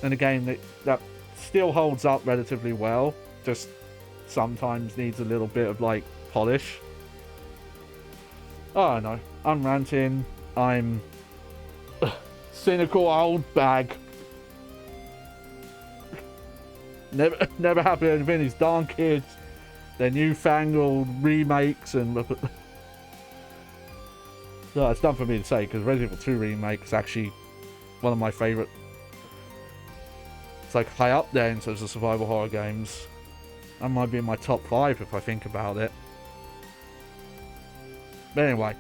than a game that still holds up relatively well, just sometimes needs a little bit of like polish. Oh no, I'm ranting. I'm cynical old bag. Never happy with anything. These darn kids, their newfangled remakes, and no, it's not for me to say, because Resident Evil 2 remake is actually one of my favourite. It's like high up there in terms of survival horror games. That might be in my top 5 if I think about it. But anyway,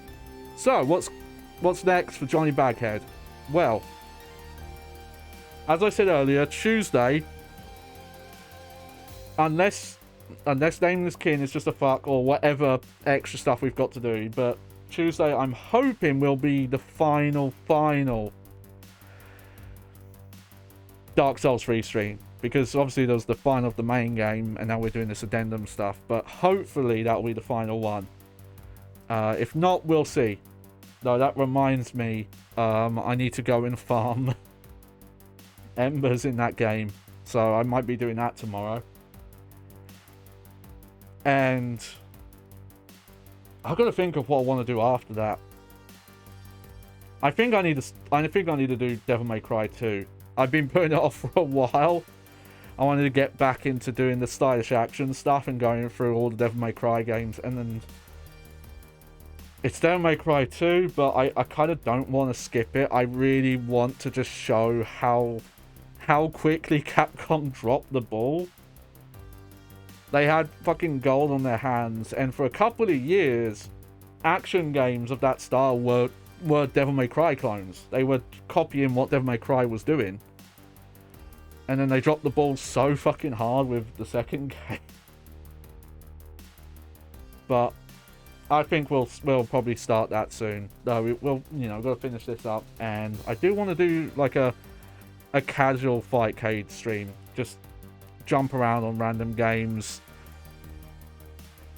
so what's next for Johnny Baghead? Well, as I said earlier, Tuesday, unless Nameless Kin is just a fuck or whatever extra stuff we've got to do, but Tuesday I'm hoping will be the final Dark Souls 3 stream, because obviously there was the final of the main game and now we're doing this addendum stuff, but hopefully that'll be the final one. If not, we'll see. Though that reminds me, I need to go and farm embers in that game, so I might be doing that tomorrow. And I've got to think of what I want to do after that. I think I need to do Devil May Cry 2. I've been putting it off for a while. I wanted to get back into doing the stylish action stuff and going through all the Devil May Cry games. And then it's Devil May Cry 2, but I kind of don't want to skip it. I really want to just show how quickly Capcom dropped the ball. They had fucking gold on their hands, and for a couple of years, action games of that style were Devil May Cry clones. They were copying what Devil May Cry was doing. And then they dropped the ball so fucking hard with the second game. But I think we'll probably start that soon. Though we'll gotta finish this up, and I do want to do like a casual Fightcade stream. Just jump around on random games.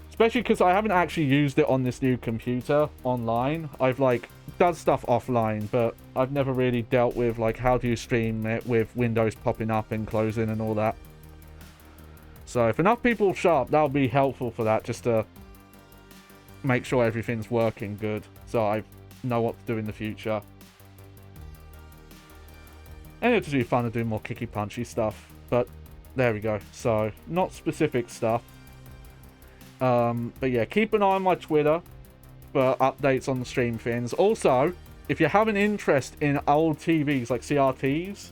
Especially because I haven't actually used it on this new computer online. I've like done stuff offline, but I've never really dealt with like how do you stream it with Windows popping up and closing and all that. So if enough people show up, that'll be helpful for that, just to make sure everything's working good, so I know what to do in the future. And it'll just be fun to do more kicky punchy stuff. But there we go. So not specific stuff. But yeah, keep an eye on my Twitter for updates on the stream things. Also, if you have an interest in old TVs like CRTs,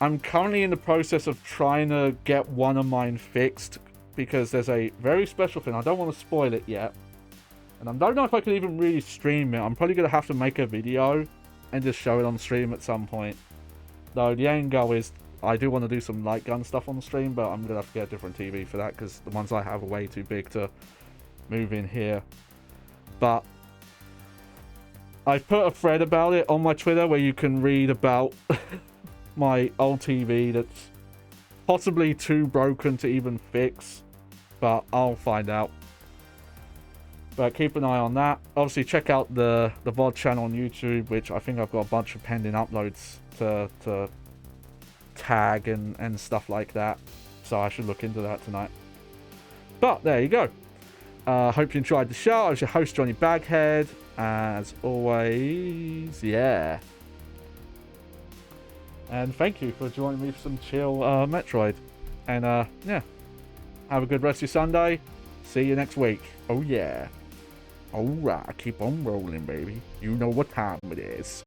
I'm currently in the process of trying to get one of mine fixed, because there's a very special thing. I don't want to spoil it yet, and I don't know if I can even really stream it. I'm probably going to have to make a video and just show it on stream at some point. Though the end goal is I do want to do some light gun stuff on the stream, but I'm going to have to get a different TV for that, because the ones I have are way too big to move in here. But I put a thread about it on my Twitter where you can read about my old TV that's possibly too broken to even fix, but I'll find out. But keep an eye on that. Obviously check out the VOD channel on YouTube, which I think I've got a bunch of pending uploads to tag and stuff like that, so I should look into that tonight. But there you go. Hope you enjoyed the show. I was your host, Johnny Baghead, as always. Yeah, and thank you for joining me for some chill Metroid. And yeah, have a good rest of your Sunday. See you next week. Oh yeah. Alright, keep on rolling, baby. You know what time it is.